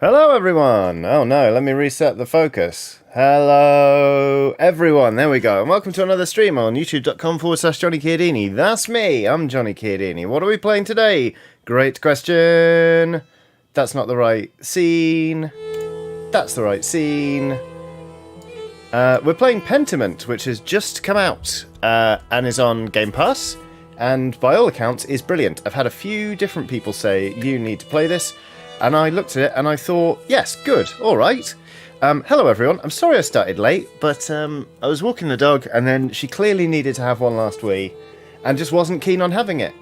Hello everyone! Oh no, let me reset the focus. Hello everyone, there we go. And welcome to another stream on youtube.com/Johnny Chiodini. That's me, I'm Johnny Chiodini. What are we playing today? Great question. That's not the right scene. That's the right scene. We're playing Pentiment, which has just come out and is on Game Pass. And by all accounts is brilliant. I've had a few different people say, you need to play this. And I looked at it and I thought, yes, good, all right. Hello, everyone. I'm sorry I started late, but I was walking the dog and then she clearly needed to have one last wee and just wasn't keen on having it.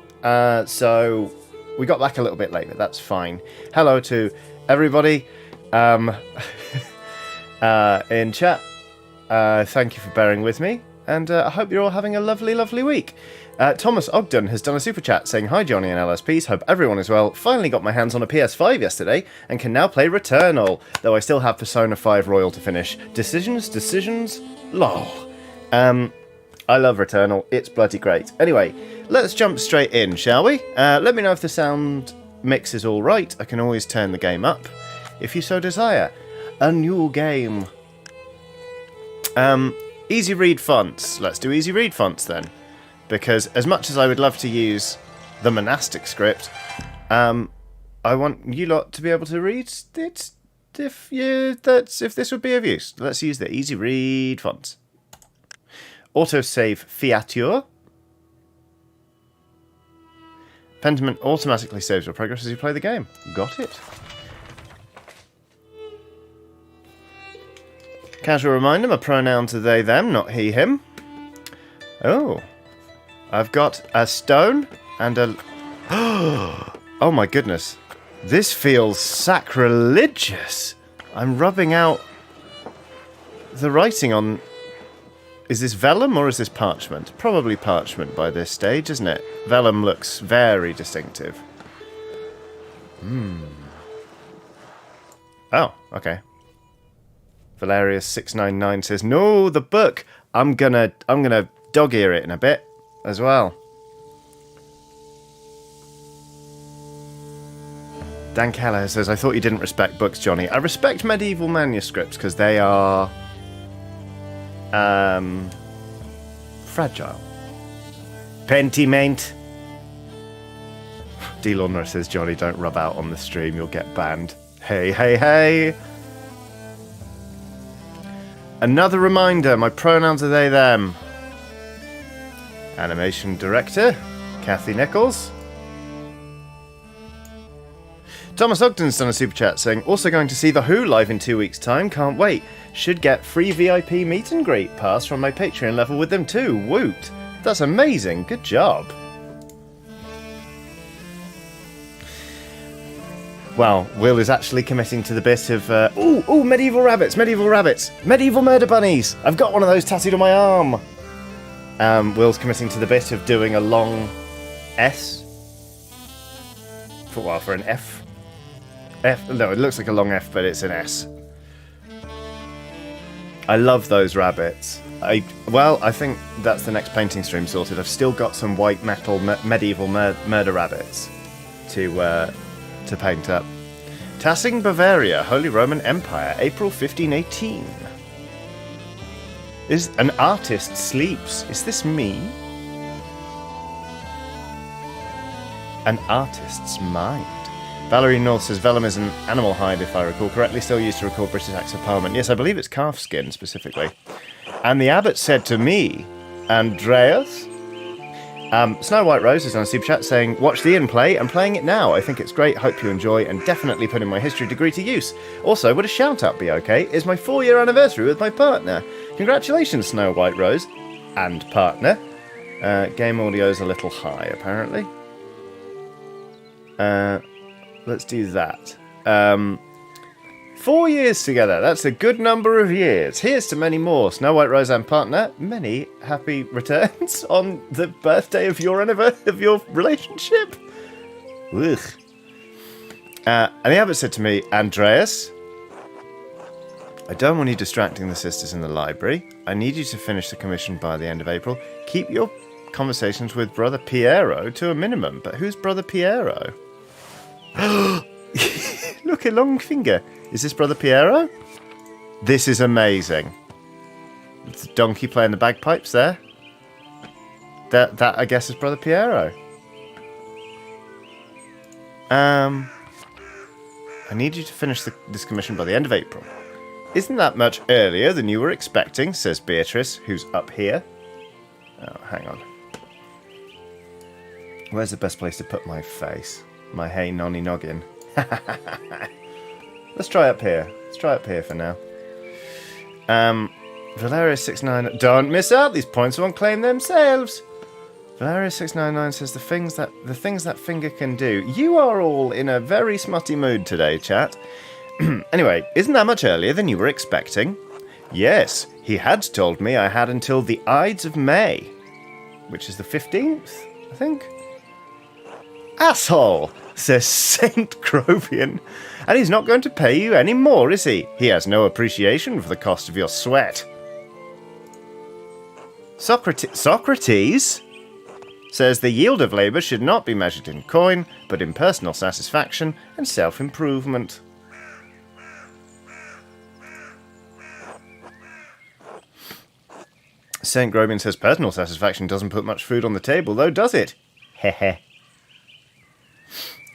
So we got back a little bit late, but that's fine. Hello to everybody in chat. Thank you for bearing with me. And I hope you're all having a lovely, lovely week. Thomas Ogden has done a super chat saying, hi Johnny and LSPs, hope everyone is well. Finally got my hands on a PS5 yesterday and can now play Returnal, though I still have Persona 5 Royal to finish. Decisions, lol. I love Returnal, it's bloody great. Anyway, let's jump straight in, shall we? Let me know if the sound mix is alright. I can always turn the game up, if you so desire. A new game. Easy read fonts. Let's do easy read fonts then. Because as much as I would love to use the monastic script, I want you lot to be able to read it if this would be of use. Let's use the easy read fonts. Autosave fiature. Pentiment automatically saves your progress as you play the game. Got it. Casual reminder, my pronouns are they, them, not he, him. Oh. I've got a stone and a... Oh my goodness. This feels sacrilegious. I'm rubbing out the writing on... Is this vellum or is this parchment? Probably parchment by this stage, isn't it? Vellum looks very distinctive. Oh, okay. Valerius699 says, no, the book. I'm gonna dog-ear it in a bit as well. Dan Keller says, I thought you didn't respect books, Johnny. I respect medieval manuscripts because they are fragile. Pentiment. D. Lawnmower says, Johnny, don't rub out on the stream, you'll get banned. Hey, hey, hey. Another reminder, my pronouns are they, them. Animation director, Kathy Nichols. Thomas Ogden's done a super chat saying, also going to see The Who live in 2 weeks' time, can't wait. Should get free VIP meet and greet pass from my Patreon level with them too, woot. That's amazing, good job. Well, Will is actually committing to the bit of, medieval rabbits, medieval murder bunnies. I've got one of those tattooed on my arm. Will's committing to the bit of doing a long S. For an F. No, it looks like a long F, but it's an S. I love those rabbits. I think that's the next painting stream sorted. I've still got some white metal medieval murder rabbits to paint up. Tassing, Bavaria, Holy Roman Empire, April 1518. Is an artist sleeps. Is this me? An artist's mind. Valerie North says vellum is an animal hide, if I recall correctly, still used to record British Acts of Parliament. Yes, I believe it's calf skin specifically. And the Abbot said to me, Andreas. Snow White Rose is on a super chat saying, watch the in play, I'm playing it now. I think it's great, hope you enjoy, and definitely putting my history degree to use. Also, would a shout out be okay? It's my 4-year anniversary with my partner. Congratulations, Snow White Rose and partner. Game audio's a little high, apparently. Let's do that. 4 years together. That's a good number of years. Here's to many more. Snow White Rose and partner. Many happy returns on the birthday of your relationship. Ugh. And the Abbot said to me, Andreas, I don't want you distracting the sisters in the library. I need you to finish the commission by the end of April. Keep your conversations with Brother Piero to a minimum. But who's Brother Piero? Look, a long finger. Is this Brother Piero? This is amazing. It's a donkey playing the bagpipes there. That I guess is Brother Piero. I need you to finish this commission by the end of April. Isn't that much earlier than you were expecting, says Beatrice, who's up here. Oh, hang on. Where's the best place to put my face? My hey nonny noggin. Let's try up here. Let's try up here for now. Valeria699... Don't miss out! These points won't claim themselves! Valeria699 says the things that finger can do. You are all in a very smutty mood today, chat. Anyway, isn't that much earlier than you were expecting? Yes, he had told me I had until the Ides of May, which is the 15th, I think. Asshole, says Saint Grobian. And he's not going to pay you any more, is he? He has no appreciation for the cost of your sweat. Socrates says the yield of labour should not be measured in coin, but in personal satisfaction and self-improvement. St. Grobian says personal satisfaction doesn't put much food on the table, though, does it? Hehe.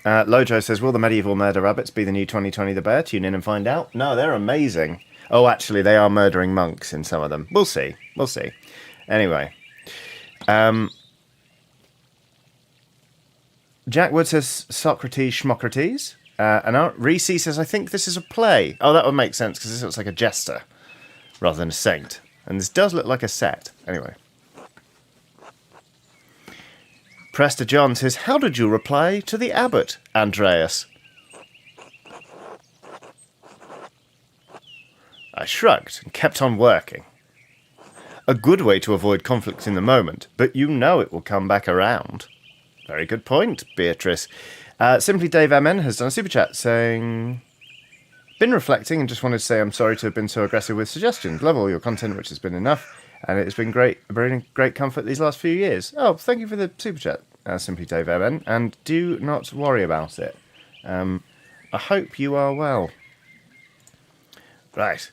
Lojo says, will the medieval murder rabbits be the new 2020 The Bear? Tune in and find out. No, they're amazing. Oh, actually, they are murdering monks in some of them. We'll see. We'll see. Anyway. Jack Wood says, Socrates schmocrates. And Reese says, I think this is a play. Oh, that would make sense, because this looks like a jester rather than a saint. And this does look like a set. Anyway. Prester John says, how did you reply to the Abbot, Andreas? I shrugged and kept on working. A good way to avoid conflict in the moment, but you know it will come back around. Very good point, Beatrice. Simply Dave MN has done a super chat saying... Been reflecting and just wanted to say I'm sorry to have been so aggressive with suggestions. Love all your content, which has been enough, and it has been bringing great comfort these last few years. Oh, thank you for the super chat, Simply Dave MN, and do not worry about it. I hope you are well. Right.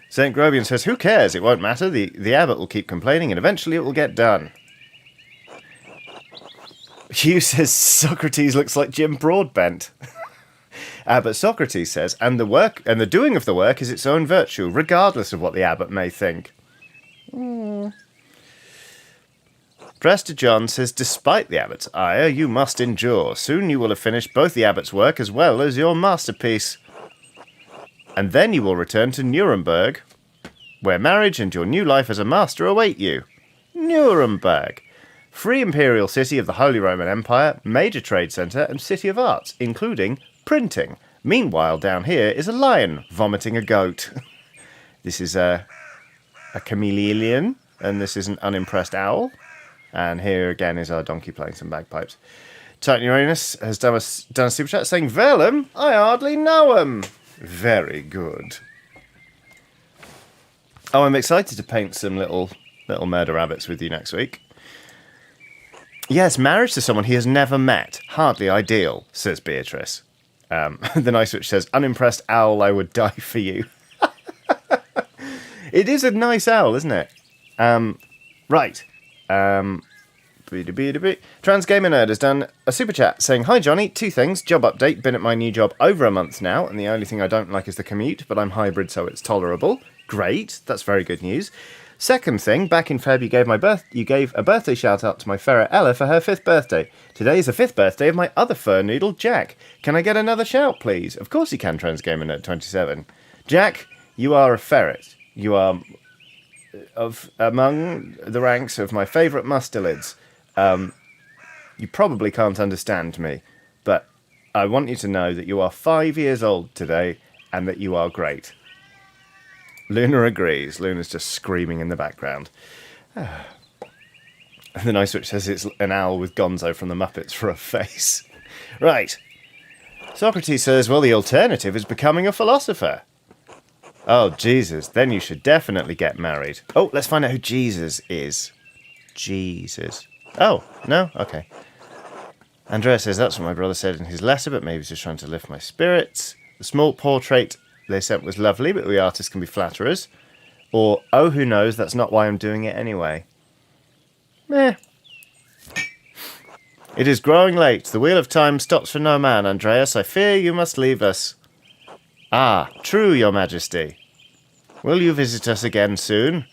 St. Grobian says, who cares? It won't matter. The Abbot will keep complaining, and eventually it will get done. Hugh says, Socrates looks like Jim Broadbent. But Socrates says, and the doing of the work is its own virtue, regardless of what the Abbot may think. Prester John says, despite the Abbot's ire, you must endure. Soon you will have finished both the Abbot's work as well as your masterpiece. And then you will return to Nuremberg, where marriage and your new life as a master await you. Nuremberg. Free imperial city of the Holy Roman Empire, major trade centre, and city of arts, including printing. Meanwhile, down here is a lion vomiting a goat. This is a chameleon, and this is an unimpressed owl. And here again is our donkey playing some bagpipes. Titan Uranus has done a super chat saying, Vellum, I hardly know him. Very good. Oh, I'm excited to paint some little murder rabbits with you next week. Yes, marriage to someone he has never met. Hardly ideal, says Beatrice. The nice witch says, unimpressed owl, I would die for you. It is a nice owl, isn't it? Right. Transgamer Nerd has done a super chat saying, hi Johnny, two things. Job update, been at my new job over a month now, and the only thing I don't like is the commute, but I'm hybrid so it's tolerable. Great, that's very good news. Second thing, back in Feb you gave a birthday shout out to my ferret Ella for her 5th birthday. Today is the 5th birthday of my other fur noodle, Jack. Can I get another shout, please? Of course you can, Transgamer Nerd 27. Jack, you are a ferret. You are among the ranks of my favourite mustelids. You probably can't understand me, but I want you to know that you are 5 years old today and that you are great. Luna agrees. Luna's just screaming in the background. And the nice witch says it's an owl with Gonzo from the Muppets for a face. Right. Socrates says, well, the alternative is becoming a philosopher. Oh, Jesus. Then you should definitely get married. Oh, let's find out who Jesus is. Jesus. Oh, no? Okay. Andrea says, that's what my brother said in his letter, but maybe he's just trying to lift my spirits. The small portrait they sent was lovely, but we artists can be flatterers. Or, oh, who knows, that's not why I'm doing it anyway. Meh. It is growing late. The wheel of time stops for no man, Andreas. I fear you must leave us. Ah, true, your majesty. Will you visit us again soon?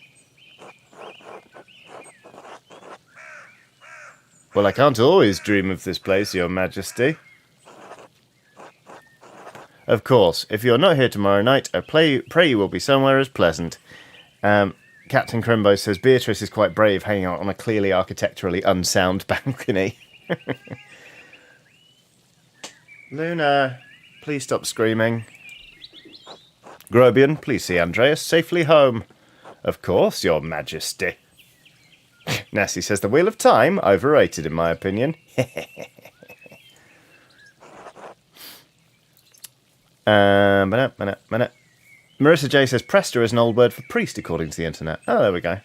Well, I can't always dream of this place, your majesty. Of course, if you're not here tomorrow night, I pray you will be somewhere as pleasant. Captain Crimbo says Beatrice is quite brave hanging out on a clearly architecturally unsound balcony. Luna, please stop screaming. Grobian, please see Andreas safely home. Of course, your majesty. Nessie says the Wheel of Time, overrated in my opinion. Marissa J says Prester is an old word for priest according to the internet. Oh, there we go.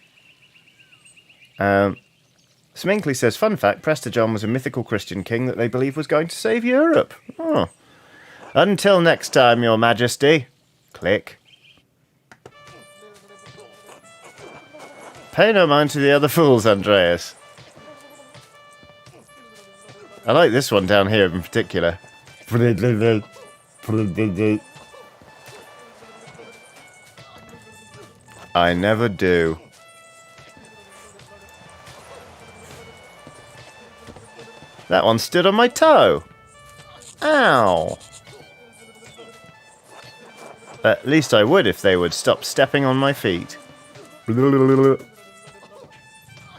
Sminkley says, fun fact, Prester John was a mythical Christian king that they believe was going to save Europe. Oh. Until next time, your majesty. Click. Pay no mind to the other fools, Andreas. I like this one down here in particular. I never do. That one stood on my toe. Ow. At least I would if they would stop stepping on my feet.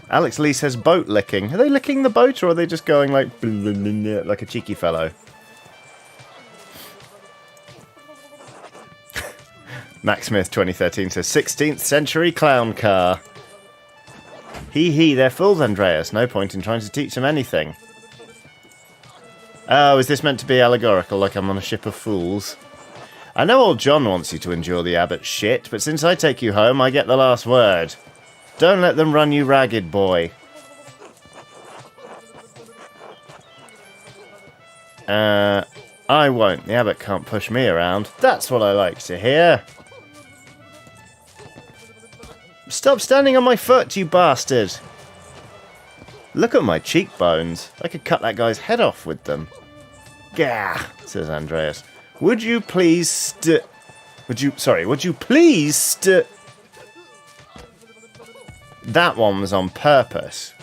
Alex Lee says boat licking. Are they licking the boat or are they just going like a cheeky fellow? Max Smith 2013 says 16th century clown car. Hee, they're fools, Andreas. No point in trying to teach them anything. Oh, is this meant to be allegorical, like I'm on a ship of fools? I know old John wants you to endure the Abbot's shit, but since I take you home, I get the last word. Don't let them run you ragged, boy. I won't. The Abbot can't push me around. That's what I like to hear. Stop standing on my foot, you bastard! Look at my cheekbones. I could cut that guy's head off with them. Gah, says Andreas. Would you please would you please That one was on purpose.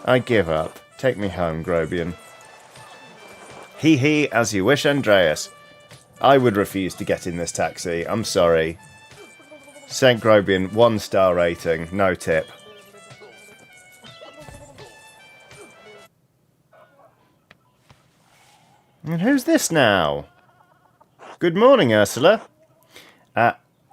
I give up. Take me home, Grobian. Hee, as you wish, Andreas. I would refuse to get in this taxi. I'm sorry. St. Grobian, 1-star rating, no tip. And who's this now? Good morning, Ursula.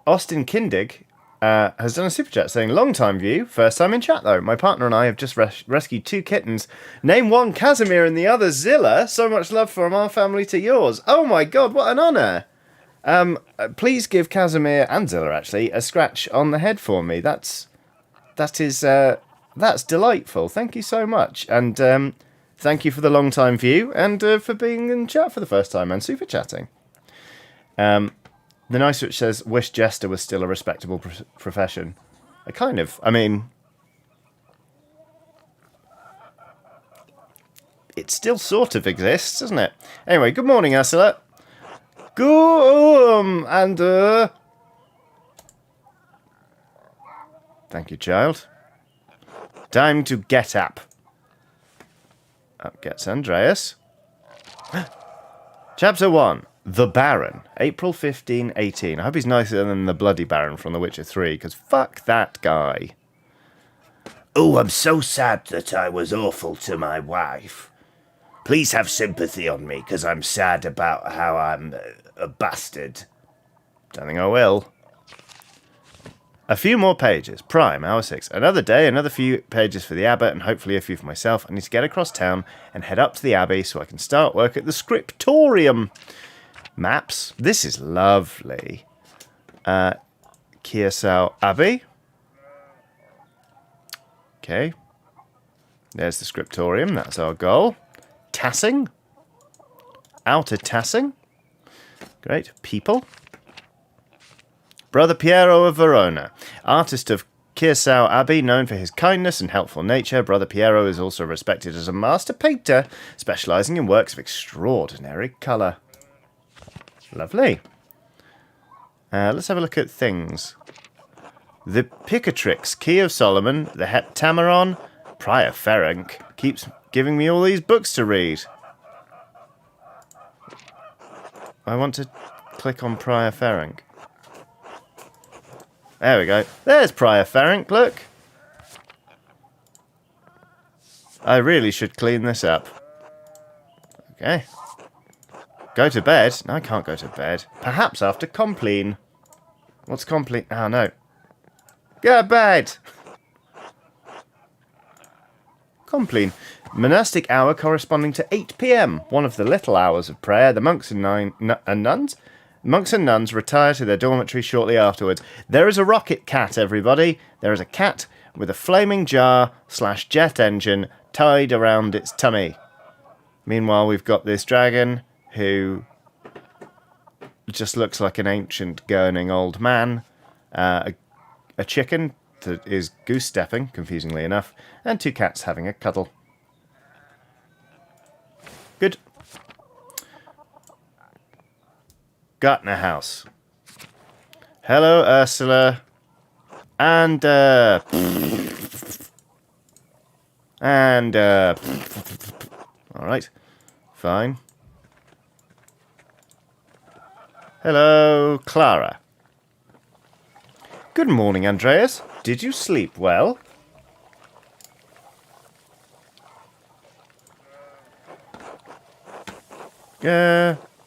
Austin Kindig has done a super chat saying, long time view, first time in chat though. My partner and I have just rescued 2 kittens. Name one Casimir and the other Zilla. So much love from our family to yours. Oh my god, what an honour. Please give Casimir and Zilla actually a scratch on the head for me. That's delightful. Thank you so much. And thank you for the long time view and for being in chat for the first time and super chatting. The nice switch says, wish jester was still a respectable profession. I mean, it still sort of exists, doesn't it? Anyway, good morning, Ursula. Thank you, child. Time to get up. Up gets Andreas. Chapter 1. The Baron. April 1518. I hope he's nicer than the bloody Baron from The Witcher 3, because fuck that guy. Oh, I'm so sad that I was awful to my wife. Please have sympathy on me, because I'm sad about how I'm a bastard. Don't think I will. A few more pages. Prime, hour 6. Another day, another few pages for the Abbot, and hopefully a few for myself. I need to get across town and head up to the Abbey so I can start work at the Scriptorium. Maps. This is lovely. Kiesau Abbey. Okay. There's the Scriptorium. That's our goal. Tassing. Outer Tassing. Great. People. Brother Piero of Verona, artist of Chiosau Abbey, known for his kindness and helpful nature. Brother Piero is also respected as a master painter, specialising in works of extraordinary colour. Lovely. Let's have a look at things. The Picatrix, Key of Solomon, the Heptameron, Prior Ferenc keeps giving me all these books to read. I want to click on Prior Ferenc. There we go. There's Prior Ferenc, look. I really should clean this up. Okay. Go to bed? No, I can't go to bed. Perhaps after Compline. What's Compline? Oh, no. Go to bed! Compline. Monastic hour corresponding to 8 p.m. One of the little hours of prayer. The monks and nuns retire to their dormitory shortly afterwards. There is a rocket cat, everybody. There is a cat with a flaming jar/jet engine tied around its tummy. Meanwhile, we've got this dragon who just looks like an ancient gurning old man. A chicken that is goose-stepping, confusingly enough, and 2 cats having a cuddle. Good. Gartner House. Hello, Ursula. And, alright. Fine. Hello, Clara. Good morning, Andreas. Did you sleep well?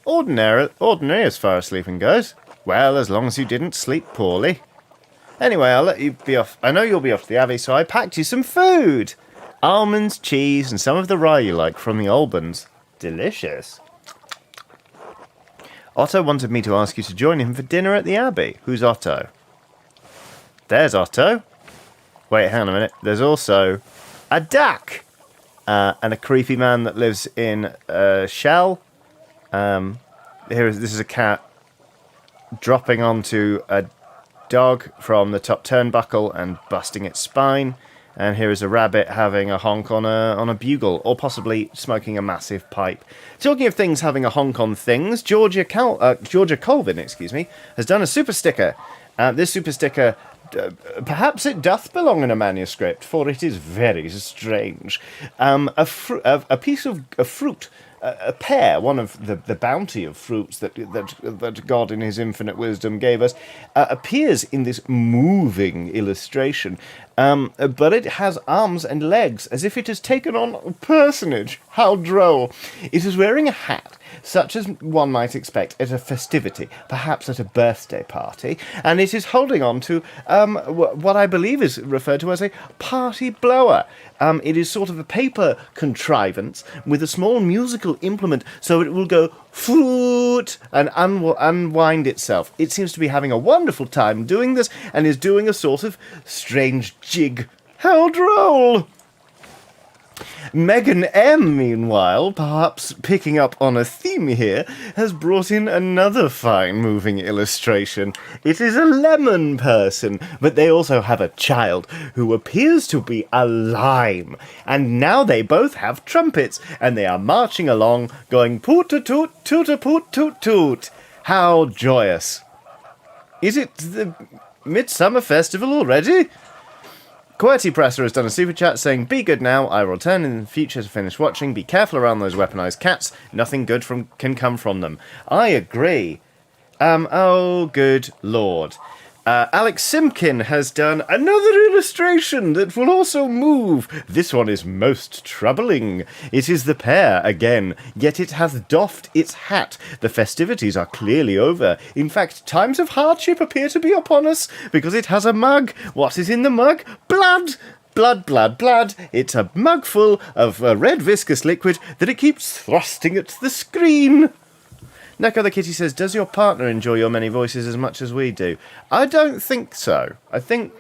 Ordinary as far as sleeping goes. Well, as long as you didn't sleep poorly. Anyway, I'll let you be off. I know you'll be off to the Abbey, so I packed you some food. Almonds, cheese, and some of the rye you like from the Albans. Delicious. Otto wanted me to ask you to join him for dinner at the Abbey. Who's Otto? There's Otto. Wait, hang on a minute. There's also a duck. And a creepy man that lives in a shell. This is a cat dropping onto a dog from the top turnbuckle and busting its spine. And here is a rabbit having a honk on a bugle, or possibly smoking a massive pipe. Talking of things having a honk on things, Georgia Colvin, has done a super sticker. This super sticker, perhaps it doth belong in a manuscript, for it is very strange. A piece of fruit. A pear, one of the bounty of fruits that God in his infinite wisdom gave us, appears in this moving illustration, but it has arms and legs, as if it has taken on a personage. How droll. It is wearing a hat, such as one might expect at a festivity, perhaps at a birthday party, and it is holding on to what I believe is referred to as a party blower. It is sort of a paper contrivance with a small musical implement, so it will go foot and unwind itself. It seems to be having a wonderful time doing this, and is doing a sort of strange jig. How droll! Megan M, meanwhile, perhaps picking up on a theme here, has brought in another fine moving illustration. It is a lemon person, but they also have a child who appears to be a lime. And now they both have trumpets, and they are marching along, going poot-a-toot, toot-a-poot, toot-toot. How joyous. Is it the Midsummer Festival already? QWERTY Presser has done a super chat saying, "Be good now, I will return in the future to finish watching. Be careful around those weaponized cats. Nothing good can come from them." I agree. Oh, good lord. Alex Simpkin has done another illustration that will also move. This one is most troubling. It is the pair again, yet it hath doffed its hat. The festivities are clearly over. In fact, times of hardship appear to be upon us, because it has a mug. What is in the mug? Blood! Blood, blood, blood. It's a mug full of a red viscous liquid that it keeps thrusting at the screen. Neko the Kitty says, "Does your partner enjoy your many voices as much as we do?" I don't think so. I think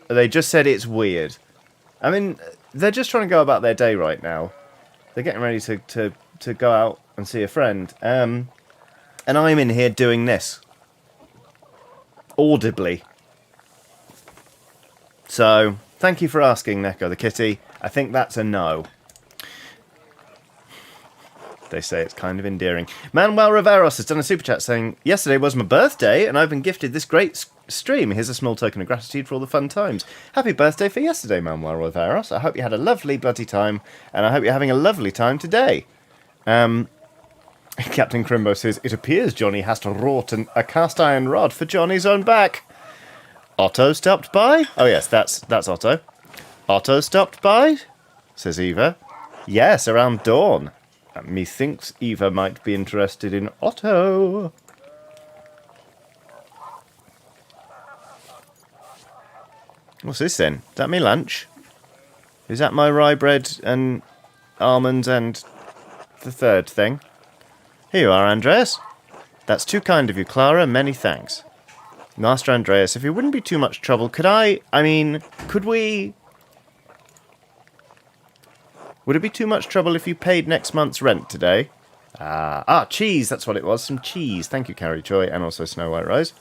they just said it's weird. I mean, they're just trying to go about their day right now. They're getting ready to go out and see a friend. And I'm in here doing this. Audibly. So, thank you for asking, Neko the kitty. I think that's a no. They say it's kind of endearing. Manuel Riveros has done a super chat saying, yesterday was my birthday and I've been gifted this great stream. Here's a small token of gratitude for all the fun times. Happy birthday for yesterday, Manuel Riveros. I hope you had a lovely bloody time and I hope you're having a lovely time today. Captain Crimbo says, it appears Johnny has to wrought a cast iron rod for Johnny's own back. Otto stopped by? Oh yes, that's Otto. Otto stopped by? Says Eva. Yes, around dawn. Methinks Eva might be interested in Otto. What's this then? Is that me lunch? Is that my rye bread and almonds and the third thing? Here you are, Andreas. That's too kind of you, Clara. Many thanks. Master Andreas, if it wouldn't be too much trouble, could we... Would it be too much trouble if you paid next month's rent today? Cheese, that's what it was. Some cheese. Thank you, Carrie Choi, and also Snow White Rose.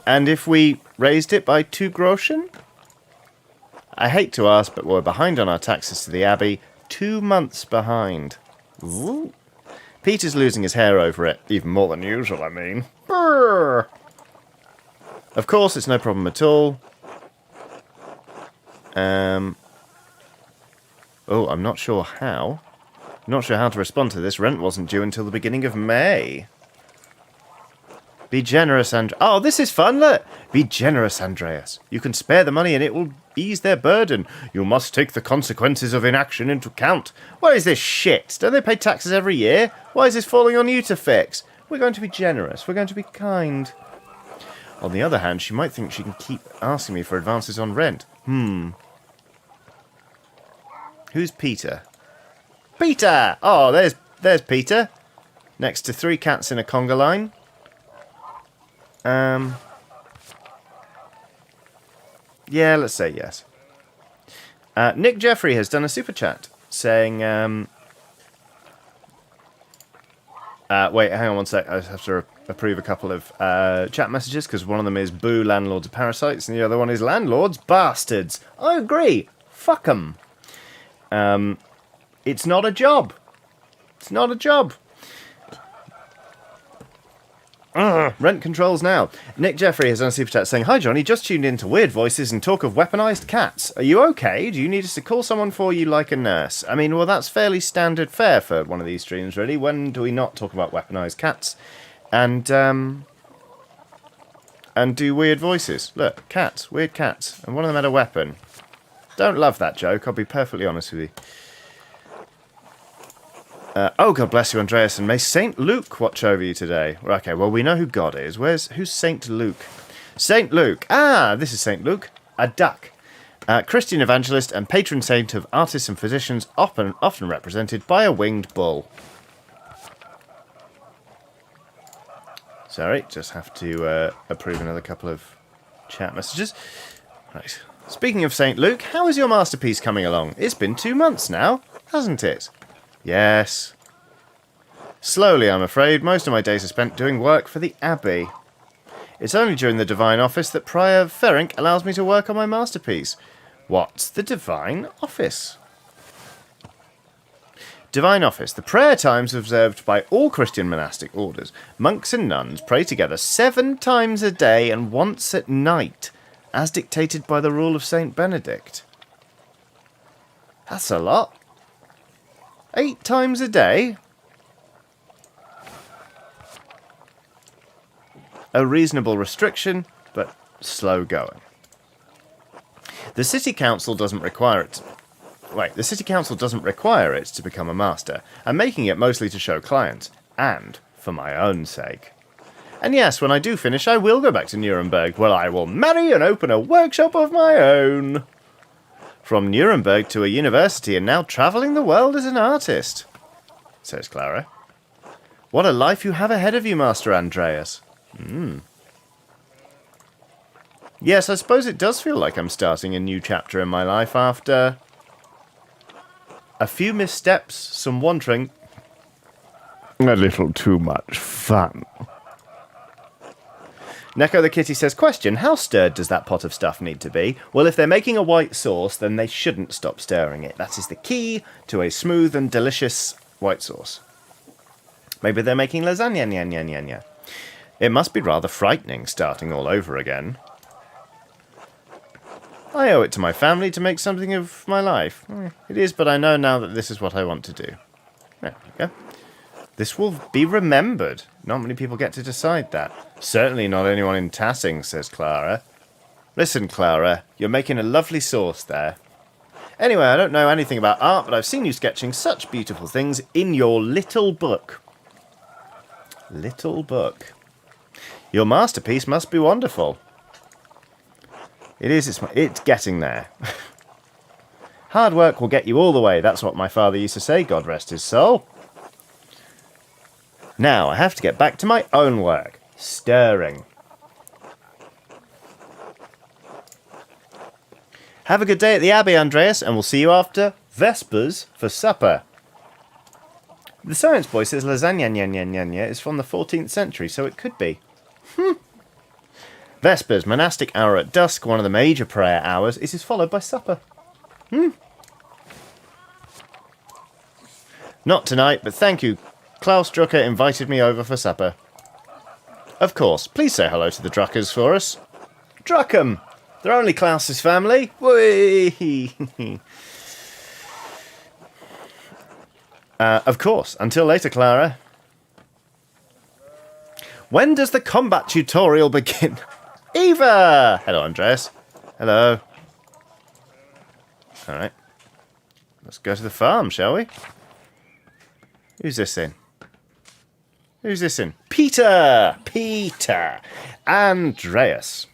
And if we raised it by 2 groschen? I hate to ask, but we're behind on our taxes to the Abbey. 2 months behind. Ooh. Peter's losing his hair over it. Even more than usual, I mean. Brrr. Of course, it's no problem at all. Oh, I'm not sure how. I'm not sure how to respond to this. Rent wasn't due until the beginning of May. Be generous, Oh, this is fun, look! Be generous, Andreas. You can spare the money and it will ease their burden. You must take the consequences of inaction into account. What is this shit? Don't they pay taxes every year? Why is this falling on you to fix? We're going to be generous. We're going to be kind. On the other hand, she might think she can keep asking me for advances on rent. Who's Peter? Peter! Oh, there's Peter. Next to 3 cats in a conga line. Yeah, let's say yes. Nick Jeffrey has done a super chat saying, wait, hang on one sec. I just have to approve a couple of chat messages because one of them is boo landlords are parasites and the other one is landlords bastards. I agree. Fuck 'em. It's not a job. It's not a job. Rent controls now. Nick Jeffrey has done a super chat saying, hi Johnny, just tuned in to Weird Voices and talk of weaponized cats. Are you okay? Do you need us to call someone for you like a nurse? I mean, well, that's fairly standard fare for one of these streams, really. When do we not talk about weaponized cats? And do weird voices. Look, cats, weird cats. And one of them had a weapon. Don't love that joke, I'll be perfectly honest with you. Oh, God bless you, Andreas, and may Saint Luke watch over you today. Okay, well, we know who God is. Who's Saint Luke? Saint Luke. Ah, this is Saint Luke. A duck. Christian evangelist and patron saint of artists and physicians, often represented by a winged bull. Sorry, just have to approve another couple of chat messages. Right. Speaking of Saint Luke, how is your masterpiece coming along? It's been 2 months now, hasn't it? Yes. Slowly, I'm afraid. Most of my days are spent doing work for the Abbey. It's only during the Divine Office that Prior Ferenc allows me to work on my masterpiece. What's the Divine Office? Divine Office. The prayer times observed by all Christian monastic orders. Monks and nuns pray together 7 times a day and once at night, as dictated by the rule of Saint Benedict. That's a lot. 8 times a day? A reasonable restriction, but slow going. The City Council doesn't require it. The City Council doesn't require it to become a master. I'm making it mostly to show clients, and for my own sake. And yes, when I do finish, I will go back to Nuremberg, where I will marry and open a workshop of my own. From Nuremberg to a university and now travelling the world as an artist, says Clara. What a life you have ahead of you, Master Andreas. Yes, I suppose it does feel like I'm starting a new chapter in my life after a few missteps, some wandering, A little too much fun. Neko the kitty says, question, how stirred does that pot of stuff need to be? Well, if they're making a white sauce, then they shouldn't stop stirring it. That is the key to a smooth and delicious white sauce. Maybe they're making lasagna, nya, nya, nya, nya. It must be rather frightening starting all over again. I owe it to my family to make something of my life. It is, but I know now that this is what I want to do. There we go. This will be remembered. Not many people get to decide that. Certainly not anyone in Tassing, says Clara. Listen, Clara, you're making a lovely sauce there. Anyway, I don't know anything about art, but I've seen you sketching such beautiful things in your little book. Little book. Your masterpiece must be wonderful. It is, it's getting there. Hard work will get you all the way. That's what my father used to say, God rest his soul. Now, I have to get back to my own work. Stirring. Have a good day at the Abbey, Andreas, and we'll see you after Vespers for supper. The science boy says lasagna nya, nya, nya, nya is from the 14th century, so it could be. Vespers, monastic hour at dusk, one of the major prayer hours. It is followed by supper. Not tonight, but thank you. Klaus Drucker invited me over for supper. Of course, please say hello to the Druckers for us. Druckham! They're only Klaus's family. Whee! Of course. Until later, Clara. When does the combat tutorial begin? Eva! Hello, Andreas. Hello. Alright. Let's go to the farm, shall we? Who's this in? Who's this in? Peter! Peter! Andreas.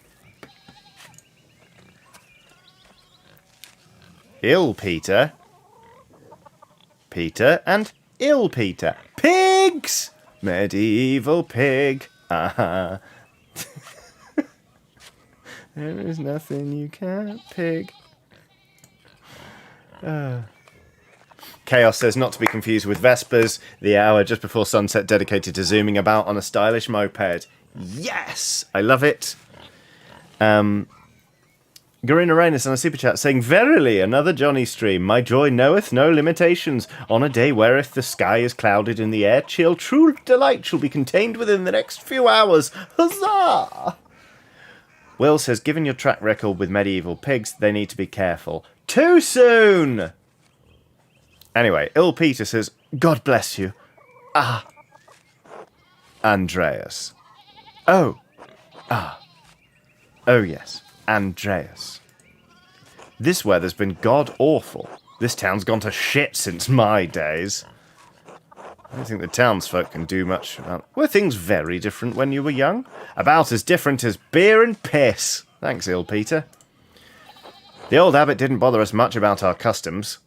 Ill Peter. Peter and ill Peter. Pigs! Medieval pig. There is nothing you can't pig. Chaos says not to be confused with Vespers, the hour just before sunset dedicated to zooming about on a stylish moped. Yes! I love it. Garina Reynes on a super chat saying, verily, another Johnny stream. My joy knoweth no limitations. On a day whereth the sky is clouded and the air chill, true delight shall be contained within the next few hours. Huzzah! Will says, given your track record with medieval pigs, they need to be careful. Too soon! Anyway, Ill Peter says, God bless you. Andreas. Oh. Oh, yes. Andreas. This weather's been god-awful. This town's gone to shit since my days. I don't think the townsfolk can do much about... Were things very different when you were young? About as different as beer and piss. Thanks, Ill Peter. The old Abbot didn't bother us much about our customs.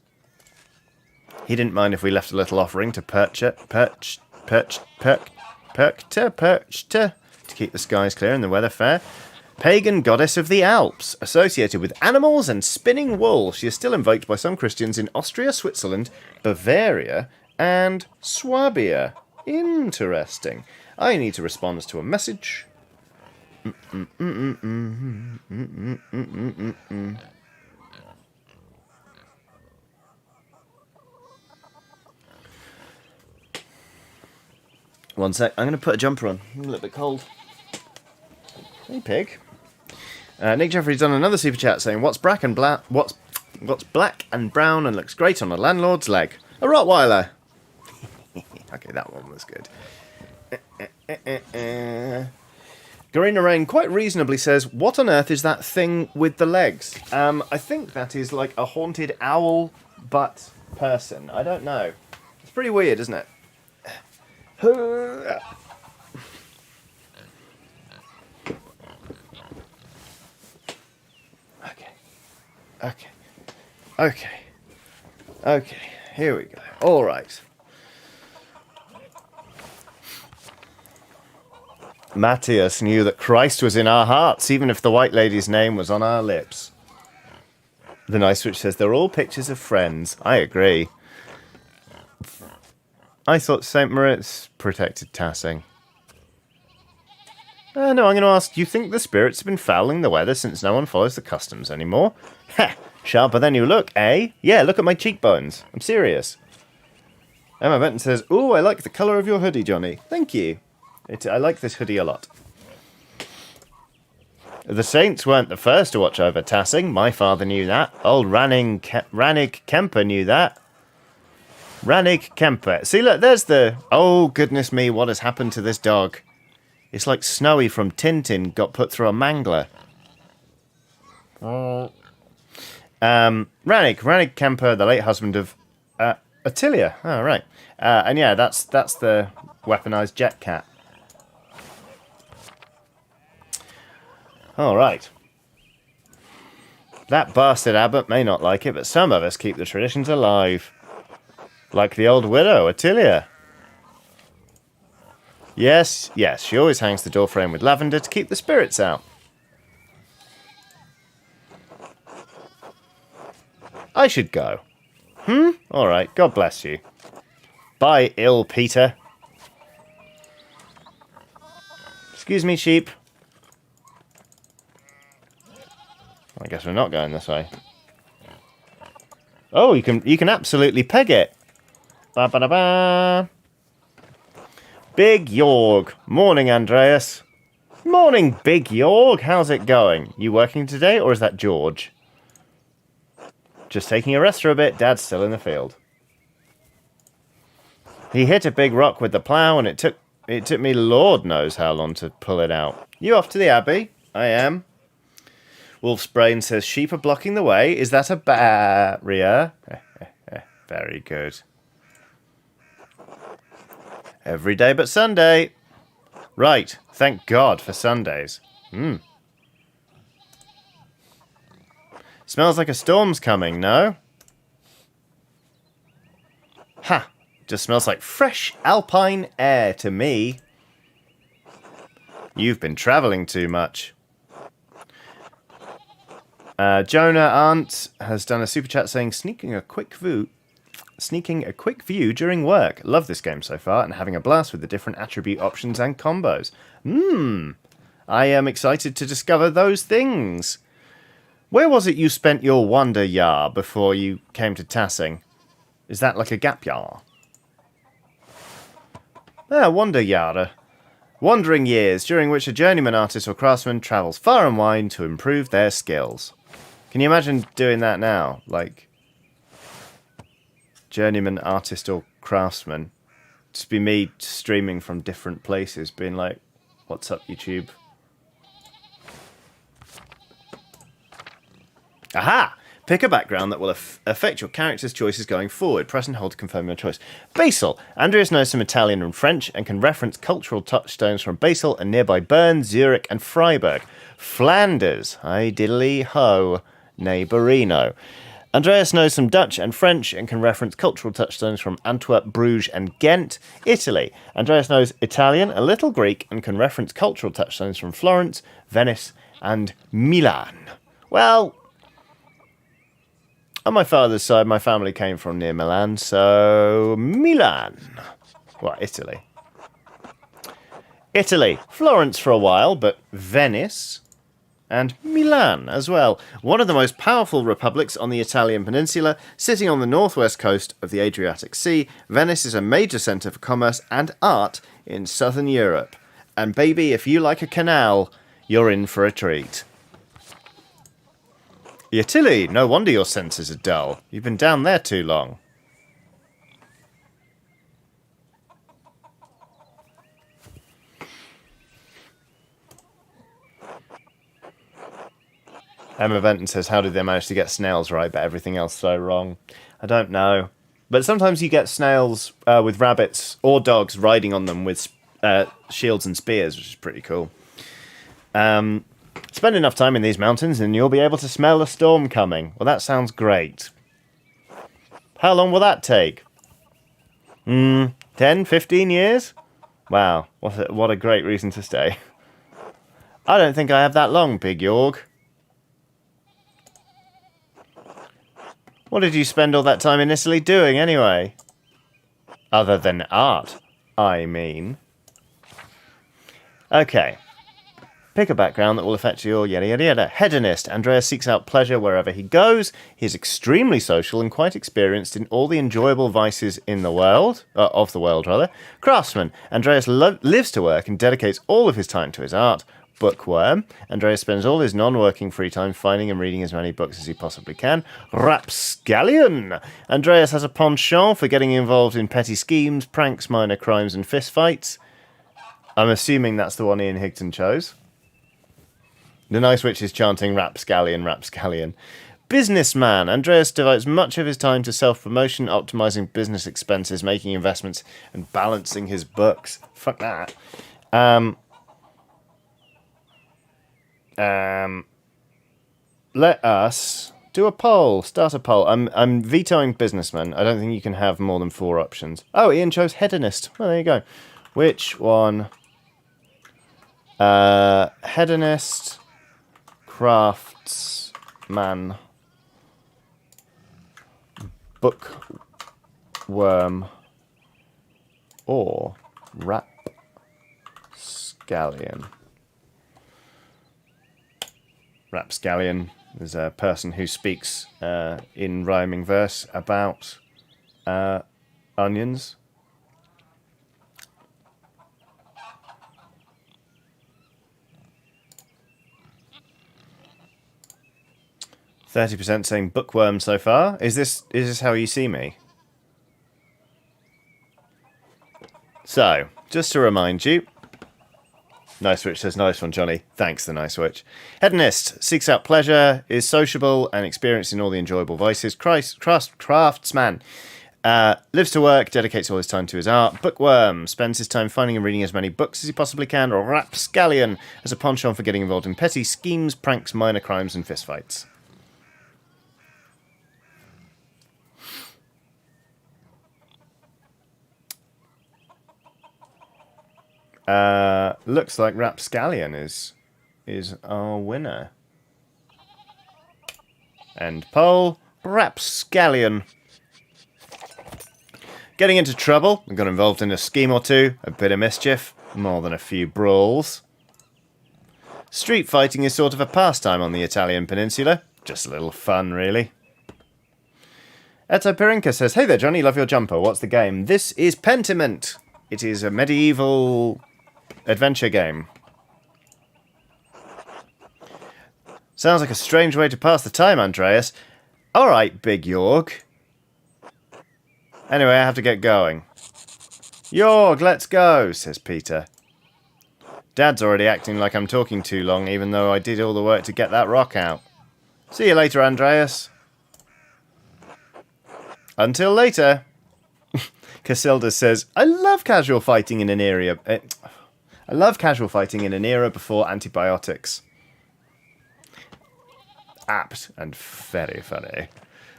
He didn't mind if we left a little offering to to keep the skies clear and the weather fair. Pagan goddess of the Alps, associated with animals and spinning wool. She is still invoked by some Christians in Austria, Switzerland, Bavaria, and Swabia. Interesting. I need to respond to a message. One sec, I'm going to put a jumper on. I'm a little bit cold. Hey, pig. Nick Jeffrey's done another super chat saying, what's black and brown and looks great on a landlord's leg? A Rottweiler. Okay, that one was good. Garina Rain quite reasonably says, what on earth is that thing with the legs? I think that is like a haunted owl butt person. I don't know. It's pretty weird, isn't it? Okay, here we go. All right. Matthias knew that Christ was in our hearts, even if the white lady's name was on our lips. The Nice Switch says, they're all pictures of friends. I agree. I thought St. Moritz protected Tassing. No, I'm going to ask, do you think the spirits have been fouling the weather since no one follows the customs anymore? Ha! Sharper than you look, eh? Yeah, look at my cheekbones. I'm serious. Emma Benton says, ooh, I like the colour of your hoodie, Johnny. Thank you. I like this hoodie a lot. The Saints weren't the first to watch over Tassing. My father knew that. Old Rannig Kemper knew that. Rannig Kemper. See, look, there's the... Oh, goodness me, what has happened to this dog? It's like Snowy from Tintin got put through a mangler. Rannig Kemper, the late husband of Attilia. Oh, right. And yeah, that's the weaponized jet cat. All right. That bastard Abbot may not like it, but some of us keep the traditions alive. Like the old widow, Attilia. Yes, she always hangs the door frame with lavender to keep the spirits out. I should go. Alright, God bless you. Bye, ill Peter. Excuse me, sheep. I guess we're not going this way. Oh, you can absolutely peg it. Ba-ba-da-ba. Big Yorg. Morning, Andreas. Morning, Big Yorg. How's it going? You working today, or is that George? Just taking a rest for a bit. Dad's still in the field. He hit a big rock with the plough, and it took me Lord knows how long to pull it out. You off to the Abbey? I am. Wolf's Brain says, sheep are blocking the way. Is that a barrier? Very good. Every day but Sunday. Right. Thank God for Sundays. Smells like a storm's coming, no? Ha! Just smells like fresh alpine air to me. You've been travelling too much. Jonah Arndt has done a super chat saying, sneaking a quick view during work. Love this game so far and having a blast with the different attribute options and combos. I am excited to discover those things. Where was it you spent your wander year before you came to Tassing? Is that like a gap year? Wander year. Wandering years during which a journeyman artist or craftsman travels far and wide to improve their skills. Can you imagine doing that now? Like, journeyman artist or craftsman. Just be me streaming from different places, being like, what's up, YouTube? Aha! Pick a background that will affect your character's choices going forward. Press and hold to confirm your choice. Basel. Andreas knows some Italian and French and can reference cultural touchstones from Basel and nearby Bern, Zurich and Freiburg. Flanders. Hi diddly ho. Neighbourino. Andreas knows some Dutch and French and can reference cultural touchstones from Antwerp, Bruges and Ghent. Italy. Andreas knows Italian, a little Greek, and can reference cultural touchstones from Florence, Venice and Milan. Well, on my father's side, my family came from near Milan, so Milan. Well, Italy. Italy. Florence for a while, but Venice and Milan as well. One of the most powerful republics on the Italian peninsula, sitting on the northwest coast of the Adriatic Sea, Venice is a major centre for commerce and art in southern Europe. And baby, if you like a canal, you're in for a treat. Italy, no wonder your senses are dull. You've been down there too long. Emma Benton says, how did they manage to get snails right but everything else so wrong? I don't know. But sometimes you get snails with rabbits or dogs riding on them with shields and spears, which is pretty cool. Spend enough time in these mountains and you'll be able to smell a storm coming. Well, that sounds great. How long will that take? 10, 15 years? Wow, what a great reason to stay. I don't think I have that long, Big Yorg. What did you spend all that time in Italy doing, anyway? Other than art, I mean. Okay. Pick a background that will affect your yada yada yada. Hedonist. Andreas seeks out pleasure wherever he goes. He is extremely social and quite experienced in all the enjoyable vices in the world, of the world rather. Craftsman. Andreas lives to work and dedicates all of his time to his art. Bookworm. Andreas spends all his non-working free time finding and reading as many books as he possibly can. Rapscallion. Andreas has a penchant for getting involved in petty schemes, pranks, minor crimes, and fistfights. I'm assuming that's the one Ian Higton chose. The Nice Witch is chanting Rapscallion, Rapscallion. Businessman. Andreas devotes much of his time to self-promotion, optimizing business expenses, making investments, and balancing his books. Fuck that. Let us do a poll. Start a poll. I'm vetoing businessman. I don't think you can have more than 4 options. Oh, Ian chose hedonist. Well, there you go. Which one? Hedonist, craftsman, bookworm, or rapscallion. Rapscallion is a person who speaks in rhyming verse about onions. %, saying bookworm so far. Is this how you see me? So, just to remind you, Nice Witch says, nice one, Johnny. Thanks, the Nice Witch. Hedonist, seeks out pleasure, is sociable and experienced in all the enjoyable vices. Craftsman, lives to work, dedicates all his time to his art. Bookworm, spends his time finding and reading as many books as he possibly can. Or Rapscallion, has a penchant for getting involved in petty schemes, pranks, minor crimes, and fistfights. Looks like Rapscallion is our winner. End poll. Rapscallion. Getting into trouble. We got involved in a scheme or two. A bit of mischief. More than a few brawls. Street fighting is sort of a pastime on the Italian peninsula. Just a little fun, really. Etopirinka says, hey there, Johnny. Love your jumper. What's the game? This is Pentiment. It is a medieval adventure game. Sounds like a strange way to pass the time, Andreas. Alright, Big York. Anyway, I have to get going. York, let's go, says Peter. Dad's already acting like I'm talking too long, even though I did all the work to get that rock out. See you later, Andreas. Until later. Casilda says, I love casual fighting in an era. Before antibiotics. Apt and very funny.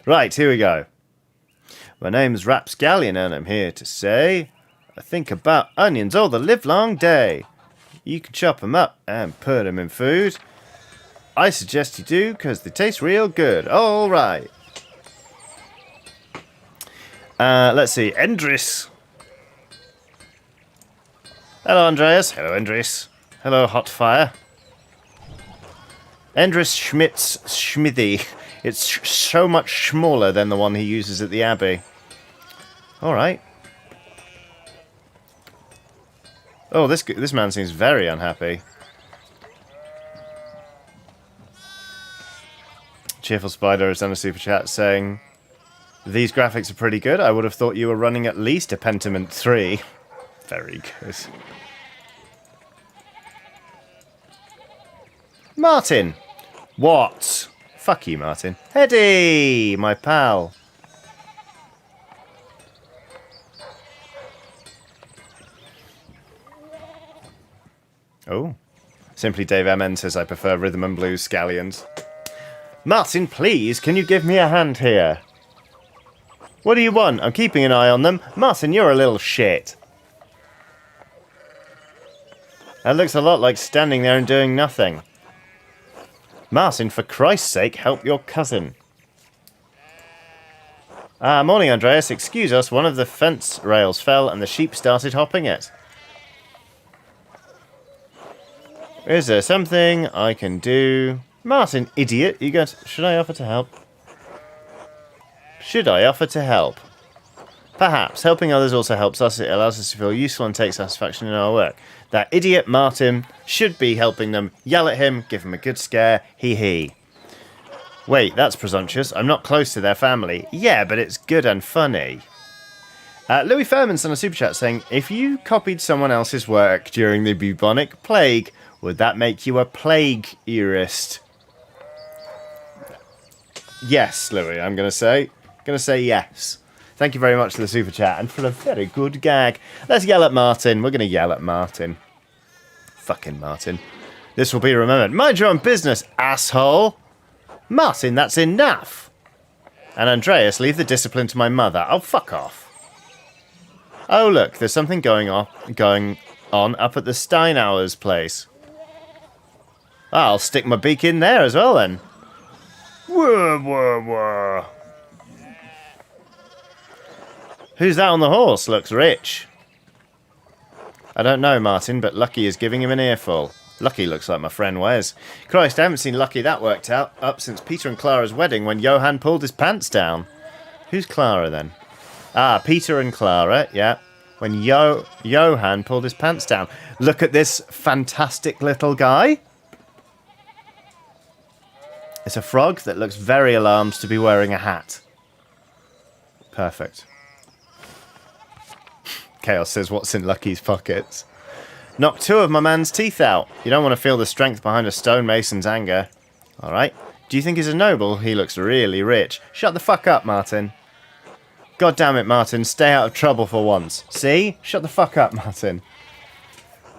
Right, here we go. My name's Rapscallion, and I'm here to say, I think about onions all the livelong day. You can chop them up and put them in food. I suggest you do, because they taste real good. All right. Let's see. Andreas. Hello, Andreas. Hello, Andreas. Hello, Hotfire. Andreas Schmidt's Schmithy. It's so much smaller than the one he uses at the Abbey. Alright. Oh, this man seems very unhappy. Cheerful Spider has done a super chat saying, these graphics are pretty good. I would have thought you were running at least a Pentiment 3. Very good. Martin! What? Fuck you, Martin. Eddie! My pal. Oh. Simply Dave MN says I prefer rhythm and blues scallions. Martin, please, can you give me a hand here? What do you want? I'm keeping an eye on them. Martin, you're a little shit. That looks a lot like standing there and doing nothing. Martin, for Christ's sake, help your cousin. Morning, Andreas. Excuse us, one of the fence rails fell and the sheep started hopping it. Is there something I can do? Martin, idiot, you got... Should I offer to help? Should I offer to help? Perhaps. Helping others also helps us. It allows us to feel useful and take satisfaction in our work. That idiot Martin should be helping them. Yell at him, give him a good scare. Hee. Wait, that's presumptuous. I'm not close to their family. Yeah, but it's good and funny. Louis Furman's on a super chat saying, if you copied someone else's work during the bubonic plague, would that make you a plague-erist? Yes, Louis, I'm going to say. Going to say yes. Thank you very much for the super chat and for a very good gag. Let's yell at Martin. We're going to yell at Martin. Fucking Martin. This will be remembered. Mind your own business, asshole. Martin, that's enough. And Andreas, leave the discipline to my mother. Oh, fuck off. Oh, look, there's something going on up at the Steinauer's place. I'll stick my beak in there as well, then. Whoa. Who's that on the horse? Looks rich. I don't know, Martin, but Lucky is giving him an earful. Lucky looks like my friend Wes. Christ, I haven't seen Lucky that worked up since Peter and Clara's wedding when Johann pulled his pants down. Who's Clara, then? Peter and Clara, yeah. When Johann pulled his pants down. Look at this fantastic little guy. It's a frog that looks very alarmed to be wearing a hat. Perfect. Chaos says, what's in Lucky's pockets? Knock 2 of my man's teeth out. You don't want to feel the strength behind a stonemason's anger. Alright. Do you think he's a noble? He looks really rich. Shut the fuck up, Martin. God damn it, Martin. Stay out of trouble for once. See? Shut the fuck up, Martin.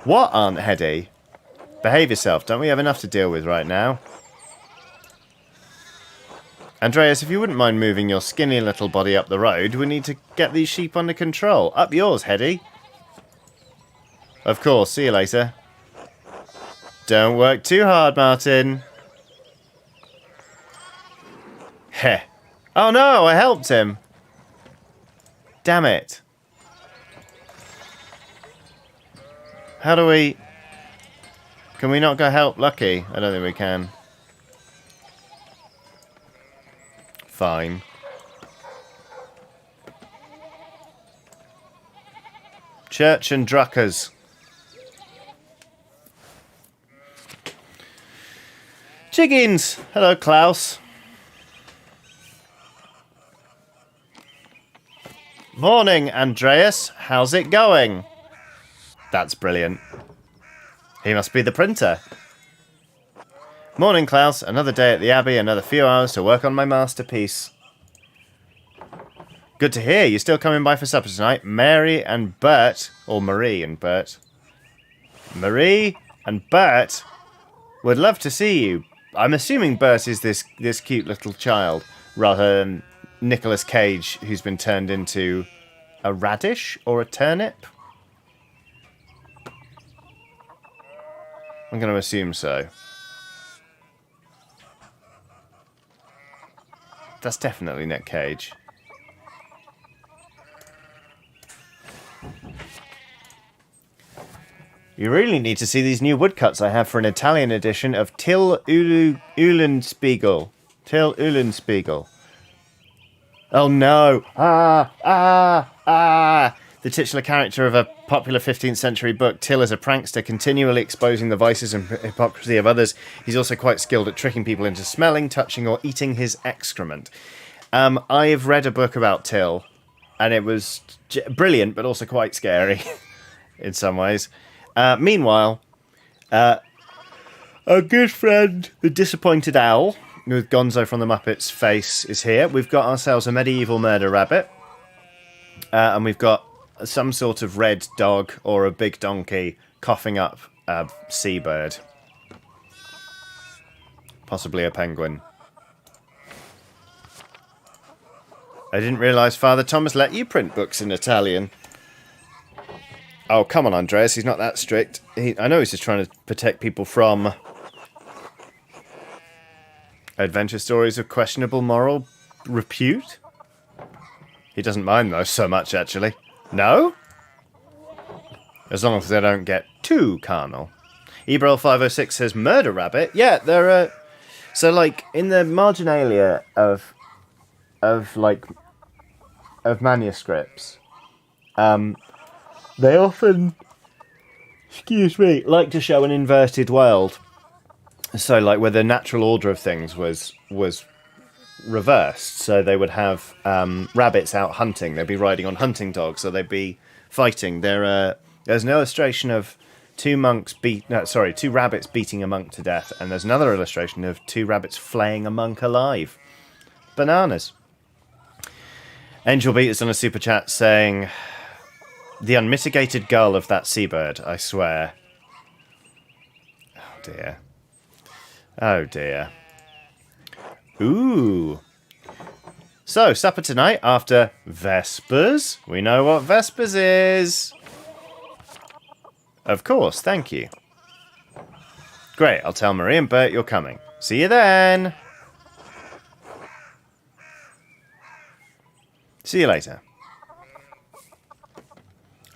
What, Aunt Hetty? Behave yourself. Don't we have enough to deal with right now? Andreas, if you wouldn't mind moving your skinny little body up the road, we need to get these sheep under control. Up yours, Hetty. Of course, see you later. Don't work too hard, Martin. Heh. Oh no, I helped him. Damn it. How do we... Can we not go help Lucky? I don't think we can. Fine. Church and Druckers. Chickens! Hello, Klaus. Morning, Andreas. How's it going? That's brilliant. He must be the printer. Morning, Klaus. Another day at the Abbey, another few hours to work on my masterpiece. Good to hear. You're still coming by for supper tonight. Mary and Bert, or Marie and Bert. Marie and Bert would love to see you. I'm assuming Bert is this cute little child, rather than Nicolas Cage, who's been turned into a radish or a turnip. I'm going to assume so. That's definitely Nick Cage. You really need to see these new woodcuts I have for an Italian edition of Till Eulenspiegel. Till Eulenspiegel. Oh no! The titular character of a popular 15th century book, Till is a prankster, continually exposing the vices and hypocrisy of others. He's also quite skilled at tricking people into smelling, touching, or eating his excrement. I've read a book about Till, and it was brilliant, but also quite scary in some ways. Meanwhile, a good friend, the Disappointed Owl, with Gonzo from the Muppets face, is here. We've got ourselves a medieval murder rabbit, and we've got some sort of red dog or a big donkey coughing up a seabird. Possibly a penguin. I didn't realise Father Thomas let you print books in Italian. Oh, come on, Andreas. He's not that strict. I know he's just trying to protect people from adventure stories of questionable moral repute. He doesn't mind those so much, actually. No? As long as they don't get too carnal. Ebrel506 says, murder rabbit? Yeah, there are... So, like, in the marginalia of manuscripts, they often, excuse me, like to show an inverted world. So, like, where the natural order of things was reversed. So they would have rabbits out hunting. They'd be riding on hunting dogs, or they'd be fighting. There's an illustration of two rabbits beating a monk to death, and there's another illustration of two rabbits flaying a monk alive. Bananas. Angel Beat is on a super chat saying, the unmitigated gull of that seabird, I swear. Oh dear. Oh dear. Ooh. So, supper tonight after Vespers. We know what Vespers is. Of course, thank you. Great, I'll tell Marie and Bert you're coming. See you then. See you later.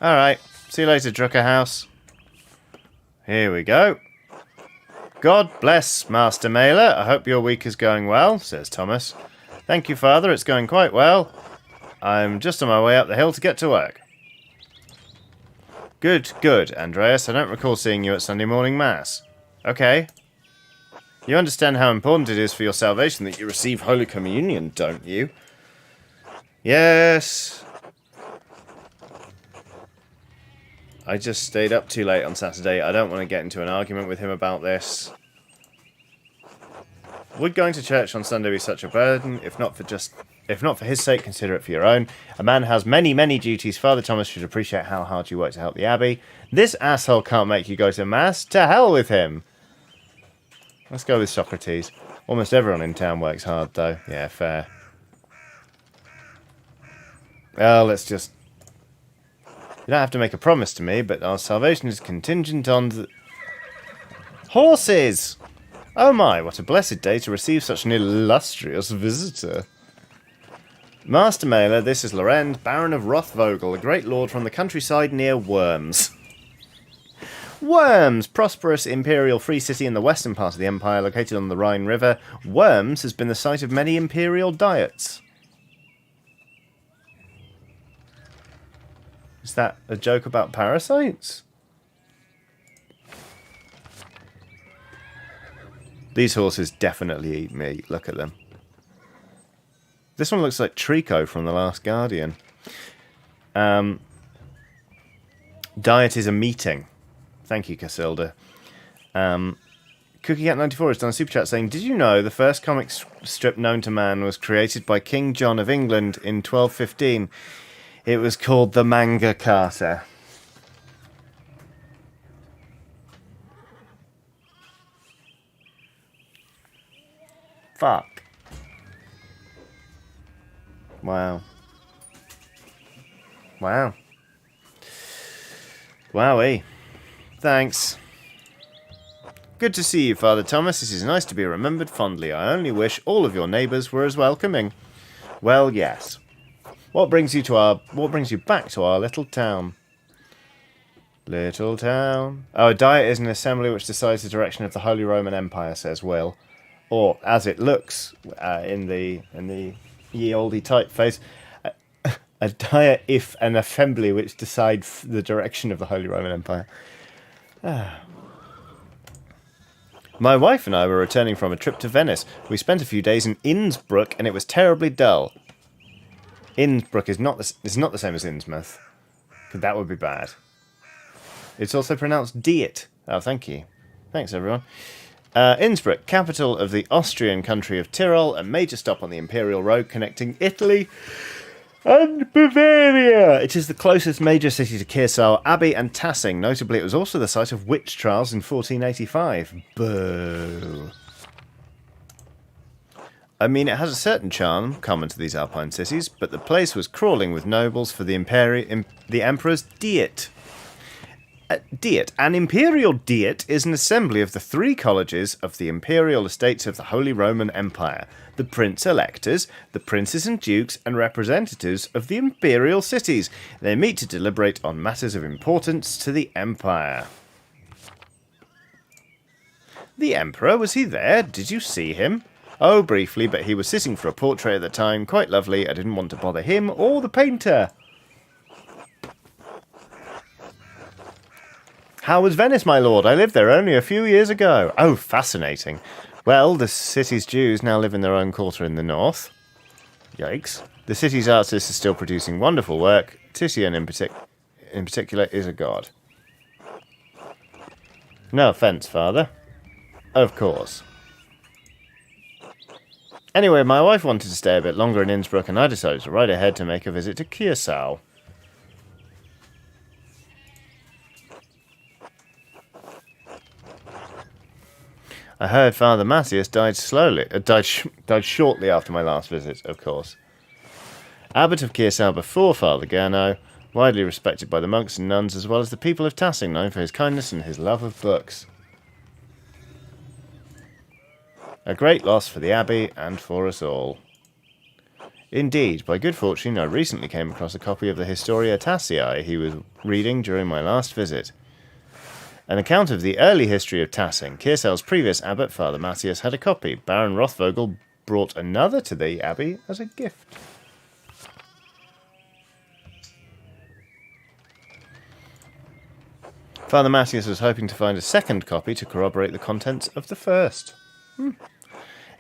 Alright, see you later, Drucker House. Here we go. God bless, Master Mailer. I hope your week is going well, says Thomas. Thank you, Father. It's going quite well. I'm just on my way up the hill to get to work. Good, good, Andreas. I don't recall seeing you at Sunday morning Mass. Okay. You understand how important it is for your salvation that you receive Holy Communion, don't you? Yes. I just stayed up too late on Saturday. I don't want to get into an argument with him about this. Would going to church on Sunday be such a burden? If not for his sake, consider it for your own. A man has many, many duties. Father Thomas should appreciate how hard you work to help the Abbey. This asshole can't make you go to Mass. To hell with him. Let's go with Socrates. Almost everyone in town works hard, though. Yeah, fair. Well, let's just... You don't have to make a promise to me, but our salvation is contingent on the... Horses! Oh my, what a blessed day to receive such an illustrious visitor. Master Mailer, this is Lorend, Baron of Rothvogel, a great lord from the countryside near Worms. Worms, prosperous imperial free city in the western part of the empire, located on the Rhine River. Worms has been the site of many imperial diets. Is that a joke about parasites? These horses definitely eat meat. Look at them. This one looks like Trico from The Last Guardian. Diet is a meeting. Thank you, Casilda. CookieCat94 has done a super chat saying, did you know the first comic strip known to man was created by King John of England in 1215? It was called the Manga Carta. Fuck. Wow. Wow. Wowee. Thanks. Good to see you, Father Thomas. It is nice to be remembered fondly. I only wish all of your neighbours were as welcoming. Well, yes. What brings you back to our little town? Little town. Oh, a diet is an assembly which decides the direction of the Holy Roman Empire, says Will. Or, as it looks in the ye olde typeface, a diet if an assembly which decides the direction of the Holy Roman Empire. My wife and I were returning from a trip to Venice. We spent a few days in Innsbruck, and it was terribly dull. Innsbruck is not the same as Innsmouth. That would be bad. It's also pronounced Diet. Oh, thank you. Thanks, everyone. Innsbruck, capital of the Austrian country of Tyrol, a major stop on the Imperial Road connecting Italy and Bavaria. It is the closest major city to Kersau, Abbey and Tassing. Notably, it was also the site of witch trials in 1485. Boo. I mean, it has a certain charm common to these Alpine cities, but the place was crawling with nobles for the Emperor's Diet. Diet. An imperial diet is an assembly of the 3 colleges of the imperial estates of the Holy Roman Empire, the prince-electors, the princes and dukes, and representatives of the imperial cities. They meet to deliberate on matters of importance to the empire. The emperor, was he there? Did you see him? Oh, briefly, but he was sitting for a portrait at the time. Quite lovely. I didn't want to bother him or the painter. How was Venice, my lord? I lived there only a few years ago. Oh, fascinating. Well, the city's Jews now live in their own quarter in the north. Yikes. The city's artist is still producing wonderful work. Titian in particular is a god. No offence, father. Of course. Anyway, my wife wanted to stay a bit longer in Innsbruck, and I decided to ride ahead to make a visit to Chiosau. I heard Father Matthias died shortly after my last visit, of course. Abbot of Chiosau before Father Gurno, widely respected by the monks and nuns as well as the people of Tassing, known for his kindness and his love of books. A great loss for the Abbey and for us all. Indeed, by good fortune, I recently came across a copy of the Historia Tassii he was reading during my last visit. An account of the early history of Tassing. Chiosau's previous abbot, Father Matthias, had a copy. Baron Rothvogel brought another to the Abbey as a gift. Father Matthias was hoping to find a second copy to corroborate the contents of the first.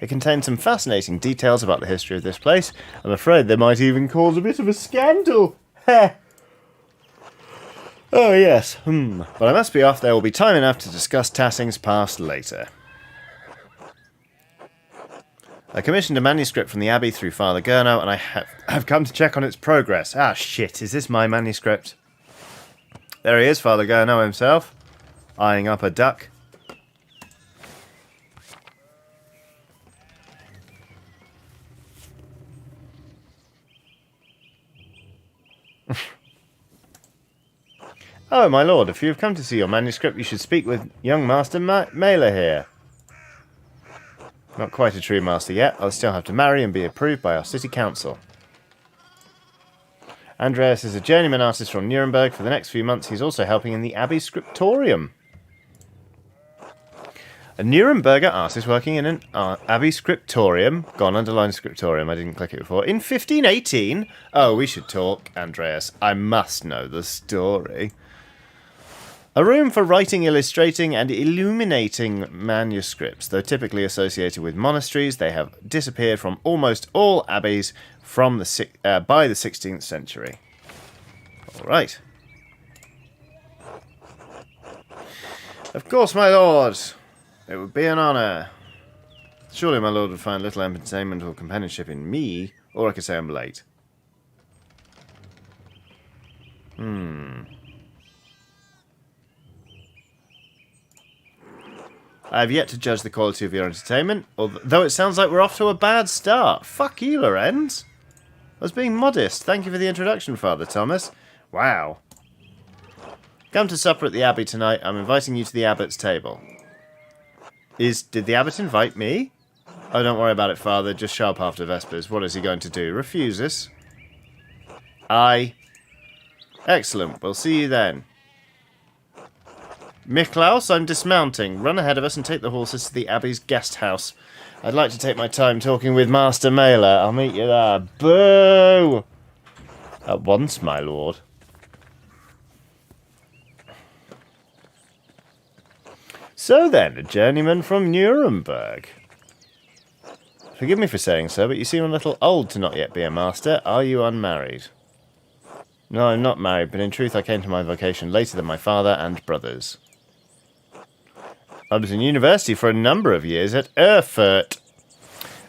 It contains some fascinating details about the history of this place. I'm afraid they might even cause a bit of a scandal. Heh. Oh, yes. But I must be off. There will be time enough to discuss Tassing's past later. I commissioned a manuscript from the Abbey through Father Gurno, and I've come to check on its progress. Ah, shit. Is this my manuscript? There he is, Father Gurno himself, eyeing up a duck. Oh, my lord, if you have come to see your manuscript, you should speak with young Master Mailer here. Not quite a true master yet. I'll still have to marry and be approved by our city council. Andreas is a journeyman artist from Nuremberg. For the next few months, he's also helping in the Abbey Scriptorium. A Nuremberger artist working in an Abbey Scriptorium. Gone, underline Scriptorium. I didn't click it before. In 1518? Oh, we should talk, Andreas. I must know the story. A room for writing, illustrating, and illuminating manuscripts. Though typically associated with monasteries, they have disappeared from almost all abbeys from by the 16th century. All right. Of course, my lord. It would be an honour. Surely my lord would find little entertainment or companionship in me, or I could say I'm late. I have yet to judge the quality of your entertainment, although it sounds like we're off to a bad start. Fuck you, Lorenz. I was being modest. Thank you for the introduction, Father Thomas. Wow. Come to supper at the Abbey tonight. I'm inviting you to the Abbot's table. Did the Abbot invite me? Oh, don't worry about it, Father. Just show up after Vespers. What is he going to do? Refuse us? Aye. Excellent. We'll see you then. Miklaus, I'm dismounting. Run ahead of us and take the horses to the Abbey's guest house. I'd like to take my time talking with Master Mailer. I'll meet you there. Boo! At once, my lord. So then, a journeyman from Nuremberg. Forgive me for saying so, but you seem a little old to not yet be a master. Are you unmarried? No, I'm not married, but in truth I came to my vocation later than my father and brothers. I was in university for a number of years at Erfurt.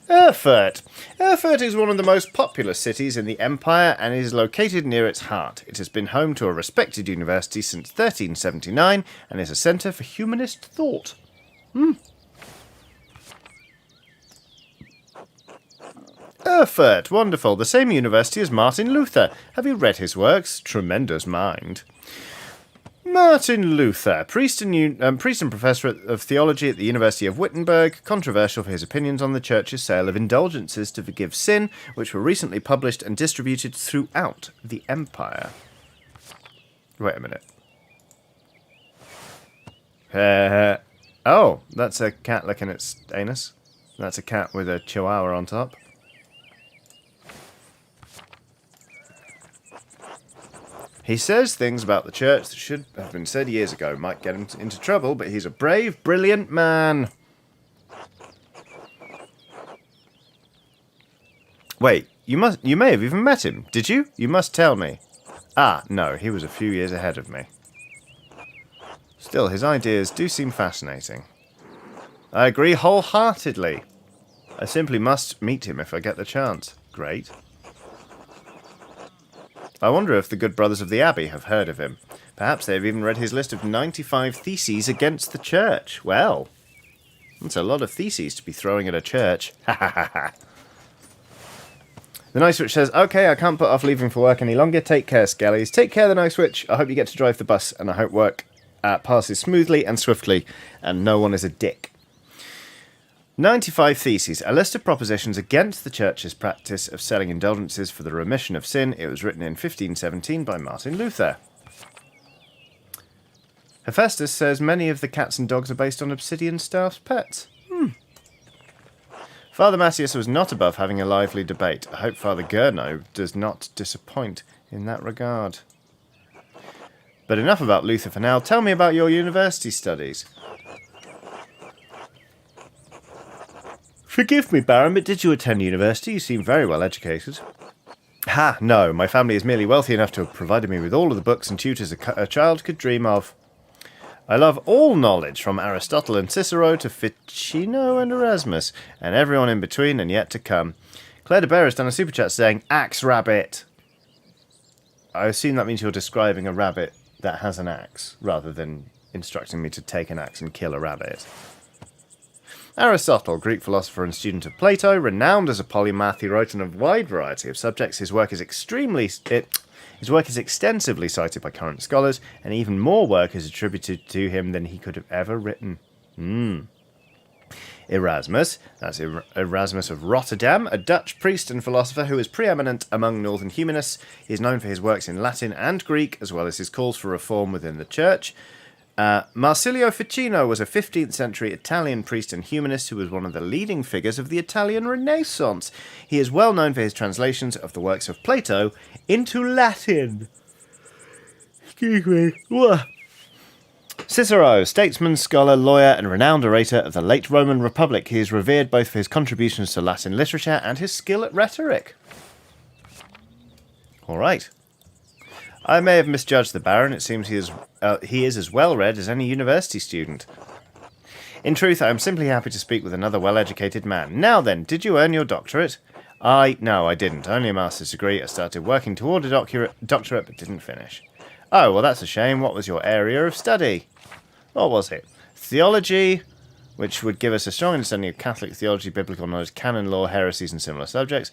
Erfurt is one of the most populous cities in the empire and is located near its heart. It has been home to a respected university since 1379 and is a centre for humanist thought. Erfurt, wonderful. The same university as Martin Luther. Have you read his works? Tremendous mind. Martin Luther, priest and professor of theology at the University of Wittenberg, controversial for his opinions on the Church's sale of indulgences to forgive sin, which were recently published and distributed throughout the empire. Wait a minute. Oh, that's a cat licking its anus. That's a cat with a chihuahua on top. He says things about the church that should have been said years ago. Might get him into trouble, but he's a brave, brilliant man. Wait, you may have even met him, did you? You must tell me. Ah, no, he was a few years ahead of me. Still, his ideas do seem fascinating. I agree wholeheartedly. I simply must meet him if I get the chance. Great. I wonder if the good brothers of the Abbey have heard of him. Perhaps they've even read his list of 95 theses against the church. Well, that's a lot of theses to be throwing at a church. Ha ha ha ha. The Night Switch says, okay, I can't put off leaving for work any longer. Take care, Skellies. Take care, The Night Switch. I hope you get to drive the bus, and I hope work passes smoothly and swiftly, and no one is a dick. 95 Theses, a list of propositions against the Church's practice of selling indulgences for the remission of sin. It was written in 1517 by Martin Luther. Hephaestus says many of the cats and dogs are based on Obsidian Staff's pets. Father Matthias was not above having a lively debate. I hope Father Gurno does not disappoint in that regard. But enough about Luther for now. Tell me about your university studies. Forgive me, Baron, but did you attend university? You seem very well educated. Ha, no. My family is merely wealthy enough to have provided me with all of the books and tutors a child could dream of. I love all knowledge, from Aristotle and Cicero to Ficino and Erasmus, and everyone in between and yet to come. Claire de Bear has done a super chat saying, Axe Rabbit. I assume that means you're describing a rabbit that has an axe, rather than instructing me to take an axe and kill a rabbit. Aristotle, Greek philosopher and student of Plato, renowned as a polymath, he wrote on a wide variety of subjects. His work is extremely His work is extensively cited by current scholars, and even more work is attributed to him than he could have ever written. Erasmus, that's Erasmus of Rotterdam, a Dutch priest and philosopher who is preeminent among northern humanists. He is known for his works in Latin and Greek, as well as his calls for reform within the church. Marsilio Ficino was a 15th century Italian priest and humanist who was one of the leading figures of the Italian Renaissance. He is well known for his translations of the works of Plato into Latin. Excuse me. Cicero, statesman, scholar, lawyer, and renowned orator of the late Roman Republic. He is revered both for his contributions to Latin literature and his skill at rhetoric. All right. I may have misjudged the Baron. It seems he is as well-read as any university student. In truth, I am simply happy to speak with another well-educated man. Now then, did you earn your doctorate? No, I didn't. Only a master's degree. I started working toward a doctorate, but didn't finish. Oh, well, that's a shame. What was your area of study? What was it? Theology, which would give us a strong understanding of Catholic theology, biblical knowledge, canon law, heresies, and similar subjects.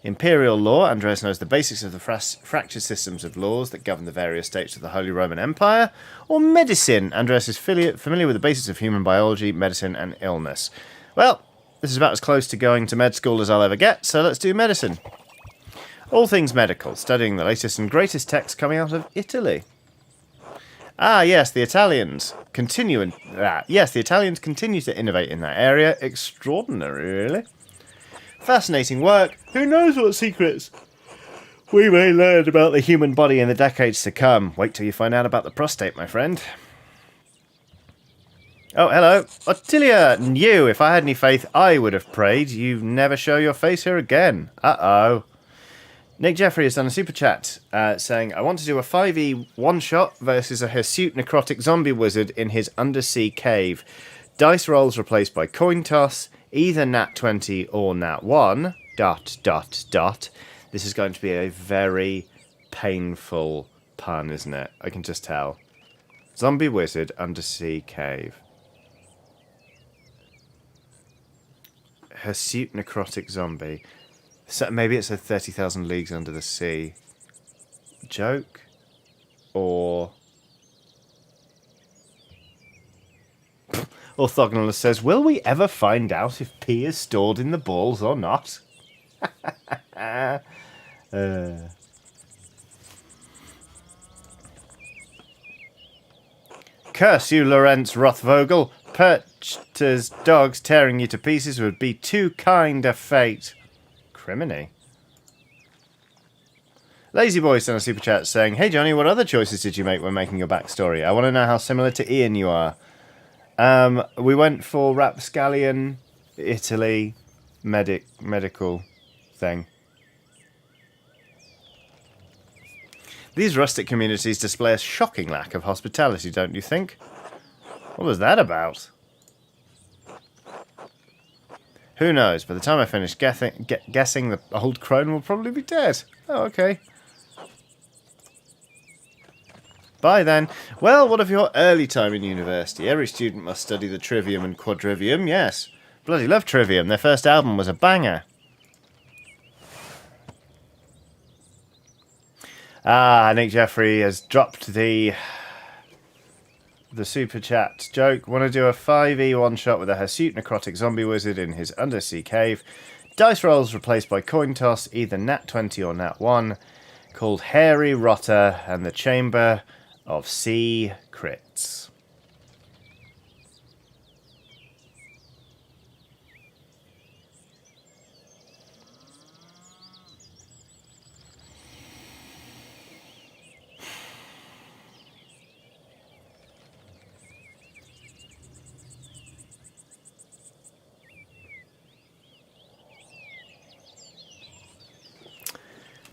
Imperial law, Andreas knows the basics of the fractured systems of laws that govern the various states of the Holy Roman Empire. Or medicine, Andreas is familiar with the basics of human biology, medicine, and illness. Well, this is about as close to going to med school as I'll ever get, so let's do medicine. All things medical, studying the latest and greatest texts coming out of Italy. Ah, yes, the Italians continue to innovate in that area. Extraordinary, really. Fascinating work. Who knows what secrets we may learn about the human body in the decades to come. Wait till you find out about the prostate, my friend. Oh, hello. Ottilia, you. If I had any faith, I would have prayed. You never show your face here again. Uh-oh. Nick Jeffrey has done a super chat saying, I want to do a 5e one-shot versus a hirsute necrotic zombie wizard in his undersea cave. Dice rolls replaced by coin toss. Either nat 20 or nat 1, ... This is going to be a very painful pun, isn't it? I can just tell. Zombie wizard, undersea cave. Hirsute necrotic zombie. So maybe it's a 30,000 Leagues Under the Sea joke? Or Orthogonalist says, will we ever find out if pee is stored in the balls or not? Curse you, Lorenz Rothvogel. Perchter's dogs tearing you to pieces would be too kind a fate. Criminy. Lazy Boy sent a super chat saying, hey Johnny, what other choices did you make when making your backstory? I want to know how similar to Ian you are. We went for Rapscallion, Italy, medical thing. These rustic communities display a shocking lack of hospitality, don't you think? What was that about? Who knows? By the time I finish guessing, the old crone will probably be dead. Oh, okay. Bye then. Well, what of your early time in university? Every student must study the Trivium and Quadrivium, yes. Bloody love Trivium. Their first album was a banger. Ah, Nick Jeffrey has dropped the super chat joke. Want to do a 5e one-shot with a hirsute necrotic zombie wizard in his undersea cave. Dice rolls replaced by coin toss, either nat 20 or nat 1. Called Hairy Rotter and the Chamber of Sea Crits.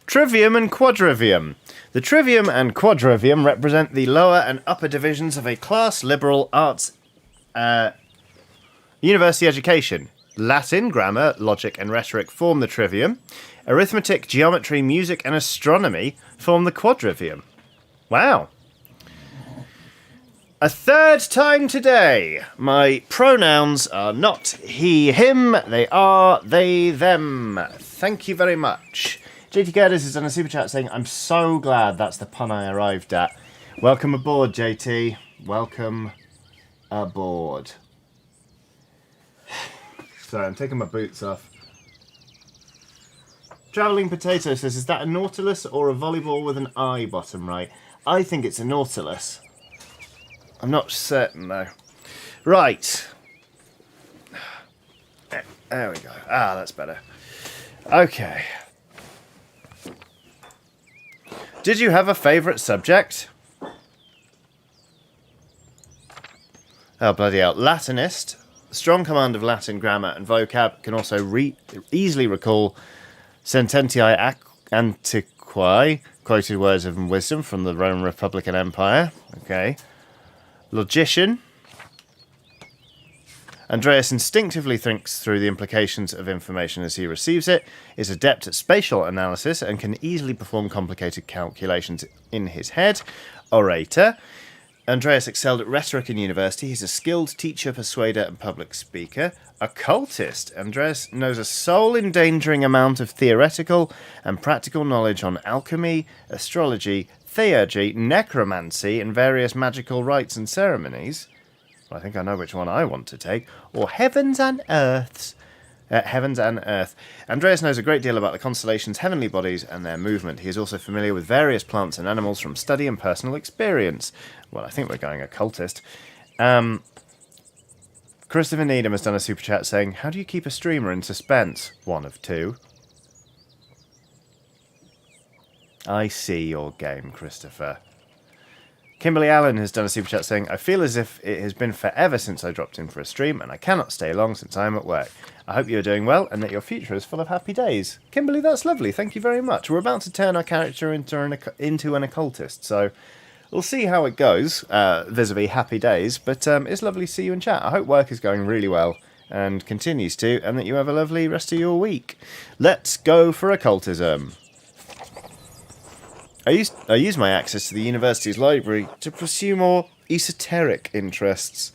Trivium and Quadrivium. The Trivium and Quadrivium represent the lower and upper divisions of a class liberal arts university education. Latin, grammar, logic and rhetoric form the Trivium. Arithmetic, geometry, music and astronomy form the Quadrivium. Wow. A third time today. My pronouns are not he, him. They are they, them. Thank you very much. JT Gerdes has done a super chat saying, I'm so glad that's the pun I arrived at. Welcome aboard, JT. Welcome aboard. Sorry, I'm taking my boots off. Travelling Potato says, is that a Nautilus or a volleyball with an I bottom right? I think it's a Nautilus. I'm not certain, though. Right. There we go. Ah, that's better. Okay. Did you have a favourite subject? Oh, bloody hell. Latinist. Strong command of Latin grammar and vocab. Can also easily recall sententiae antiquae, quoted words of wisdom from the Roman Republic and Empire. Okay. Logician. Andreas instinctively thinks through the implications of information as he receives it, is adept at spatial analysis, and can easily perform complicated calculations in his head. Orator. Andreas excelled at rhetoric in university. He's a skilled teacher, persuader, and public speaker. Occultist. Andreas knows a soul-endangering amount of theoretical and practical knowledge on alchemy, astrology, theurgy, necromancy, and various magical rites and ceremonies. I think I know which one I want to take. Or Heavens and Earths. Heavens and Earth. Andreas knows a great deal about the constellations, heavenly bodies, and their movement. He is also familiar with various plants and animals from study and personal experience. Well, I think we're going occultist. Christopher Needham has done a super chat saying, how do you keep a streamer in suspense? One of two. I see your game, Christopher. Kimberly Allen has done a super chat saying, I feel as if it has been forever since I dropped in for a stream, and I cannot stay long since I am at work. I hope you are doing well, and that your future is full of happy days. Kimberly, that's lovely. Thank you very much. We're about to turn our character into an occultist, so we'll see how it goes, vis-a-vis happy days, but it's lovely to see you in chat. I hope work is going really well, and continues to, and that you have a lovely rest of your week. Let's go for occultism. I use my access to the university's library to pursue more esoteric interests.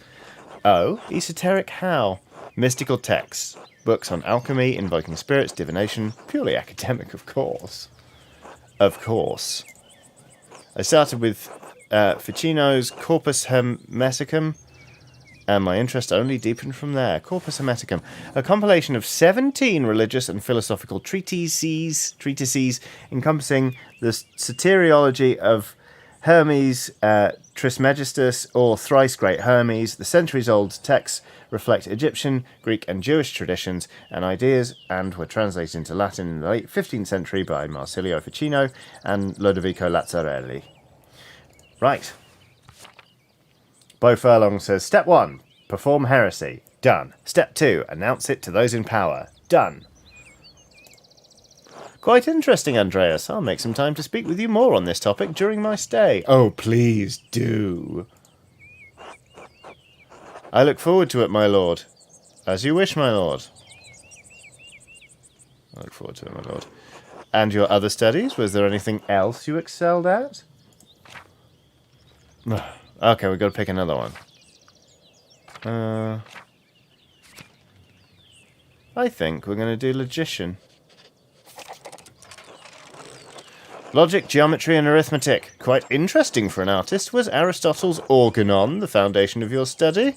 Oh, esoteric how? Mystical texts, books on alchemy, invoking spirits, divination, purely academic, of course. Of course. I started with Ficino's Corpus Hermeticum, and my interest only deepened from there. Corpus Hermeticum, a compilation of 17 religious and philosophical treatises encompassing the soteriology of Hermes Trismegistus, or Thrice Great Hermes. The centuries-old texts reflect Egyptian, Greek, and Jewish traditions and ideas, and were translated into Latin in the late 15th century by Marsilio Ficino and Lodovico Lazzarelli. Right. Bo Furlong says, Step 1, perform heresy. Done. Step 2, announce it to those in power. Done. Quite interesting, Andreas. I'll make some time to speak with you more on this topic during my stay. Oh, please do. I look forward to it, my lord. As you wish, my lord. I look forward to it, my lord. And your other studies? Was there anything else you excelled at? Okay, we've got to pick another one. I think we're going to do logician. Logic, geometry, and arithmetic. Quite interesting for an artist. Was Aristotle's organon the foundation of your study?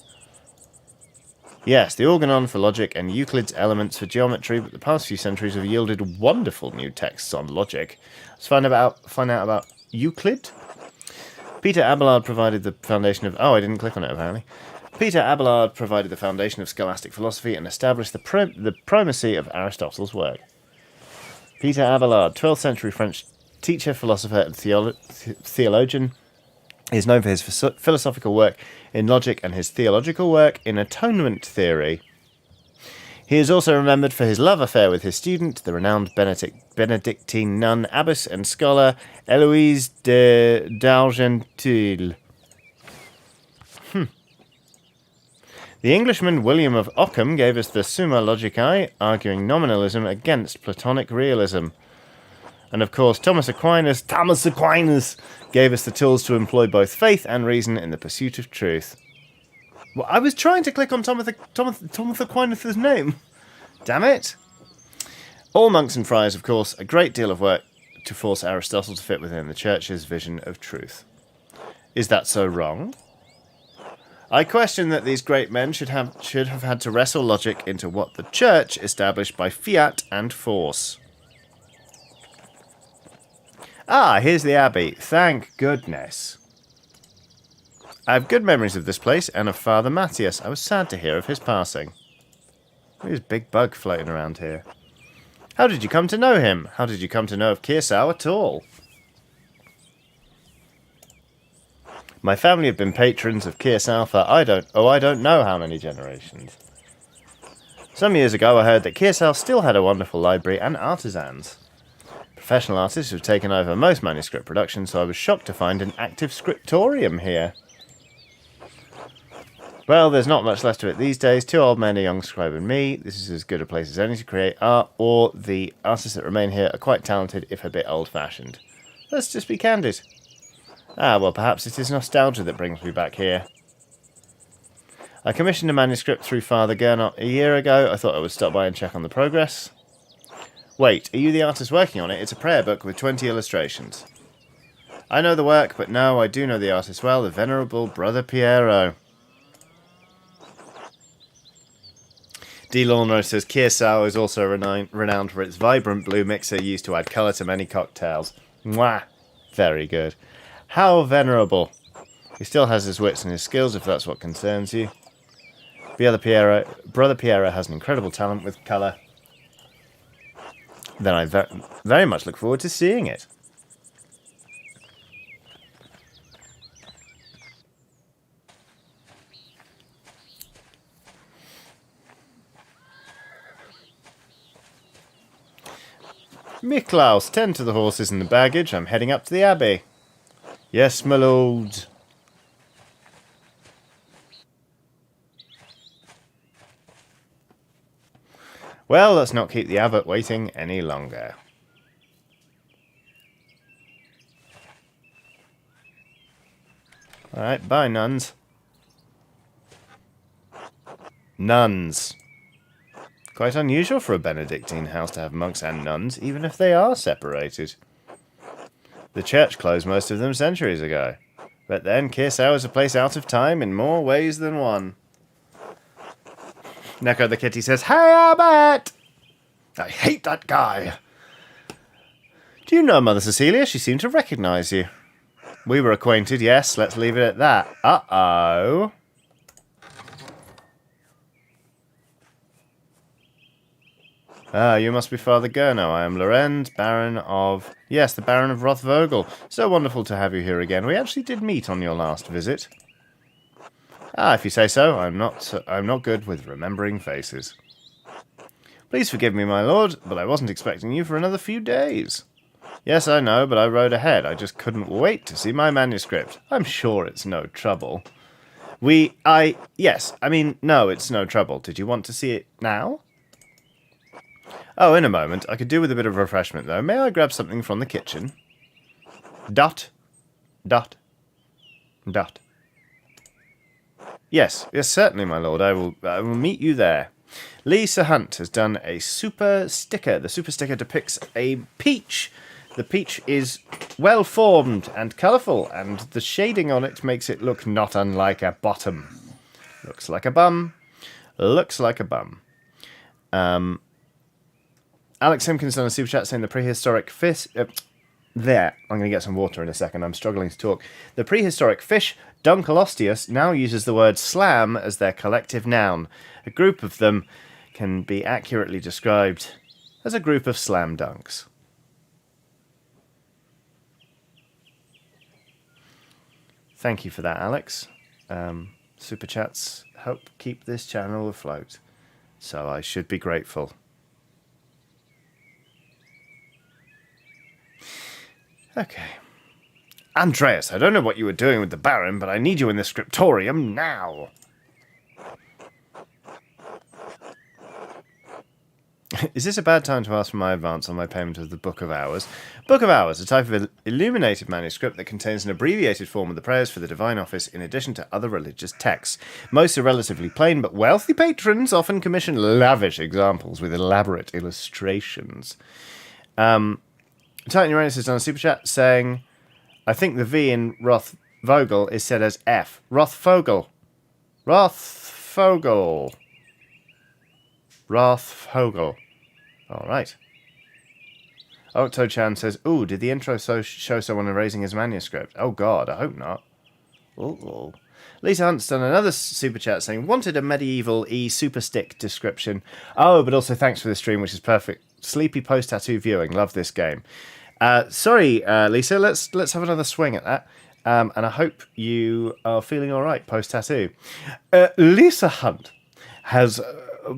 Yes, the organon for logic and Euclid's elements for geometry, but the past few centuries have yielded wonderful new texts on logic. Let's find out about Euclid. Peter Abelard provided the foundation of... Oh, I didn't click on it, apparently. Peter Abelard provided the foundation of scholastic philosophy and established the primacy of Aristotle's work. Peter Abelard, 12th century French teacher, philosopher, and theologian. He is known for his philosophical work in logic and his theological work in atonement theory. He is also remembered for his love affair with his student, the renowned Benedictine nun, abbess, and scholar Héloïse d'Argenteuil. The Englishman William of Ockham gave us the Summa Logicae, arguing nominalism against Platonic realism. And of course, Thomas Aquinas gave us the tools to employ both faith and reason in the pursuit of truth. Well, I was trying to click on Thomas Aquinas' name. Damn it. All monks and friars, of course, a great deal of work to force Aristotle to fit within the Church's vision of truth. Is that so wrong? I question that these great men should have had to wrestle logic into what the Church established by fiat and force. Ah, here's the Abbey. Thank goodness. I have good memories of this place and of Father Matthias. I was sad to hear of his passing. There's a big bug floating around here. How did you come to know him? How did you come to know of Kearsau at all? My family have been patrons of Kearsau for I don't know how many generations. Some years ago I heard that Kearsau still had a wonderful library and artisans. Professional artists have taken over most manuscript production, so I was shocked to find an active scriptorium here. Well, there's not much left of it these days. 2 old men, a young scribe and me. This is as good a place as any to create art, or the artists that remain here are quite talented, if a bit old-fashioned. Let's just be candid. Ah, well, perhaps it is nostalgia that brings me back here. I commissioned a manuscript through Father Gernot a year ago. I thought I would stop by and check on the progress. Wait, are you the artist working on it? It's a prayer book with 20 illustrations. I know the work, but no, I do know the artist well, the venerable Brother Piero. D. Lawnrow says Kearsau is also renowned for its vibrant blue mixer used to add colour to many cocktails. Mwah! Very good. How venerable. He still has his wits and his skills, if that's what concerns you. Brother Piero has an incredible talent with colour. Then I very much look forward to seeing it. Miklaus, tend to the horses and the baggage. I'm heading up to the Abbey. Yes, my lord. Well, let's not keep the Abbot waiting any longer. Alright, bye, nuns. Nuns. Quite unusual for a Benedictine house to have monks and nuns, even if they are separated. The church closed most of them centuries ago. But then, Kearsau is a place out of time in more ways than one. Neko the kitty says, "Hey, Abbot! I hate that guy." "Do you know Mother Cecilia? She seemed to recognise you." "We were acquainted, yes. Let's leave it at that." Uh-oh. "Ah, you must be Father Gurno. I am Lorenz, Baron of..." "Yes, the Baron of Rothvogel. So wonderful to have you here again. We actually did meet on your last visit." "Ah, if you say so. I'm not good with remembering faces." "Please forgive me, my lord, but I wasn't expecting you for another few days." "Yes, I know, but I rode ahead. I just couldn't wait to see my manuscript. I'm sure it's no trouble." Yes, I mean, no, it's no trouble. Did you want to see it now?" "Oh, in a moment. I could do with a bit of refreshment, though. May I grab something from the kitchen?" Dot. Dot. Dot. Yes, certainly, my lord. I will meet you there. Lisa Hunt has done a super sticker. The super sticker depicts a peach. The peach is well formed and colourful, and the shading on it makes it look not unlike a bottom. Looks like a bum. Looks like a bum. Alex Simpkins done a super chat saying the prehistoric fish... there, I'm going to get some water in a second. I'm struggling to talk. The prehistoric fish, Dunkleosteus, now uses the word slam as their collective noun. A group of them can be accurately described as a group of slam dunks. Thank you for that, Alex. Super chats help keep this channel afloat, so I should be grateful. Okay. Andreas, I don't know what you were doing with the Baron, but I need you in the Scriptorium now. Is this a bad time to ask for my advance on my payment of the Book of Hours? Book of Hours, a type of illuminated manuscript that contains an abbreviated form of the prayers for the Divine Office in addition to other religious texts. Most are relatively plain, but wealthy patrons often commission lavish examples with elaborate illustrations. Titan Uranus has done a super chat saying, I think the V in Rothvogel is said as F. Rothvogel. Rothvogel. Rothvogel. Alright. Octo-chan says, ooh, did the intro show someone erasing his manuscript? Oh god, I hope not. Ooh. Lisa Hunt's done another super chat saying, wanted a medieval super stick description. Oh, but also thanks for the stream, which is perfect. Sleepy post-tattoo viewing. Love this game. Sorry, Lisa, let's have another swing at that. And I hope you are feeling alright post-tattoo. Lisa Hunt has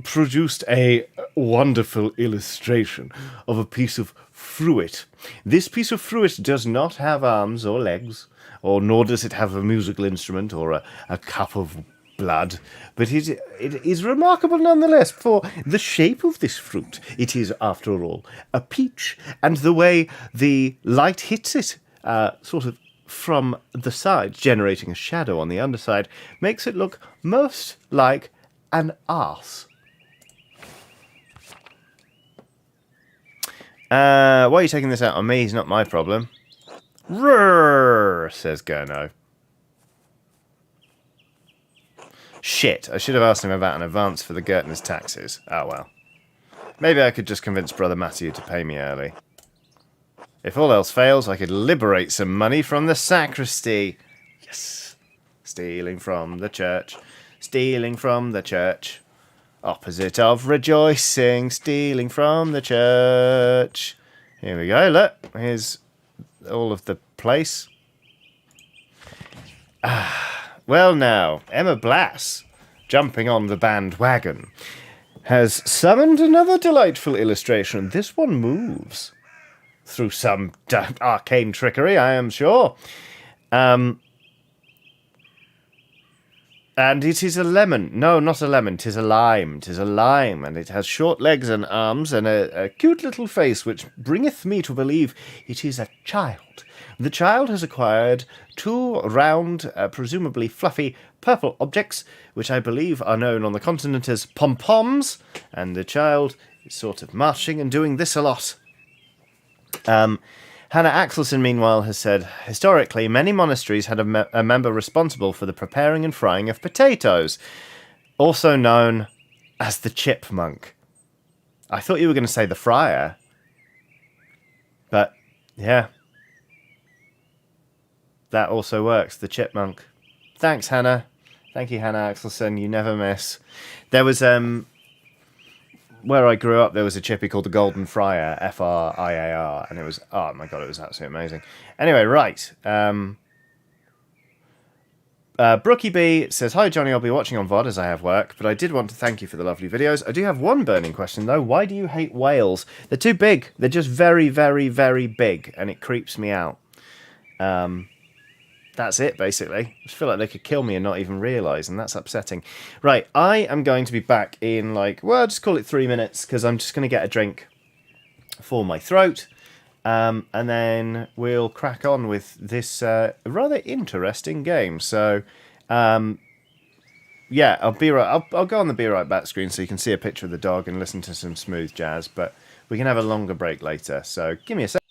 produced a wonderful illustration of a piece of fruit. This piece of fruit does not have arms or legs, or nor does it have a musical instrument or a cup of blood, but it is remarkable nonetheless for the shape of this fruit. It is, after all, a peach, and the way the light hits it, sort of from the side, generating a shadow on the underside, makes it look most like an arse. Why are you taking this out on me? It's not my problem. Rrrr, says Gurno. Shit, I should have asked him about an advance for the Gertner's taxes. Oh well. Maybe I could just convince Brother Matthew to pay me early. If all else fails, I could liberate some money from the Sacristy. Yes. Stealing from the church. Stealing from the church. Opposite of rejoicing. Stealing from the church. Here we go, look. Here's all of the place. Well now, Emma Blass, jumping on the bandwagon, has summoned another delightful illustration. This one moves. Through some arcane trickery, I am sure. And it is a lemon. No, not a lemon. 'Tis a lime. 'Tis a lime. And it has short legs and arms and a cute little face, which bringeth me to believe it is a child. The child has acquired two round, presumably fluffy, purple objects, which I believe are known on the continent as pom-poms. And the child is sort of marching and doing this a lot. Hannah Axelson, meanwhile, has said, historically, many monasteries had a member responsible for the preparing and frying of potatoes, also known as the chipmunk. I thought you were going to say the friar. But, yeah. That also works, the chipmunk. Thanks, Hannah. Thank you, Hannah Axelson. You never miss. There was, where I grew up, there was a chippy called the Golden Friar, Friar, and it was, oh my god, it was absolutely amazing. Anyway, right. Brookie B says, "Hi Johnny, I'll be watching on VOD as I have work, but I did want to thank you for the lovely videos. I do have one burning question though. Why do you hate whales? They're too big. They're just very, very, very big, and it creeps me out." That's it, basically. I just feel like they could kill me and not even realise, and that's upsetting. Right, I am going to be back in, like, well, just call it 3 minutes, because I'm just going to get a drink for my throat. And then we'll crack on with this rather interesting game. So, yeah, I'll be right. I'll go on the Be Right Back screen so you can see a picture of the dog and listen to some smooth jazz. But we can have a longer break later. So give me a sec.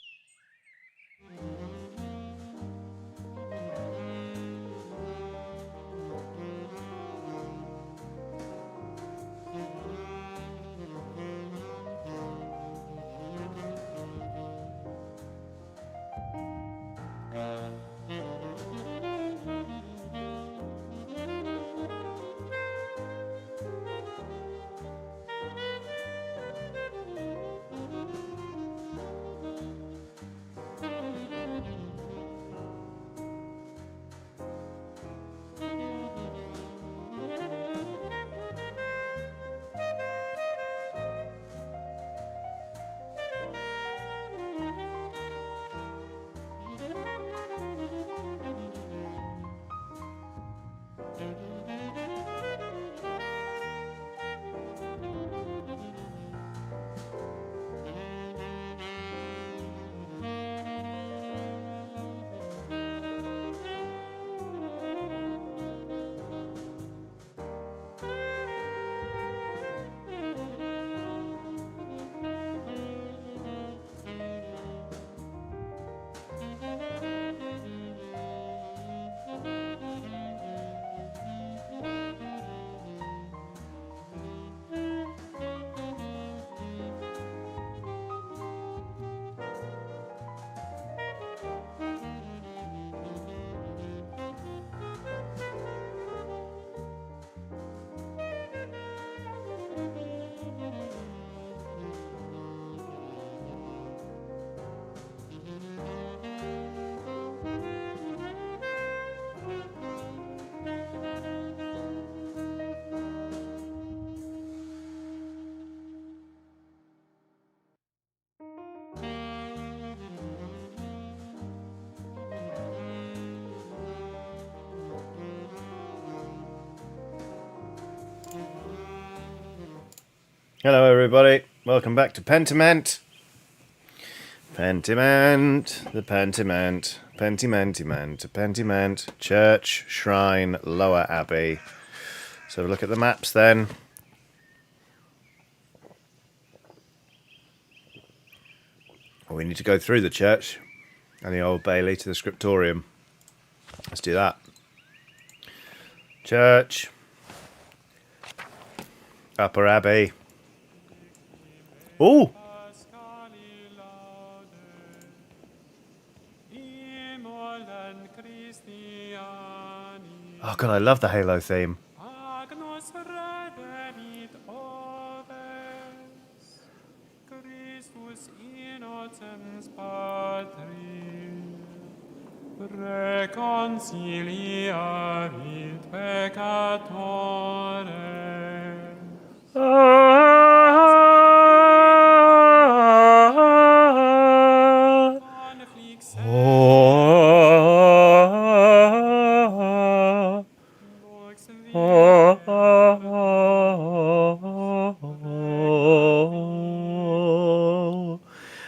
Hello, everybody. Welcome back to Pentiment. Pentiment, the Pentiment, Pentimentimente, Pentiment, Church, Shrine, Lower Abbey. So look at the maps then. Well, we need to go through the church and the Old Bailey to the Scriptorium. Let's do that. Church, Upper Abbey. Oh! Oh god, I love the Halo theme.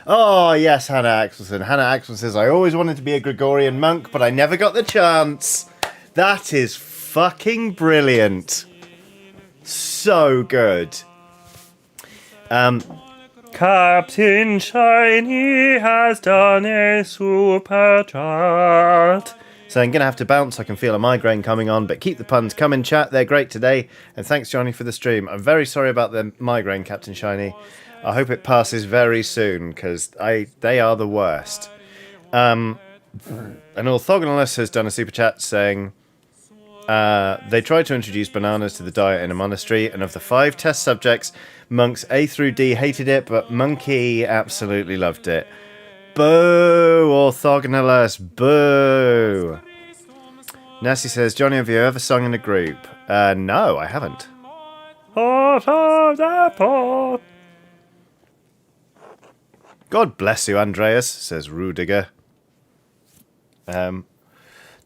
Oh, yes, Hannah Axelson. Hannah Axelson says, I always wanted to be a Gregorian monk, but I never got the chance. That is fucking brilliant. So good. Captain Shiny has done a super chart. Saying, gonna have to bounce, I can feel a migraine coming on, but keep the puns coming, chat, they're great today. And thanks, Johnny, for the stream. I'm very sorry about the migraine, Captain Shiny. I hope it passes very soon, because they are the worst. An orthogonalist has done a super chat saying, they tried to introduce bananas to the diet in a monastery, and of the 5 test subjects, monks A through D hated it, but Monkey absolutely loved it. Boo, orthogonalist, boo. Nasty says, Johnny, have you ever sung in a group? No, I haven't. God bless you, Andreas, says Rudiger. Titan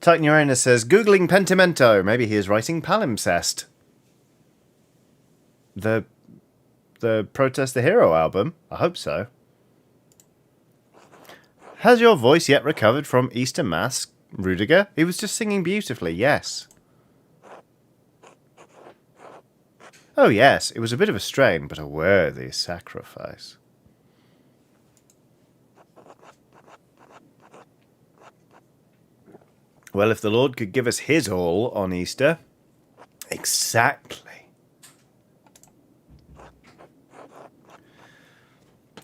Uranus says, Googling Pentimento. Maybe he is writing palimpsest. The Protest the Hero album? I hope so. Has your voice yet recovered from Easter Mass, Rudiger? He was just singing beautifully, yes. Oh yes, it was a bit of a strain, but a worthy sacrifice. Well, if the Lord could give us his all on Easter. Exactly.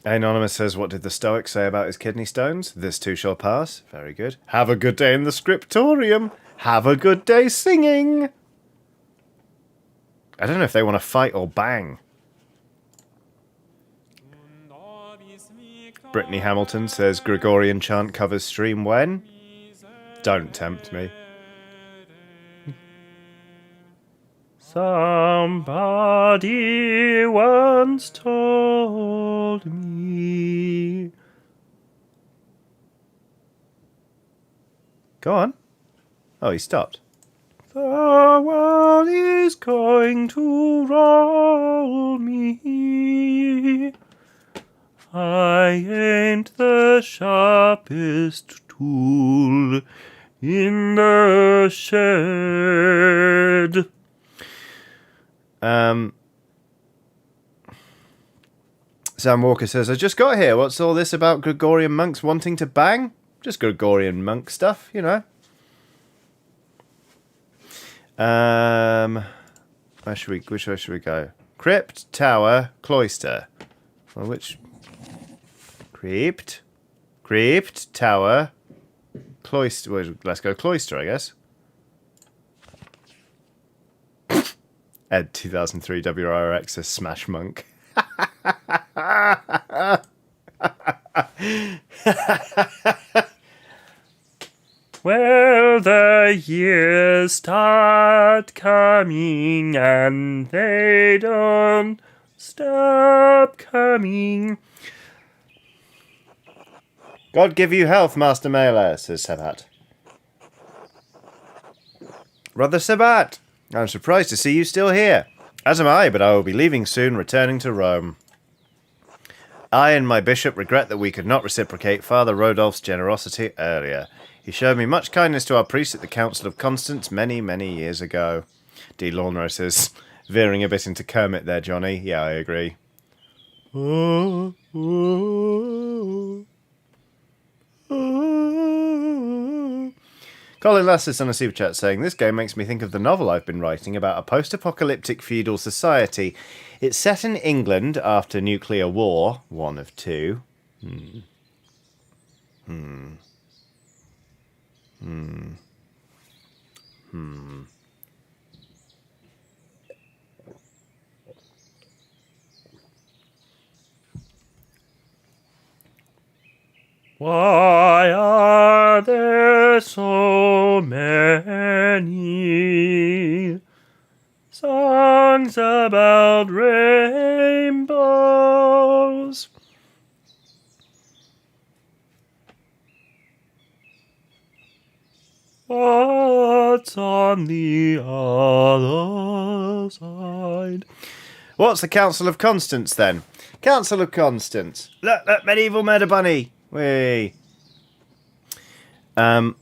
Anonymous says, what did the Stoics say about his kidney stones? This too shall pass. Very good. Have a good day in the Scriptorium. Have a good day singing. I don't know if they want to fight or bang. Brittany Hamilton says, Gregorian chant covers stream when? Don't tempt me. Somebody once told me. Go on. Oh, he stopped. The world is going to roll me. I ain't the sharpest tool in the shed. Sam Walker says, I just got here. What's all this about Gregorian monks wanting to bang? Just Gregorian monk stuff, you know. Which way should we go? Crypt, tower, cloister. Well, which? Crypt, tower, cloister. Well, let's go cloister, I guess. Ed 2003 WRX says Smash Monk. Well, the years start coming and they don't stop coming. God give you health, Master Mailer, says Sabat. Brother Sabat, I'm surprised to see you still here. As am I, but I will be leaving soon, returning to Rome. I and my bishop regret that we could not reciprocate Father Rodolph's generosity earlier. He showed me much kindness to our priest at the Council of Constance many, many years ago. D. Lawnrow says, veering a bit into Kermit there, Johnny. Yeah, I agree. Colin Lasseter's on a super chat saying, this game makes me think of the novel I've been writing about a post-apocalyptic feudal society. It's set in England after nuclear war, one of two. Why are there so many songs about rainbows? What's on the other side? What's the Council of Constance, then? Council of Constance. Look, medieval murder bunny. Whee. Colin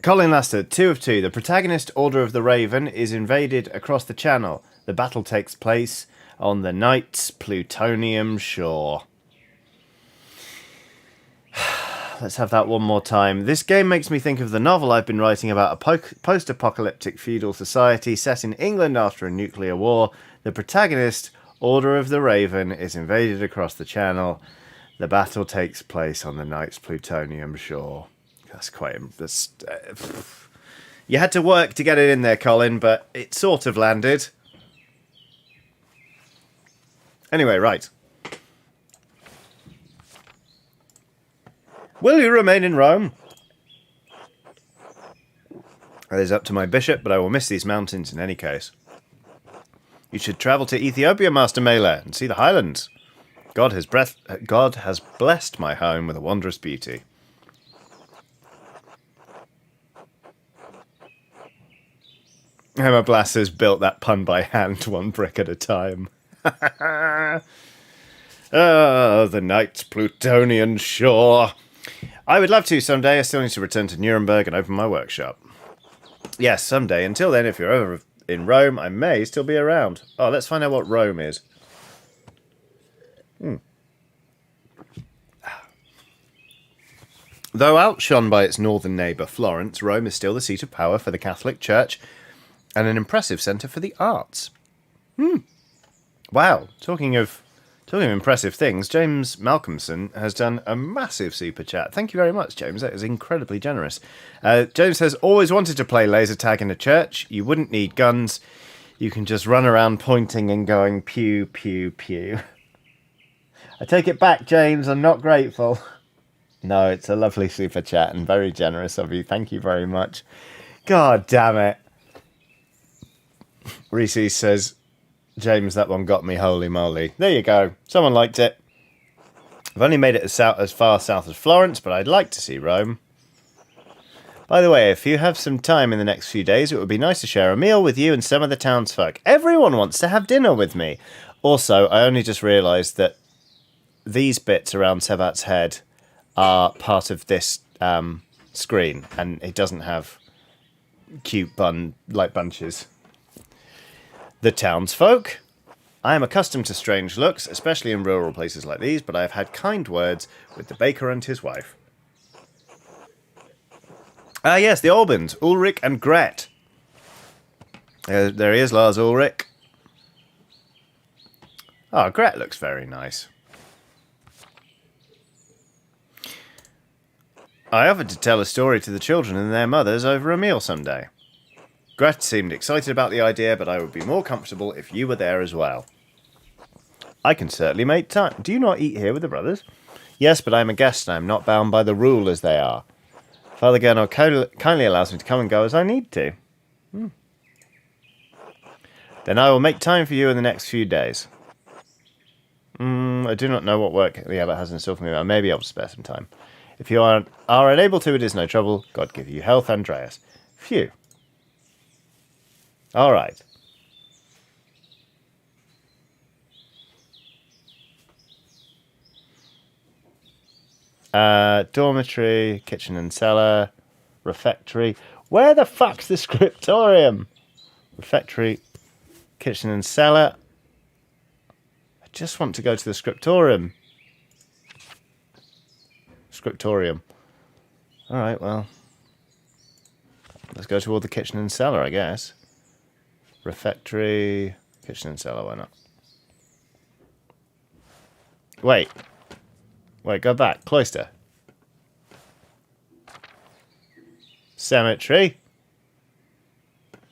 Laster, 2 of 2. The protagonist, Order of the Raven, is invaded across the channel. The battle takes place on the Knight's plutonium shore. Let's have that one more time. This game makes me think of the novel I've been writing about a post-apocalyptic feudal society set in England after a nuclear war. The protagonist, Order of the Raven, is invaded across the channel. The battle takes place on the night's plutonium shore. That's quite... you had to work to get it in there, Colin, but it sort of landed. Anyway, right. Will you remain in Rome? That is up to my bishop, but I will miss these mountains in any case. You should travel to Ethiopia, Master Mele, and see the highlands. God has blessed my home with a wondrous beauty. Emma Blass has built that pun by hand, one brick at a time. Oh, the night's Plutonian shore. I would love to someday. I still need to return to Nuremberg and open my workshop. Yes, someday. Until then, if you're over in Rome, I may still be around. Oh, let's find out what Rome is. Though outshone by its northern neighbour, Florence, Rome is still the seat of power for the Catholic Church and an impressive centre for the arts. Wow, talking of impressive things, James Malcolmson has done a massive super chat. Thank you very much, James. That is incredibly generous. James says, always wanted to play laser tag in a church. You wouldn't need guns. You can just run around pointing and going pew, pew, pew. I take it back, James. I'm not grateful. No, it's a lovely super chat and very generous of you. Thank you very much. God damn it. Reese says, James, that one got me, holy moly. There you go. Someone liked it. I've only made it as far south as Florence, but I'd like to see Rome. By the way, if you have some time in the next few days, it would be nice to share a meal with you and some of the townsfolk. Everyone wants to have dinner with me. Also, I only just realised that these bits around Sevat's head are part of this screen, and it doesn't have cute bunches. The townsfolk. I am accustomed to strange looks, especially in rural places like these, but I have had kind words with the baker and his wife. Ah, yes, the Albans, Ulrich and Gret. There he is, Lars Ulrich. Oh, Gret looks very nice. I offered to tell a story to the children and their mothers over a meal someday. Gret seemed excited about the idea, but I would be more comfortable if you were there as well. I can certainly make time. Do you not eat here with the brothers? Yes, but I am a guest and I am not bound by the rule as they are. Father Gernot kindly allows me to come and go as I need to. Then I will make time for you in the next few days. I do not know what work the Abbot has in store for me, but I may be able to spare some time. If you are unable to, it is no trouble. God give you health, Andreas. Phew. All right. Dormitory, kitchen and cellar, refectory. Where the fuck's the scriptorium? Refectory, kitchen and cellar. I just want to go to the scriptorium. Scriptorium. All right, well. Let's go toward the kitchen and cellar, I guess. Refectory, kitchen and cellar, why not? Wait, go back. Cloister. Cemetery.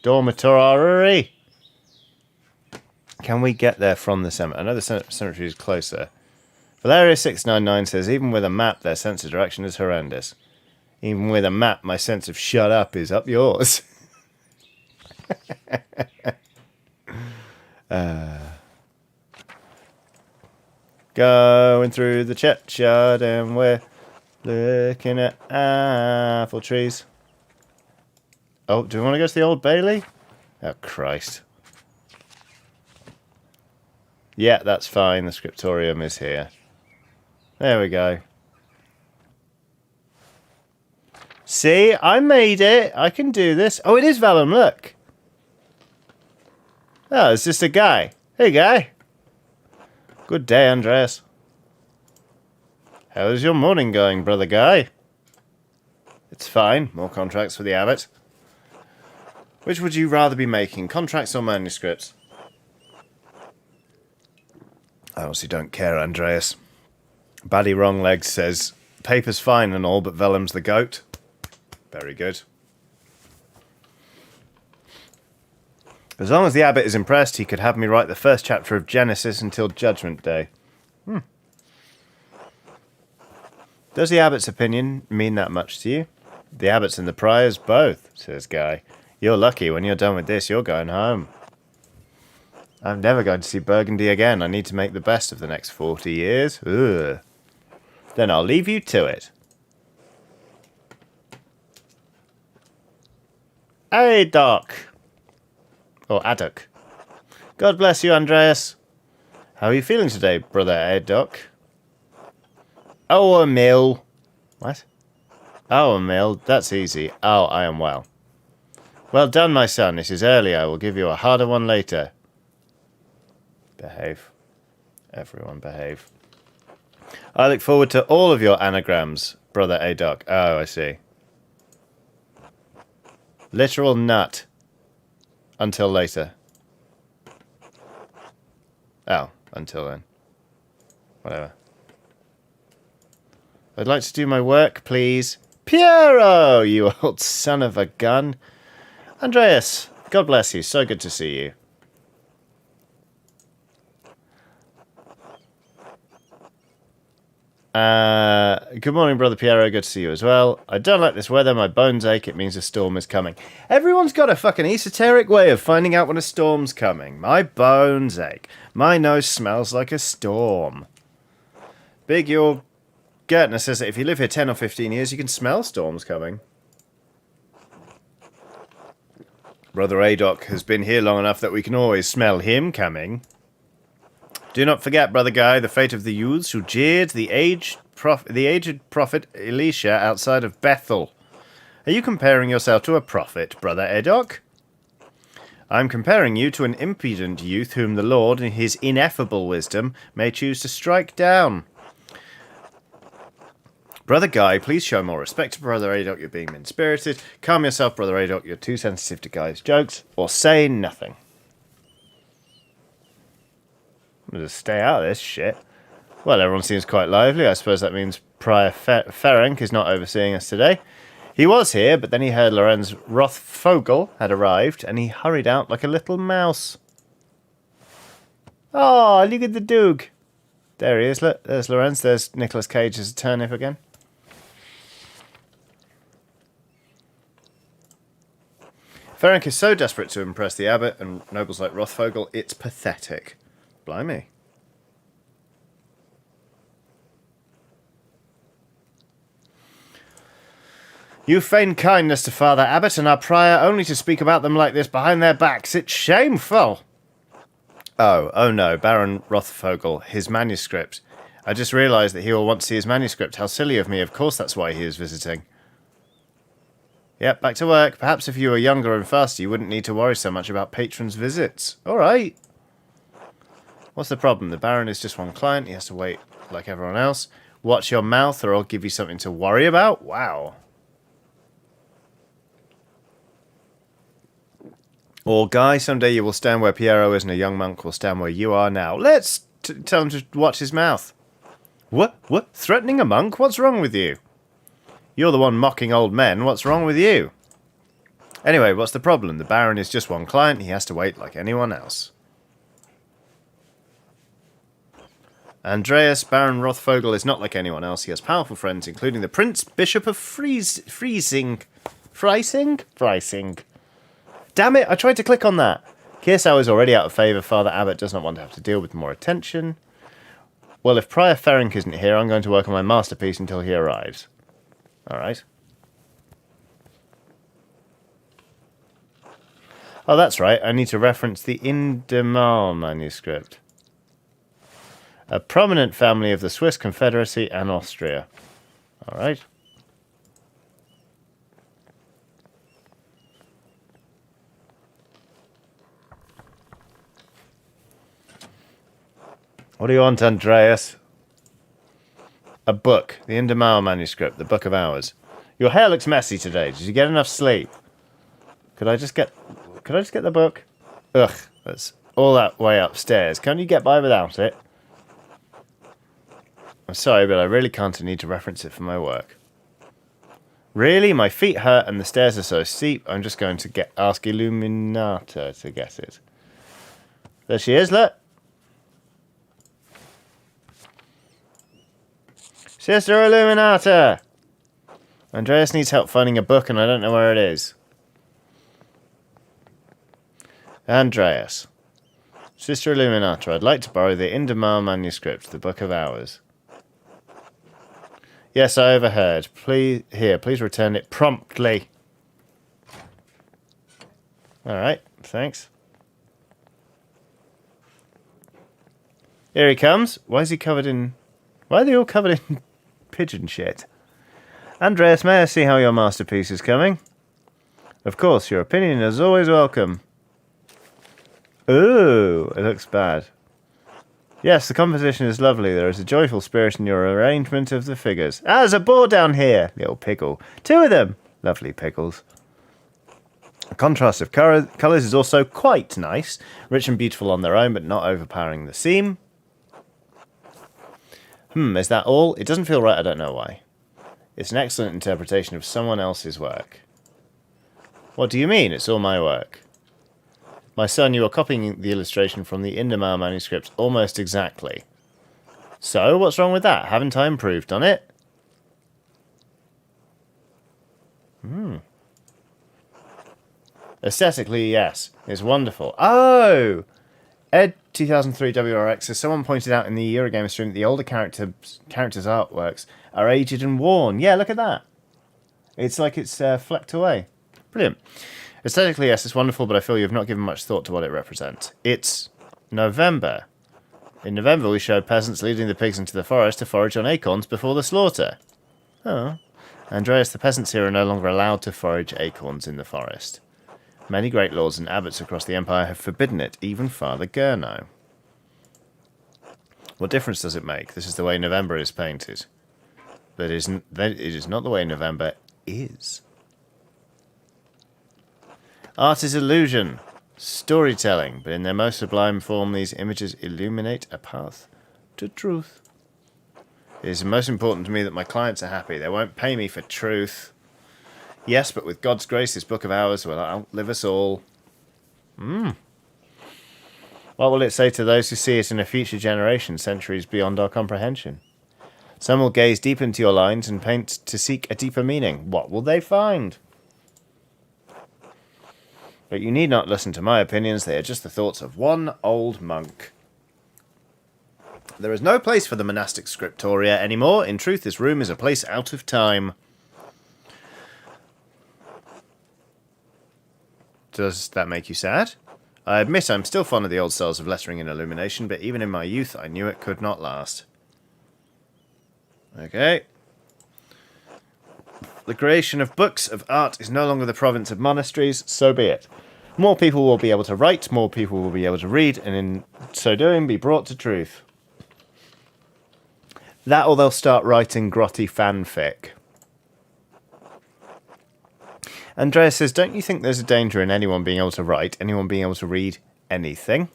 Dormitory. Can we get there from the cemetery? I know the cemetery is closer. Valeria 699 says, even with a map, their sense of direction is horrendous. Even with a map, my sense of shut up is up yours. Going through the churchyard and we're looking at apple trees. Oh, do we want to go to the Old Bailey? Oh, Christ. Yeah, that's fine. The scriptorium is here. There we go. See, I made it. I can do this. Oh, it is Vellum, look. Oh, it's just a guy. Hey, guy. Good day, Andreas. How's your morning going, brother guy? It's fine. More contracts for the Abbot. Which would you rather be making, contracts or manuscripts? I honestly don't care, Andreas. Baddy Wronglegs says, paper's fine and all, but vellum's the goat. Very good. As long as the Abbot is impressed, he could have me write the first chapter of Genesis until Judgment Day. Does the Abbot's opinion mean that much to you? The Abbot's and the Priors both, says Guy. You're lucky. When you're done with this, you're going home. I'm never going to see Burgundy again. I need to make the best of the next 40 years. Ugh. Then I'll leave you to it. Hey, Doc. Or Addoc. God bless you, Andreas. How are you feeling today, brother Addoc? Oh, a mill. What? Oh, a mill. That's easy. Oh, I am well. Well done, my son. It is early. I will give you a harder one later. Behave. Everyone behave. I look forward to all of your anagrams, brother Adoc. Oh, I see. Literal nut. Until later. Oh, until then. Whatever. I'd like to do my work, please. Piero, you old son of a gun. Andreas, God bless you. So good to see you. Good morning, brother Piero. Good to see you as well. I don't like this weather. My bones ache. It means a storm is coming. Everyone's got a fucking esoteric way of finding out when a storm's coming. My bones ache. My nose smells like a storm. Big Your Gertner says that if you live here 10 or 15 years, you can smell storms coming. Brother Adoc has been here long enough that we can always smell him coming. Do not forget, Brother Guy, the fate of the youths who jeered the aged prophet Elisha outside of Bethel. Are you comparing yourself to a prophet, Brother Adoc? I'm comparing you to an impudent youth whom the Lord, in his ineffable wisdom, may choose to strike down. Brother Guy, please show more respect to Brother Adoc. You're being mean-spirited. Calm yourself, Brother Adoc. You're too sensitive to Guy's jokes. Or say nothing. I'm going to stay out of this shit. Well, everyone seems quite lively. I suppose that means Prior Ferenc is not overseeing us today. He was here, but then he heard Lorenz Rothfogel had arrived, and he hurried out like a little mouse. Oh, look at the Duke. There he is. Look, there's Lorenz. There's Nicolas Cage as a turnip again. Ferenc is so desperate to impress the Abbot and nobles like Rothfogel, it's pathetic. Blimey. You feign kindness to Father Abbot and our prior only to speak about them like this behind their backs. It's shameful. Oh no, Baron Rothfogel, his manuscript. I just realised that he will want to see his manuscript. How silly of me. Of course that's why he is visiting. Yep, back to work. Perhaps if you were younger and faster, you wouldn't need to worry so much about patrons' visits. All right. What's the problem? The Baron is just one client. He has to wait like everyone else. Watch your mouth or I'll give you something to worry about. Wow. Or, Guy, someday you will stand where Piero is and a young monk will stand where you are now. Let's tell him to watch his mouth. What? Threatening a monk? What's wrong with you? You're the one mocking old men. What's wrong with you? Anyway, what's the problem? The Baron is just one client. He has to wait like anyone else. Andreas, Baron Rothfogel is not like anyone else. He has powerful friends, including the Prince Bishop of Freising. Damn it, I tried to click on that. Kirsau is already out of favour. Father Abbot does not want to have to deal with more attention. Well, if Prior Ferenc isn't here, I'm going to work on my masterpiece until he arrives. Alright. Oh, that's right. I need to reference the Indemal manuscript. A prominent family of the Swiss Confederacy and Austria. Alright. What do you want, Andreas? A book. The Indemal manuscript. The Book of Hours. Your hair looks messy today. Did you get enough sleep? Could I just get the book? Ugh, that's all that way upstairs. Can't you get by without it? I'm sorry, but I really can't. I need to reference it for my work. Really? My feet hurt and the stairs are so steep. I'm just going to ask Illuminata to get it. There she is, look. Sister Illuminata! Andreas needs help finding a book and I don't know where it is. Andreas. Sister Illuminata, I'd like to borrow the Indamar manuscript, the Book of Hours. Yes, I overheard. Please return it promptly. Alright, thanks. Here he comes. Why are they all covered in pigeon shit? Andreas, may I see how your masterpiece is coming? Of course, your opinion is always welcome. Ooh, it looks bad. Yes, the composition is lovely. There is a joyful spirit in your arrangement of the figures. Ah, there's a boar down here. Little pickle. 2 of them. Lovely pickles. The contrast of colours is also quite nice. Rich and beautiful on their own, but not overpowering the seam. Is that all? It doesn't feel right, I don't know why. It's an excellent interpretation of someone else's work. What do you mean, it's all my work? My son, you are copying the illustration from the Indamar manuscript almost exactly. So, what's wrong with that? Haven't I improved on it? Aesthetically, yes. It's wonderful. Oh! Ed 2003 WRX, as someone pointed out in the Eurogamer stream, the older characters' artworks are aged and worn. Yeah, look at that. It's like it's flecked away. Brilliant. Aesthetically, yes, it's wonderful, but I feel you've not given much thought to what it represents. It's November. In November, we show peasants leading the pigs into the forest to forage on acorns before the slaughter. Oh. Andreas, the peasants here are no longer allowed to forage acorns in the forest. Many great lords and abbots across the empire have forbidden it, even Father Gurno. What difference does it make? This is the way November is painted. But it is not the way November is. Art is illusion, storytelling, but in their most sublime form, these images illuminate a path to truth. It is most important to me that my clients are happy. They won't pay me for truth. Yes, but with God's grace, this Book of Hours will outlive us all. What will it say to those who see it in a future generation, centuries beyond our comprehension? Some will gaze deep into your lines and paint to seek a deeper meaning. What will they find? But you need not listen to my opinions, they are just the thoughts of one old monk. There is no place for the monastic scriptoria anymore. In truth, this room is a place out of time. Does that make you sad? I admit I'm still fond of the old styles of lettering and illumination, but even in my youth I knew it could not last. Okay. The creation of books of art is no longer the province of monasteries, so be it. More people will be able to write, more people will be able to read, and in so doing be brought to truth. That or they'll start writing grotty fanfic. Andreas says, don't you think there's a danger in anyone being able to write, anyone being able to read anything?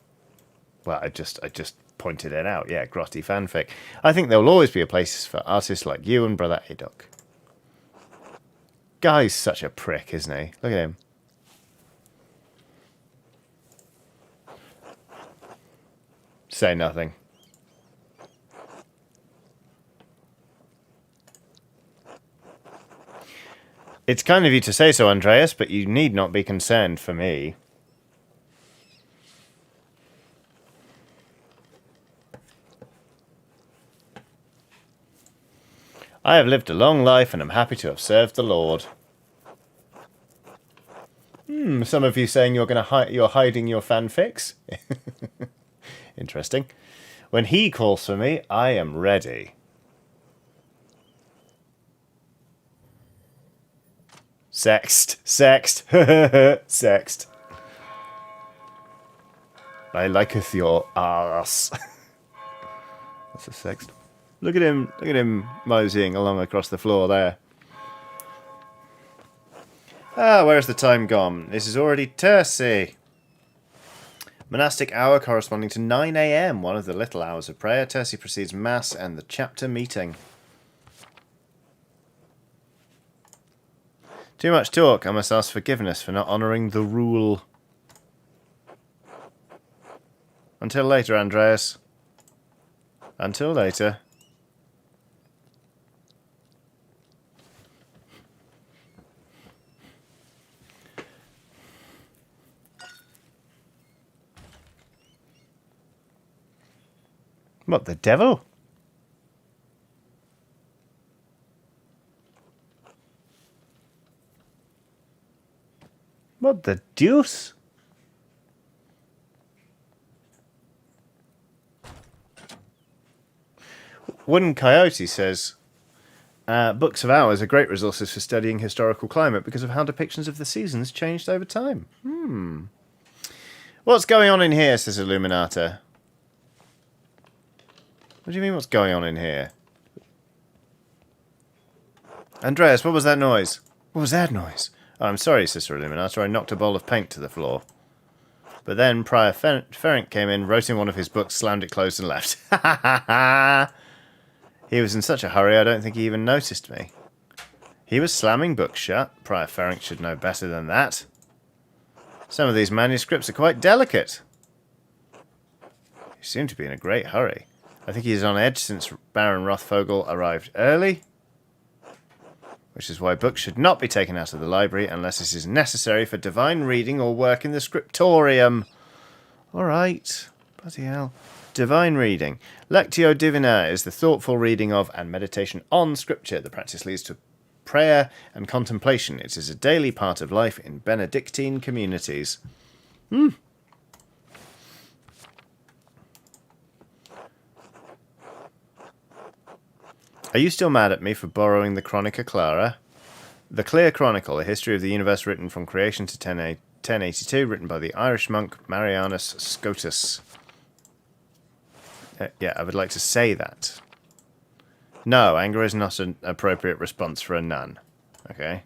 Well, I just pointed it out. Yeah, grotty fanfic. I think there will always be a place for artists like you and Brother Aedoc. Guy's such a prick, isn't he? Look at him. Say nothing. It's kind of you to say so, Andreas, but you need not be concerned for me. I have lived a long life and am happy to have served the Lord. Some of you saying you're hiding your fanfics? Interesting. When he calls for me, I am ready. Sext. Sext. I liketh your arse. That's a sext. Look at him moseying along across the floor there. Ah, where's the time gone? This is already Tercy. Monastic hour corresponding to 9 a.m., one of the little hours of prayer. Tercy precedes Mass and the chapter meeting. Too much talk. I must ask forgiveness for not honouring the rule. Until later, Andreas. Until later. What, the devil? What the deuce? Wooden Coyote says, books of hours are great resources for studying historical climate because of how depictions of the seasons changed over time. What's going on in here, says Illuminata. What do you mean, what's going on in here? Andreas, what was that noise? What was that noise? Oh, I'm sorry, Sister Illuminata, I knocked a bowl of paint to the floor. But then Prior Ferenc came in, wrote in one of his books, slammed it closed and left. Ha ha ha ha! He was in such a hurry, I don't think he even noticed me. He was slamming books shut. Prior Ferenc should know better than that. Some of these manuscripts are quite delicate. He seemed to be in a great hurry. I think he's on edge since Baron Rothvogel arrived early. Which is why books should not be taken out of the library unless it is necessary for divine reading or work in the Scriptorium. Alright. Bloody hell. Divine reading. Lectio Divina is the thoughtful reading of and meditation on Scripture. The practice leads to prayer and contemplation. It is a daily part of life in Benedictine communities. Are you still mad at me for borrowing the Chronica Clara? The Clear Chronicle, a history of the universe written from creation to 1082, written by the Irish monk Marianus Scotus. Yeah, I would like to say that. No, anger is not an appropriate response for a nun. Okay?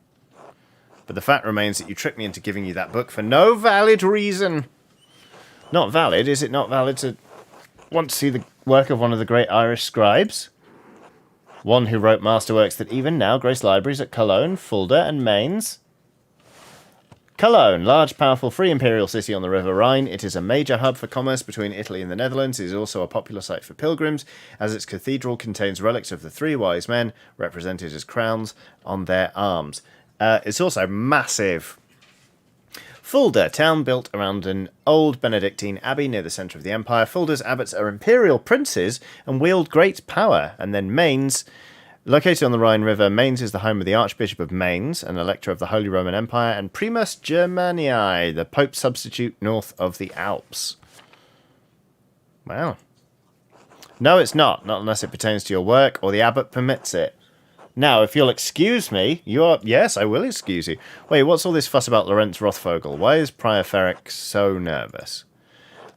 But the fact remains that you tricked me into giving you that book for no valid reason. Not valid? Is it not valid to want to see the work of one of the great Irish scribes? One who wrote masterworks that even now grace libraries at Cologne, Fulda, and Mainz. Cologne, large, powerful, free imperial city on the River Rhine. It is a major hub for commerce between Italy and the Netherlands. It is also a popular site for pilgrims, as its cathedral contains relics of the three wise men, represented as crowns on their arms. It's also massive. Fulda, town built around an old Benedictine abbey near the centre of the empire. Fulda's abbots are imperial princes and wield great power. And then Mainz, located on the Rhine River, Mainz is the home of the Archbishop of Mainz, an elector of the Holy Roman Empire, and Primus Germaniae, the Pope substitute north of the Alps. Wow. No, it's not unless it pertains to your work or the abbot permits it. Now, if you'll excuse me, Yes, I will excuse you. Wait, what's all this fuss about Lorenz Rothvogel? Why is Prior Ferenc so nervous?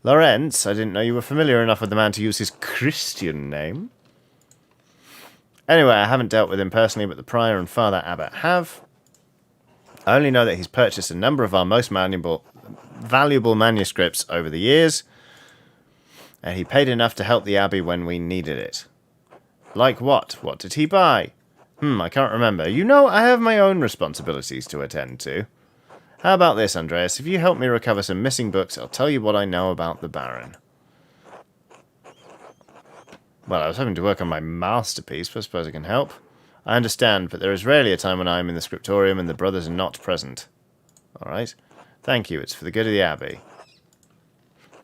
Lorenz, I didn't know you were familiar enough with the man to use his Christian name. Anyway, I haven't dealt with him personally, but the Prior and Father Abbot have. I only know that he's purchased a number of our most valuable manuscripts over the years, and he paid enough to help the Abbey when we needed it. Like what? What did he buy? I can't remember. You know, I have my own responsibilities to attend to. How about this, Andreas? If you help me recover some missing books, I'll tell you what I know about the Baron. Well, I was hoping to work on my masterpiece, but I suppose I can help. I understand, but there is rarely a time when I am in the Scriptorium and the brothers are not present. All right. Thank you. It's for the good of the Abbey.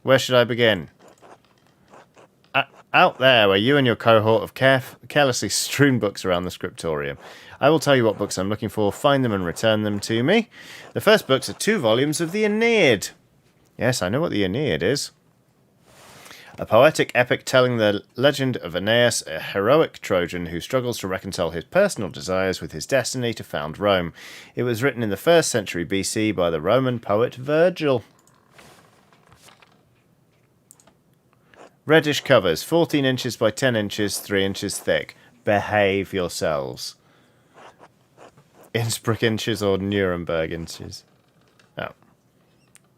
Where should I begin? Out there, where you and your cohort of carelessly strewn books around the Scriptorium. I will tell you what books I'm looking for, find them and return them to me. The first books are 2 volumes of the Aeneid. Yes, I know what the Aeneid is. A poetic epic telling the legend of Aeneas, a heroic Trojan who struggles to reconcile his personal desires with his destiny to found Rome. It was written in the 1st century BC by the Roman poet Virgil. Reddish covers, 14 inches by 10 inches, 3 inches thick. Behave yourselves. Innsbruck inches or Nuremberg inches? Oh.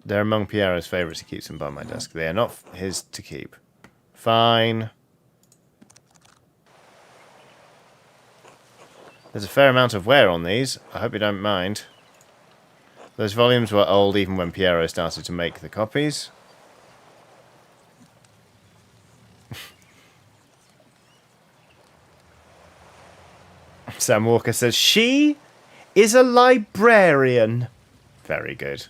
They're among Piero's favourites. He keeps them by my desk. They are not his to keep. Fine. There's a fair amount of wear on these. I hope you don't mind. Those volumes were old even when Piero started to make the copies. Sam Walker says, she is a librarian. Very good.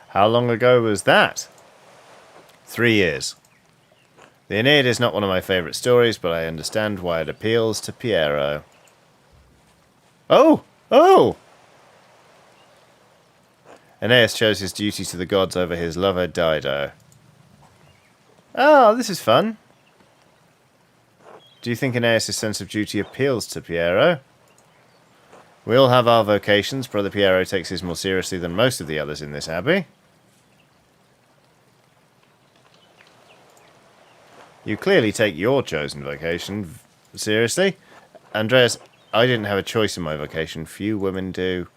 How long ago was that? 3 years. The Aeneid is not one of my favourite stories, but I understand why it appeals to Piero. Oh! Oh! Aeneas chose his duty to the gods over his lover Dido. Oh, this is fun. Do you think Aeneas' sense of duty appeals to Piero? We all have our vocations. Brother Piero takes his more seriously than most of the others in this abbey. You clearly take your chosen vocation seriously. Andreas, I didn't have a choice in my vocation. Few women do.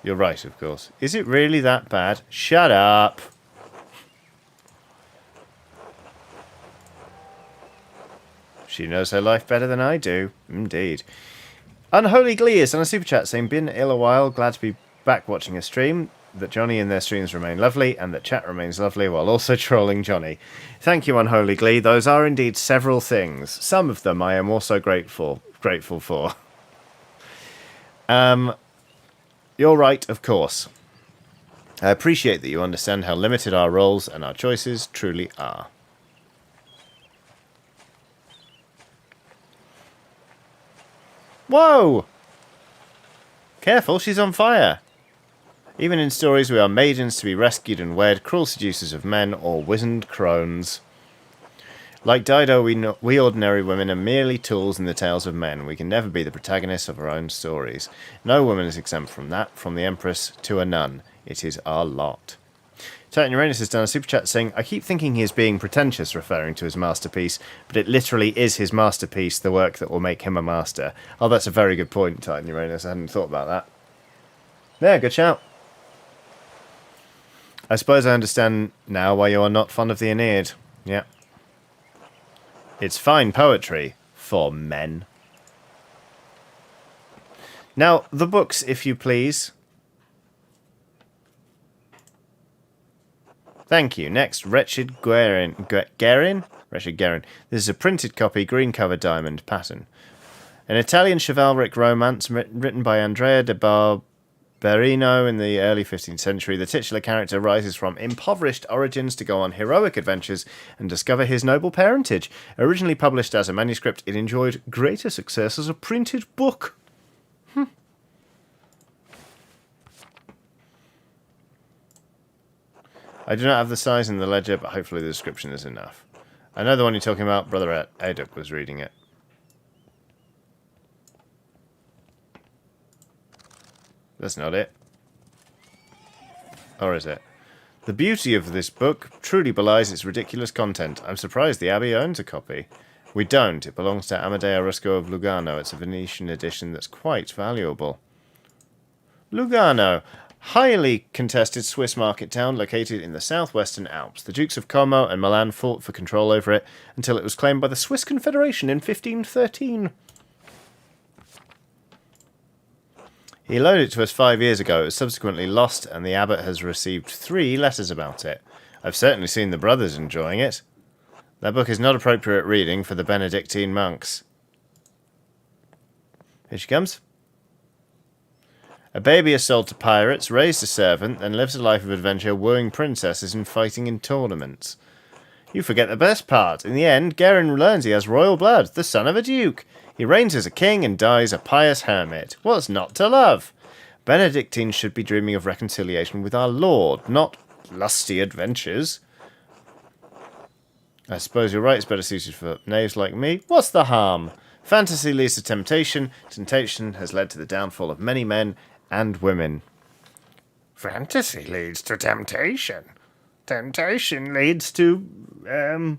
You're right, of course. Is it really that bad? Shut up! She knows her life better than I do. Indeed. Unholy Glee is on a super chat saying, been ill a while, glad to be back watching a stream. That Johnny and their streams remain lovely, and that chat remains lovely while also trolling Johnny. Thank you, Unholy Glee. Those are indeed several things. Some of them I am also grateful for. You're right, of course. I appreciate that you understand how limited our roles and our choices truly are. Whoa! Careful, she's on fire. Even in stories we are maidens to be rescued and wed, cruel seducers of men, or wizened crones. Like Dido, we ordinary women are merely tools in the tales of men. We can never be the protagonists of our own stories. No woman is exempt from that, from the Empress to a nun. It is our lot. Titan Uranus has done a super chat saying, I keep thinking he is being pretentious, referring to his masterpiece, but it literally is his masterpiece, the work that will make him a master. Oh, that's a very good point, Titan Uranus. I hadn't thought about that. Yeah, good shout. I suppose I understand now why you are not fond of the Aeneid. Yeah. It's fine poetry for men. Now, the books, if you please. Thank you. Next, Wretched Guerin? Wretched Guerin. This is a printed copy, green cover diamond pattern. An Italian chivalric romance written by Andrea de Barberino in the early 15th century. The titular character rises from impoverished origins to go on heroic adventures and discover his noble parentage. Originally published as a manuscript, it enjoyed greater success as a printed book. I do not have the size in the ledger, but hopefully the description is enough. I know the one you're talking about. Brother Aeneid was reading it. That's not it. Or is it? The beauty of this book truly belies its ridiculous content. I'm surprised the Abbey owns a copy. We don't. It belongs to Amadeo Rusco of Lugano. It's a Venetian edition that's quite valuable. Lugano. Highly contested Swiss market town located in the southwestern Alps. The Dukes of Como and Milan fought for control over it until it was claimed by the Swiss Confederation in 1513. He loaned it to us 5 years ago. It was subsequently lost, and the Abbot has received 3 letters about it. I've certainly seen the brothers enjoying it. That book is not appropriate reading for the Benedictine monks. Here she comes. A baby is sold to pirates, raised a servant, then lives a life of adventure wooing princesses and fighting in tournaments. You forget the best part. In the end, Guerin learns he has royal blood, the son of a duke. He reigns as a king and dies a pious hermit. What's not to love? Benedictines should be dreaming of reconciliation with our Lord, not lusty adventures. I suppose you're right, it's better suited for knaves like me. What's the harm? Fantasy leads to temptation. Temptation has led to the downfall of many men and women. Fantasy leads to temptation. Temptation leads to,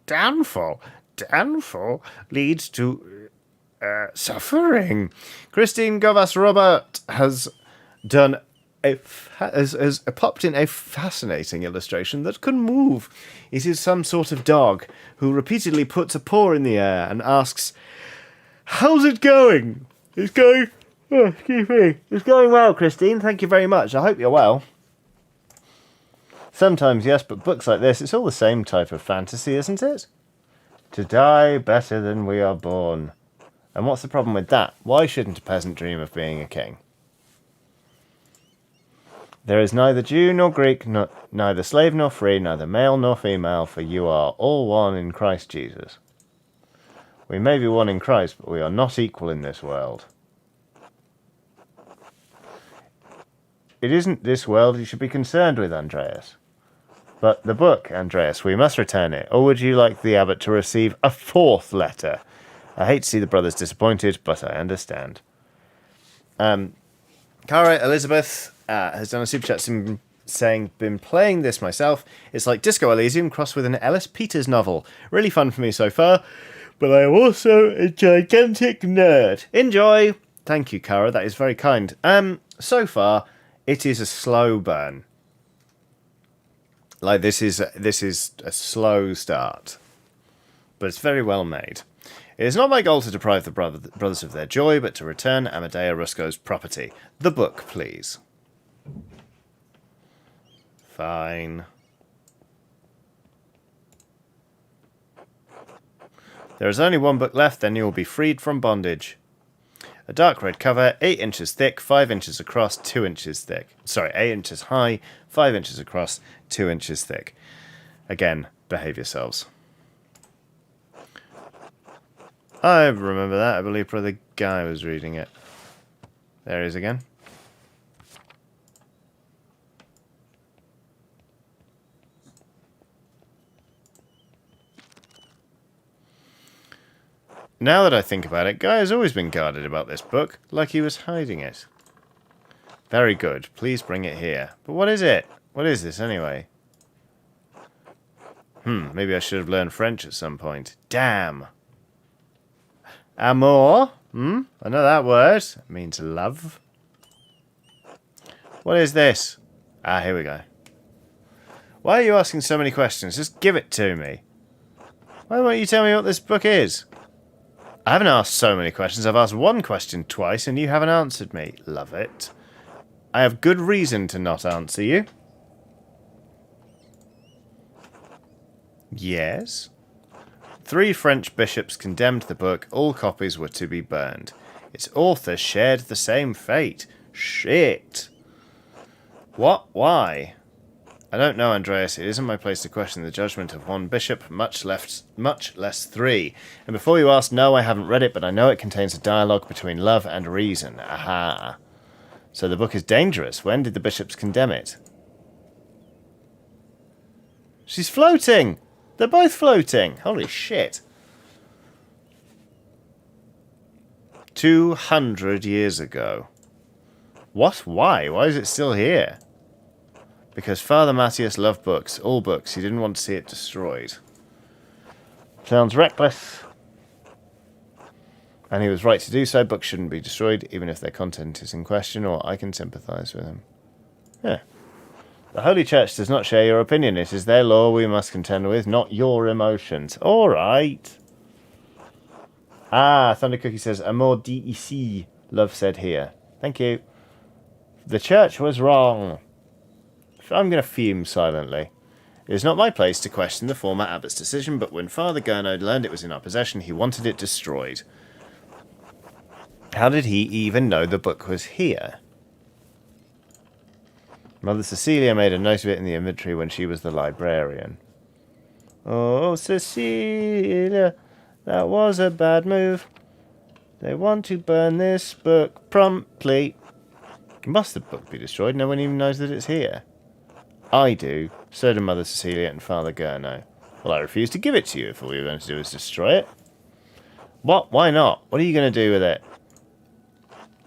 downfall. downfall leads to suffering. Christine Govas Robert has done has popped in a fascinating illustration that can move. It is some sort of dog who repeatedly puts a paw in the air and asks, "How's it going?" It's going... Oh, excuse me. It's going well, Christine. Thank you very much. I hope you're well. Sometimes, yes, but books like this, it's all the same type of fantasy, isn't it? To die better than we are born. And what's the problem with that? Why shouldn't a peasant dream of being a king? There is neither Jew nor Greek, neither slave nor free, neither male nor female, for you are all one in Christ Jesus. We may be one in Christ, but we are not equal in this world. It isn't this world you should be concerned with, Andreas. But the book, Andreas, we must return it. Or would you like the abbot to receive a fourth letter? I hate to see the brothers disappointed, but I understand. Cara Elizabeth has done a super chat saying, been playing this myself. It's like Disco Elysium crossed with an Ellis Peters novel. Really fun for me so far, but I am also a gigantic nerd. Enjoy! Thank you, Cara. That is very kind. So far, it is a slow burn. Like, this is a slow start. But it's very well made. It is not my goal to deprive the brothers of their joy, but to return Amadea Rusco's property. The book, please. Fine. There is only one book left, then you will be freed from bondage. A dark red cover, 8 inches thick, 5 inches across, 2 inches thick. Sorry, 8 inches high, 5 inches across, 2 inches thick. Again, behave yourselves. I remember that. I believe Brother Guy was reading it. There he is again. Now that I think about it, Guy has always been guarded about this book, like he was hiding it. Very good. Please bring it here. But what is it? What is this, anyway? Maybe I should have learned French at some point. Damn. Amour? I know that word. It means love. What is this? Ah, here we go. Why are you asking so many questions? Just give it to me. Why won't you tell me what this book is? I haven't asked so many questions. I've asked one question twice and you haven't answered me. Love it. I have good reason to not answer you. Yes. 3 French bishops condemned the book. All copies were to be burned. Its author shared the same fate. Shit. What? Why? I don't know, Andreas. It isn't my place to question the judgment of one bishop, much less 3. And before you ask, no, I haven't read it, but I know it contains a dialogue between love and reason. Aha. So the book is dangerous. When did the bishops condemn it? She's floating! They're both floating! Holy shit. 200 years ago. What? Why? Why is it still here? Because Father Matthias loved books, all books. He didn't want to see it destroyed. Sounds reckless. And he was right to do so. Books shouldn't be destroyed, even if their content is in question, or I can sympathise with him. Yeah. The Holy Church does not share your opinion. It is their law we must contend with, not your emotions. All right. Ah, Thunder Cookie says, Amour dit ici, love said here. Thank you. The Church was wrong. I'm going to fume silently. It is not my place to question the former abbot's decision, but when Father Gernot learned it was in our possession, he wanted it destroyed. How did he even know the book was here? Mother Cecilia made a note of it in the inventory when she was the librarian. Oh, Cecilia, that was a bad move. They want to burn this book promptly. Must the book be destroyed? No one even knows that it's here. I do. So do Mother Cecilia and Father Gernot. Well, I refuse to give it to you if all you're going to do is destroy it. What? Why not? What are you going to do with it?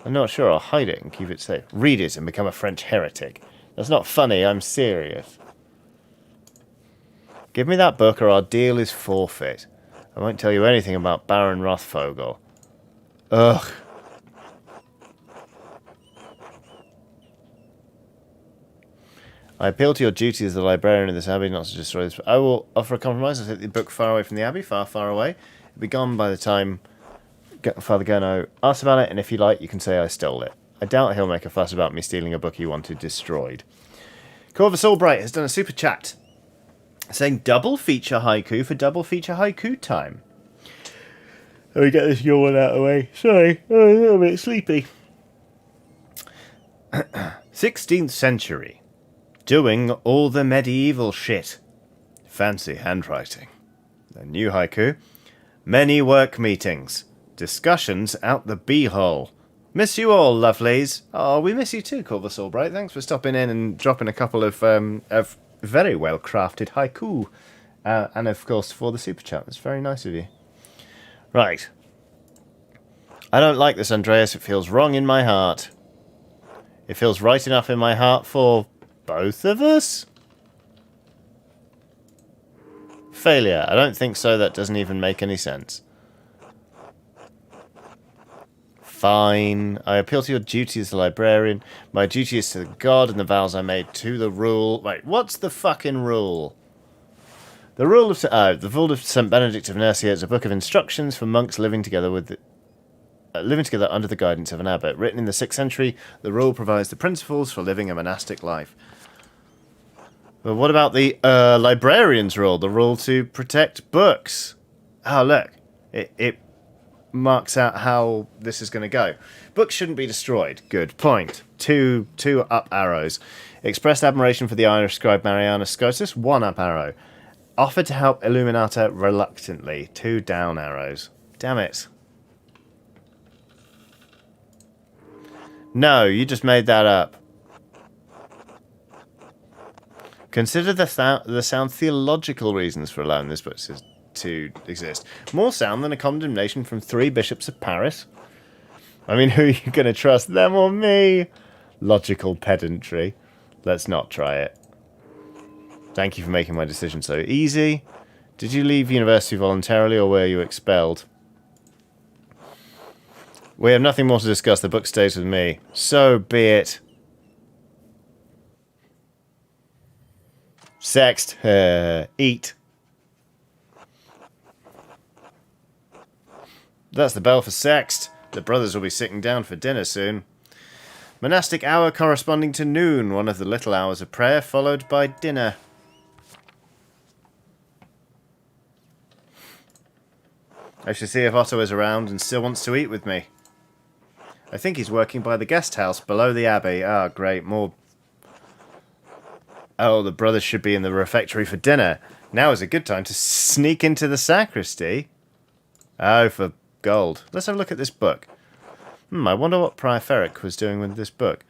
I'm not sure. I'll hide it and keep it safe. Read it and become a French heretic. That's not funny. I'm serious. Give me that book or our deal is forfeit. I won't tell you anything about Baron Rothvogel. Ugh. I appeal to your duty as the librarian of this abbey not to destroy this. I will offer a compromise. I'll take the book far away from the abbey, far, far away. It'll be gone by the time Father Gurno asks about it, and if you like, you can say I stole it. I doubt he'll make a fuss about me stealing a book he wanted destroyed. Corvus Albright has done a super chat saying double feature haiku for double feature haiku time. Let me get this yawn out of the way. Sorry, I'm a little bit sleepy. 16th century. Doing all the medieval shit. Fancy handwriting. A new haiku. Many work meetings. Discussions out the beehole. Miss you all, lovelies. Oh, we miss you too, Corvus Albright. Thanks for stopping in and dropping a couple of very well-crafted haiku. And, of course, for the super chat. That's very nice of you. Right. I don't like this, Andreas. It feels wrong in my heart. It feels right enough in my heart for both of us? Failure. I don't think so. That doesn't even make any sense. Fine. I appeal to your duty as the librarian. My duty is to the god and the vows I made to the rule. Wait, what's the fucking rule? The rule of St. Benedict of Nursia is a book of instructions for monks living together under the guidance of an abbot. Written in the 6th century, the rule provides the principles for living a monastic life. But what about the librarian's rule? The rule to protect books. Oh, look. It marks out how this is going to go. Books shouldn't be destroyed. Good point. Two up arrows. Expressed admiration for the Irish scribe Marianus Scotus. 1 up arrow. Offered to help Illuminata reluctantly. 2 down arrows. Damn it. No, you just made that up. Consider the sound theological reasons for allowing this book to exist. More sound than a condemnation from 3 bishops of Paris. I mean, who are you going to trust, them or me? Logical pedantry. Let's not try it. Thank you for making my decision so easy. Did you leave university voluntarily or were you expelled? We have nothing more to discuss. The book stays with me. So be it. Sext. Eat. That's the bell for Sext. The brothers will be sitting down for dinner soon. Monastic hour corresponding to noon. One of the little hours of prayer followed by dinner. I should see if Otto is around and still wants to eat with me. I think he's working by the guest house below the Abbey. Ah, great, more... Oh, the brothers should be in the refectory for dinner. Now is a good time to sneak into the sacristy. Oh, for gold. Let's have a look at this book. I wonder what Prior Ferric was doing with this book.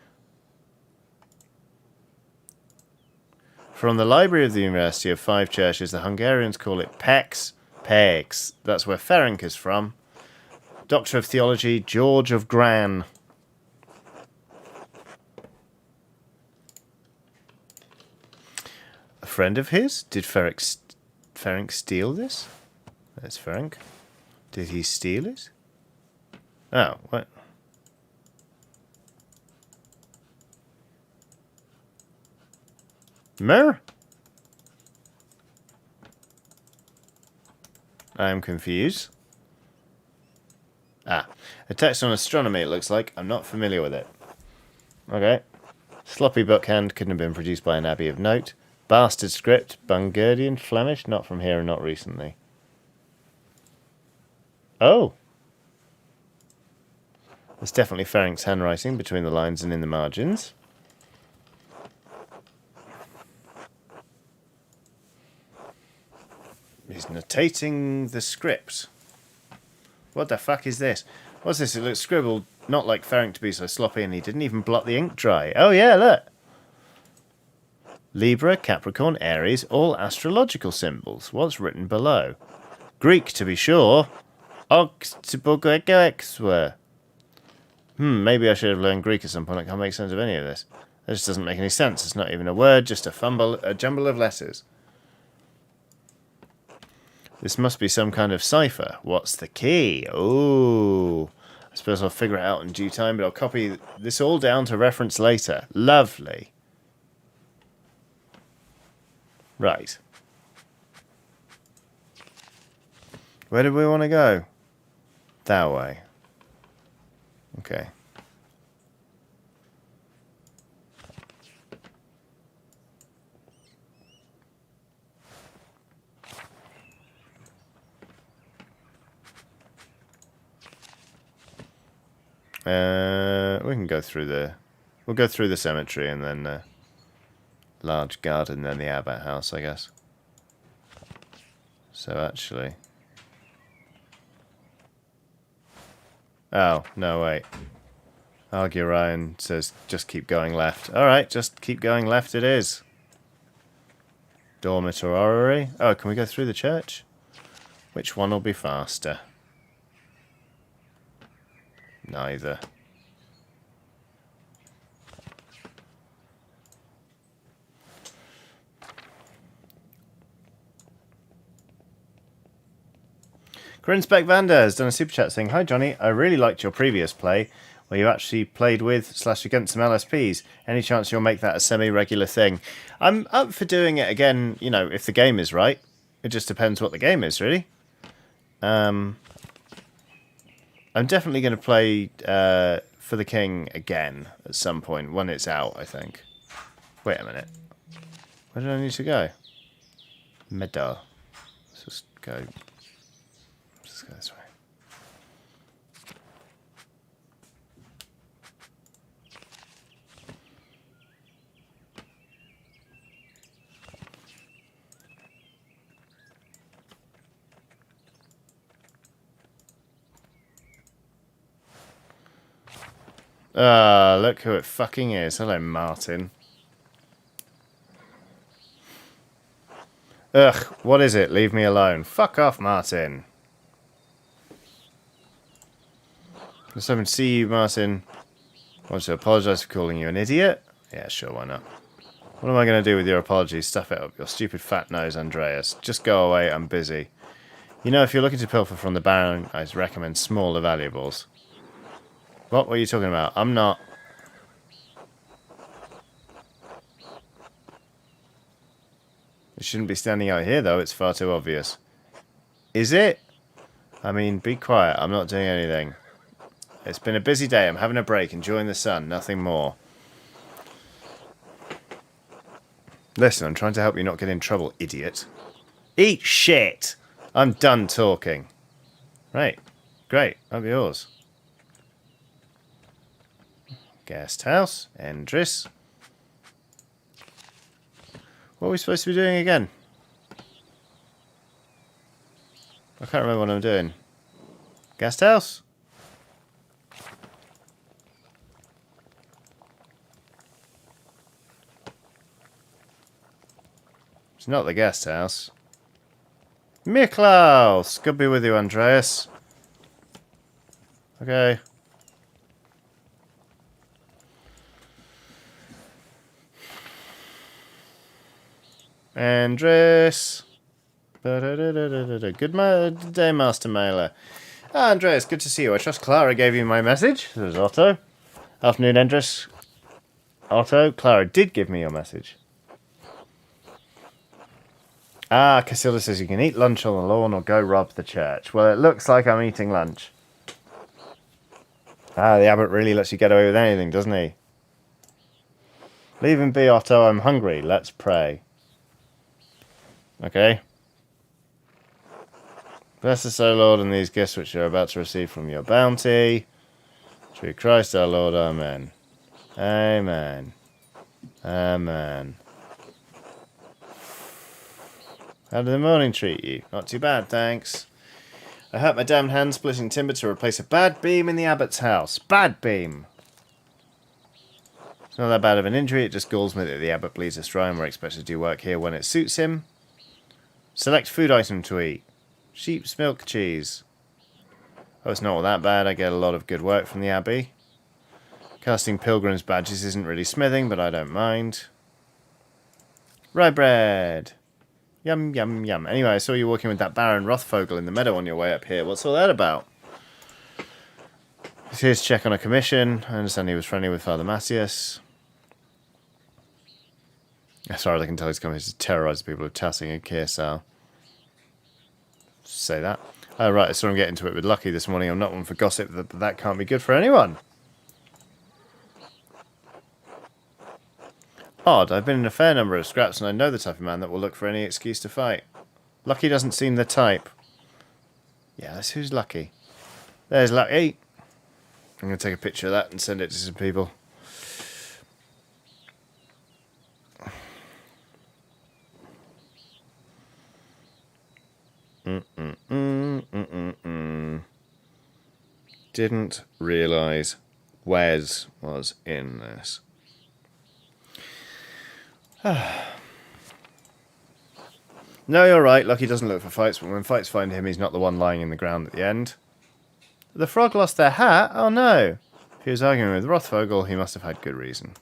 From the library of the University of 5 Churches, the Hungarians call it Pex. Pegs. That's where Ferenc is from. Doctor of Theology, George of Gran. A friend of his? Did Ferenc steal this? That's Ferenc. Did he steal it? Oh, what? Mer? I am confused. Ah, a text on astronomy, it looks like. I'm not familiar with it. Okay. Sloppy bookhand, couldn't have been produced by an abbey of note. Bastard script, Bungardian, Flemish, not from here and not recently. Oh. There's definitely Ferenc's handwriting between the lines and in the margins. He's notating the script. What the fuck is this? What's this? It looks scribbled, not like Ferenc to be so sloppy, and he didn't even blot the ink dry. Oh yeah, look! Libra, Capricorn, Aries, all astrological symbols. What's written below? Greek, to be sure. Oxtibogegexwer. Maybe I should have learned Greek at some point. I can't make sense of any of this. This doesn't make any sense. It's not even a word, just a jumble of letters. This must be some kind of cipher. What's the key? Oh, I suppose I'll figure it out in due time, but I'll copy this all down to reference later. Lovely. Right. Where do we want to go? That way. Okay. We can go through the... We'll go through the cemetery and then large garden, then the Abbot house, I guess. So actually... Oh, no, wait. Ryan says just keep going left. Alright, just keep going left it is. Dormitory. Oh, can we go through the church? Which one will be faster? Neither. Grinsbeck Vander has done a super chat saying, "Hi Johnny, I really liked your previous play where you actually played with / against some LSPs. Any chance you'll make that a semi-regular thing?" I'm up for doing it again, you know, if the game is right. It just depends what the game is, really. I'm definitely going to play For the King again at some point when it's out, I think. Wait a minute. Where did I need to go? Meadow. Let's just go... Let's go this way. Ah, look who it fucking is. Hello, Martin. Ugh, what is it? Leave me alone. Fuck off, Martin. Let's have to see you, Martin. I want to apologise for calling you an idiot. Yeah, sure, why not? What am I going to do with your apology? Stuff it up your stupid fat nose, Andreas. Just go away, I'm busy. You know, if you're looking to pilfer from the Baron, I'd recommend smaller valuables. What were you talking about? I'm not. It shouldn't be standing out here, though. It's far too obvious. Is it? I mean, be quiet. I'm not doing anything. It's been a busy day. I'm having a break, enjoying the sun. Nothing more. Listen, I'm trying to help you not get in trouble, idiot. Eat shit! I'm done talking. Right. Great. Up yours. Guest house. Andreas. What are we supposed to be doing again? I can't remember what I'm doing. Guest house? It's not the guest house. Miklaus! Good to be with you, Andreas. Okay. Andreas. Good day, Master Mailer. Ah, Andreas, good to see you. I trust Clara gave you my message. This is Otto. Afternoon, Andreas. Otto, Clara did give me your message. Ah, Casilda says you can eat lunch on the lawn or go rob the church. Well, it looks like I'm eating lunch. Ah, the Abbot really lets you get away with anything, doesn't he? Leave him be, Otto. I'm hungry. Let's pray. Okay. Bless us, O Lord, and these gifts which you are about to receive from your bounty. Through Christ our Lord. Amen. Amen. Amen. How did the morning treat you? Not too bad, thanks. I hurt my damned hand splitting timber to replace a bad beam in the Abbot's house. Bad beam! It's not that bad of an injury, it just galls me that the Abbot bleeds us dry and we're expected to do work here when it suits him. Select food item to eat. Sheep's milk cheese. Oh, it's not all that bad, I get a lot of good work from the Abbey. Casting pilgrims' badges isn't really smithing, but I don't mind. Rye bread. Yum, yum, yum. Anyway, I saw you walking with that Baron Rothvogel in the meadow on your way up here. What's all that about? He's here to check on a commission. I understand he was friendly with Father Matthias. As far as I can tell, he's coming to terrorise the people of Tassing and Andreas. Say that. Oh, right, I saw him get into it with Lucky this morning. I'm not one for gossip, but that can't be good for anyone. Odd, I've been in a fair number of scraps, and I know the type of man that will look for any excuse to fight. Lucky doesn't seem the type. Yeah, that's who's Lucky. There's Lucky. I'm going to take a picture of that and send it to some people. Didn't realise Wes was in this. No, you're right. Lucky doesn't look for fights, but when fights find him, he's not the one lying in the ground at the end. The frog lost their hat? Oh no. If he was arguing with Rothvogel, he must have had good reason.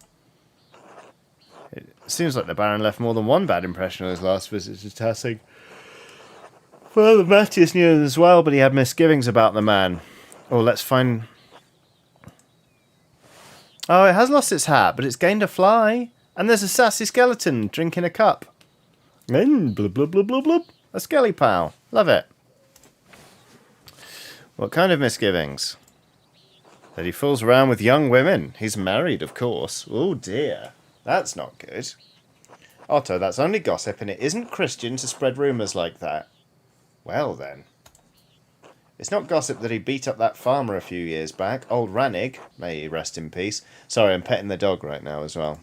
It seems like the Baron left more than one bad impression on his last visit to Tassing. Well, Matthias knew it as well, but he had misgivings about the man. Oh, let's find... Oh, it has lost its hat, but it's gained a fly. And there's a sassy skeleton drinking a cup. Blub, blub, blub, blub, blub. A skelly pal. Love it. What kind of misgivings? That he fools around with young women. He's married, of course. Oh dear. That's not good. Otto, that's only gossip, and it isn't Christian to spread rumours like that. Well then. It's not gossip that he beat up that farmer a few years back, old Rannig. May he rest in peace. Sorry, I'm petting the dog right now as well.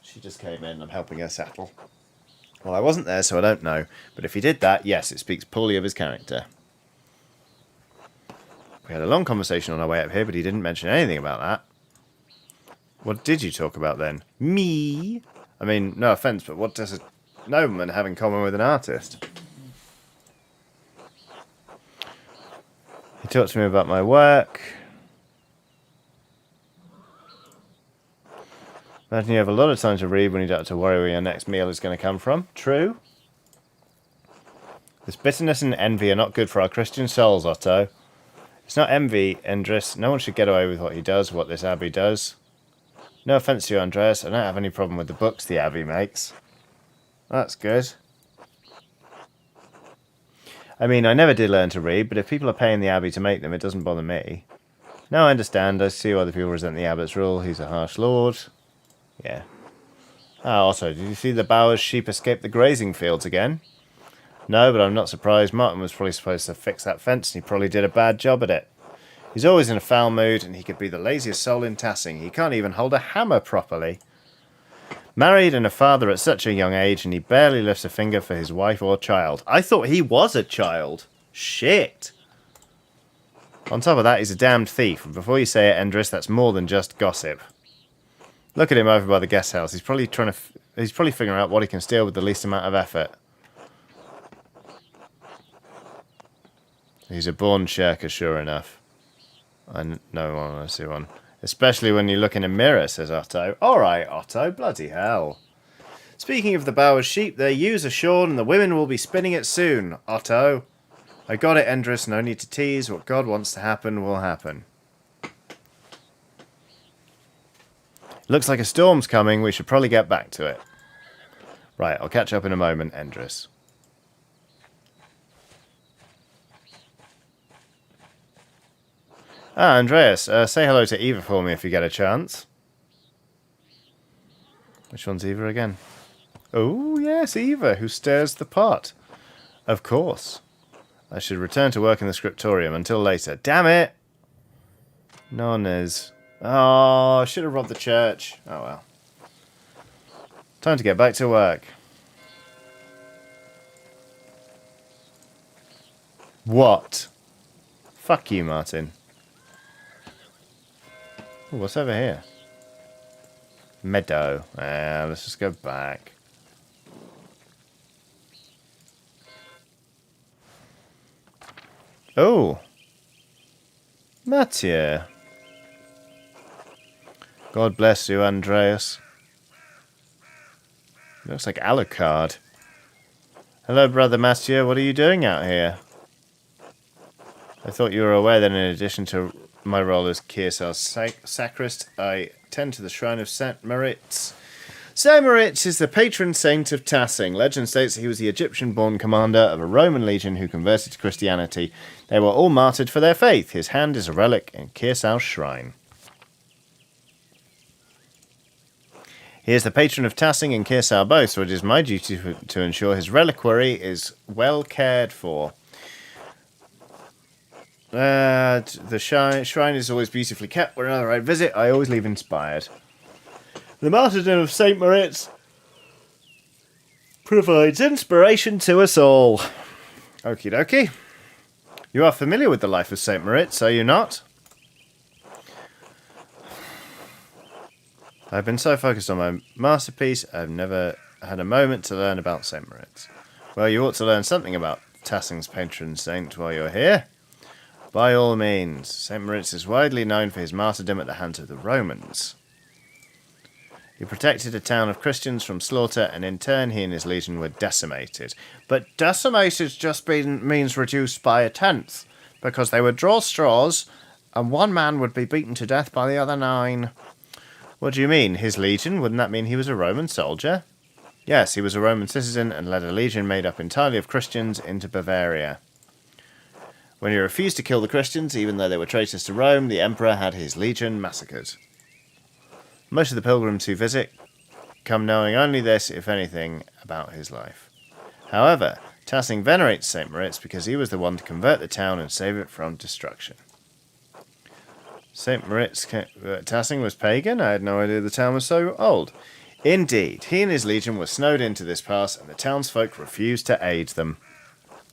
She just came in, I'm helping her settle. Well, I wasn't there, so I don't know. But if he did that, yes, it speaks poorly of his character. We had a long conversation on our way up here, but he didn't mention anything about that. What did you talk about then? Me? I mean, no offence, but what does a nobleman have in common with an artist? He talked to me about my work. Imagine you have a lot of time to read when you don't have to worry where your next meal is going to come from. True. This bitterness and envy are not good for our Christian souls, Otto. It's not envy, Andreas. No one should get away with what he does, what this Abbey does. No offence to you, Andreas. I don't have any problem with the books the Abbey makes. That's good. I mean, I never did learn to read, but if people are paying the Abbey to make them, it doesn't bother me. Now I understand. I see why the people resent the Abbot's rule. He's a harsh lord. Yeah. Ah, also, did you see the Bowers sheep escape the grazing fields again? No, but I'm not surprised. Martin was probably supposed to fix that fence, and he probably did a bad job at it. He's always in a foul mood, and he could be the laziest soul in Tassing. He can't even hold a hammer properly. Married and a father at such a young age, and he barely lifts a finger for his wife or child. I thought he was a child. Shit. On top of that, he's a damned thief. And before you say it, Andreas, that's more than just gossip. Look at him over by the guest house. He's probably figuring out what he can steal with the least amount of effort. He's a born shirker, sure enough. I know one, I see one. Especially when you look in a mirror, says Otto. Alright, Otto, bloody hell. Speaking of the Bowers sheep, their ewes are shorn and the women will be spinning it soon, Otto. I got it, Andreas, no need to tease. What God wants to happen will happen. Looks like a storm's coming. We should probably get back to it. Right, I'll catch up in a moment, Andreas. Ah, Andreas, say hello to Eva for me if you get a chance. Which one's Eva again? Oh, yes, Eva, who stirs the pot. Of course. I should return to work in the Scriptorium until later. Damn it! None is... Oh, I should have robbed the church. Oh, well. Time to get back to work. What? Fuck you, Martin. Ooh, what's over here? Meadow. Let's just go back. Oh. Mathieu. God bless you, Andreas. Looks like Alucard. Hello, Brother Mathieu. What are you doing out here? I thought you were aware that in addition to my role as Kearsal's sacrist, I tend to the shrine of Saint Moritz. Saint Moritz is the patron saint of Tassing. Legend states that he was the Egyptian-born commander of a Roman legion who converted to Christianity. They were all martyred for their faith. His hand is a relic in Kearsal's shrine. He is the patron of Tassing and Kearsal both, so it is my duty to ensure his reliquary is well cared for. The shrine is always beautifully kept. Whenever I visit, I always leave inspired. The martyrdom of Saint Moritz provides inspiration to us all. Okie dokie. You are familiar with the life of Saint Moritz, are you not? I've been so focused on my masterpiece, I've never had a moment to learn about Saint Moritz. Well, you ought to learn something about Tassing's patron saint while you're here. By all means, Saint Moritz is widely known for his martyrdom at the hands of the Romans. He protected a town of Christians from slaughter, and in turn he and his legion were decimated. But decimated just means reduced by 1/10, because they would draw straws, and one man would be beaten to death by the other 9. What do you mean, his legion? Wouldn't that mean he was a Roman soldier? Yes, he was a Roman citizen and led a legion made up entirely of Christians into Bavaria. When he refused to kill the Christians, even though they were traitors to Rome, the emperor had his legion massacred. Most of the pilgrims who visit come knowing only this, if anything, about his life. However, Tassing venerates Saint Moritz because he was the one to convert the town and save it from destruction. Saint Moritz Tassing was pagan? I had no idea the town was so old. Indeed, he and his legion were snowed into this pass, and the townsfolk refused to aid them.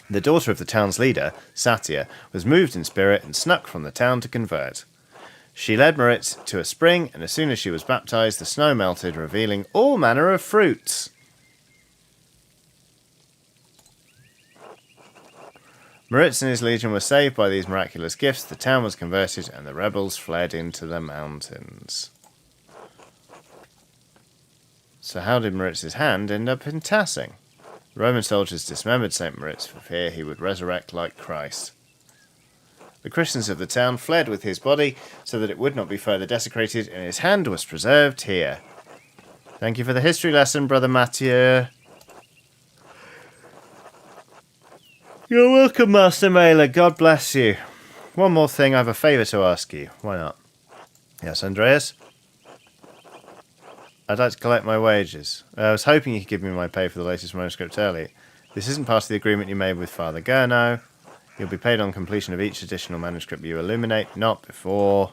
The daughter of the town's leader, Satya, was moved in spirit and snuck from the town to convert. She led Moritz to a spring, and as soon as she was baptized, the snow melted, revealing all manner of fruits. Moritz and his legion were saved by these miraculous gifts, the town was converted, and the rebels fled into the mountains. So how did Moritz's hand end up in Tassing? Roman soldiers dismembered St. Moritz for fear he would resurrect like Christ. The Christians of the town fled with his body so that it would not be further desecrated, and his hand was preserved here. Thank you for the history lesson, Brother Mathieu. You're welcome, Master Mailer. God bless you. One more thing, I have a favour to ask you. Why not? Yes, Andreas? I'd like to collect my wages. I was hoping you could give me my pay for the latest manuscript early. This isn't part of the agreement you made with Father Gurno. You'll be paid on completion of each additional manuscript you illuminate, not before.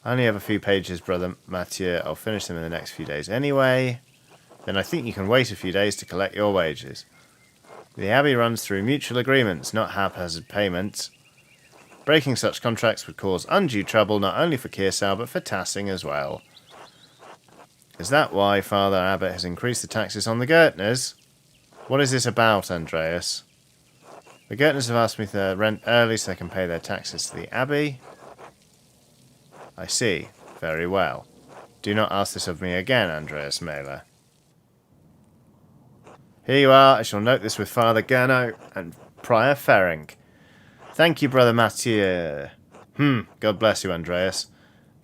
I only have a few pages, Brother Mathieu. I'll finish them in the next few days anyway. Then I think you can wait a few days to collect your wages. The Abbey runs through mutual agreements, not haphazard payments. Breaking such contracts would cause undue trouble not only for Kearsal but for Tassing as well. Is that why Father Abbot has increased the taxes on the Gurtners? What is this about, Andreas? The Gurtners have asked me to rent early so they can pay their taxes to the Abbey. I see. Very well. Do not ask this of me again, Andreas Mailer. Here you are. I shall note this with Father Gurno and Prior Ferenc. Thank you, Brother Mathieu. God bless you, Andreas.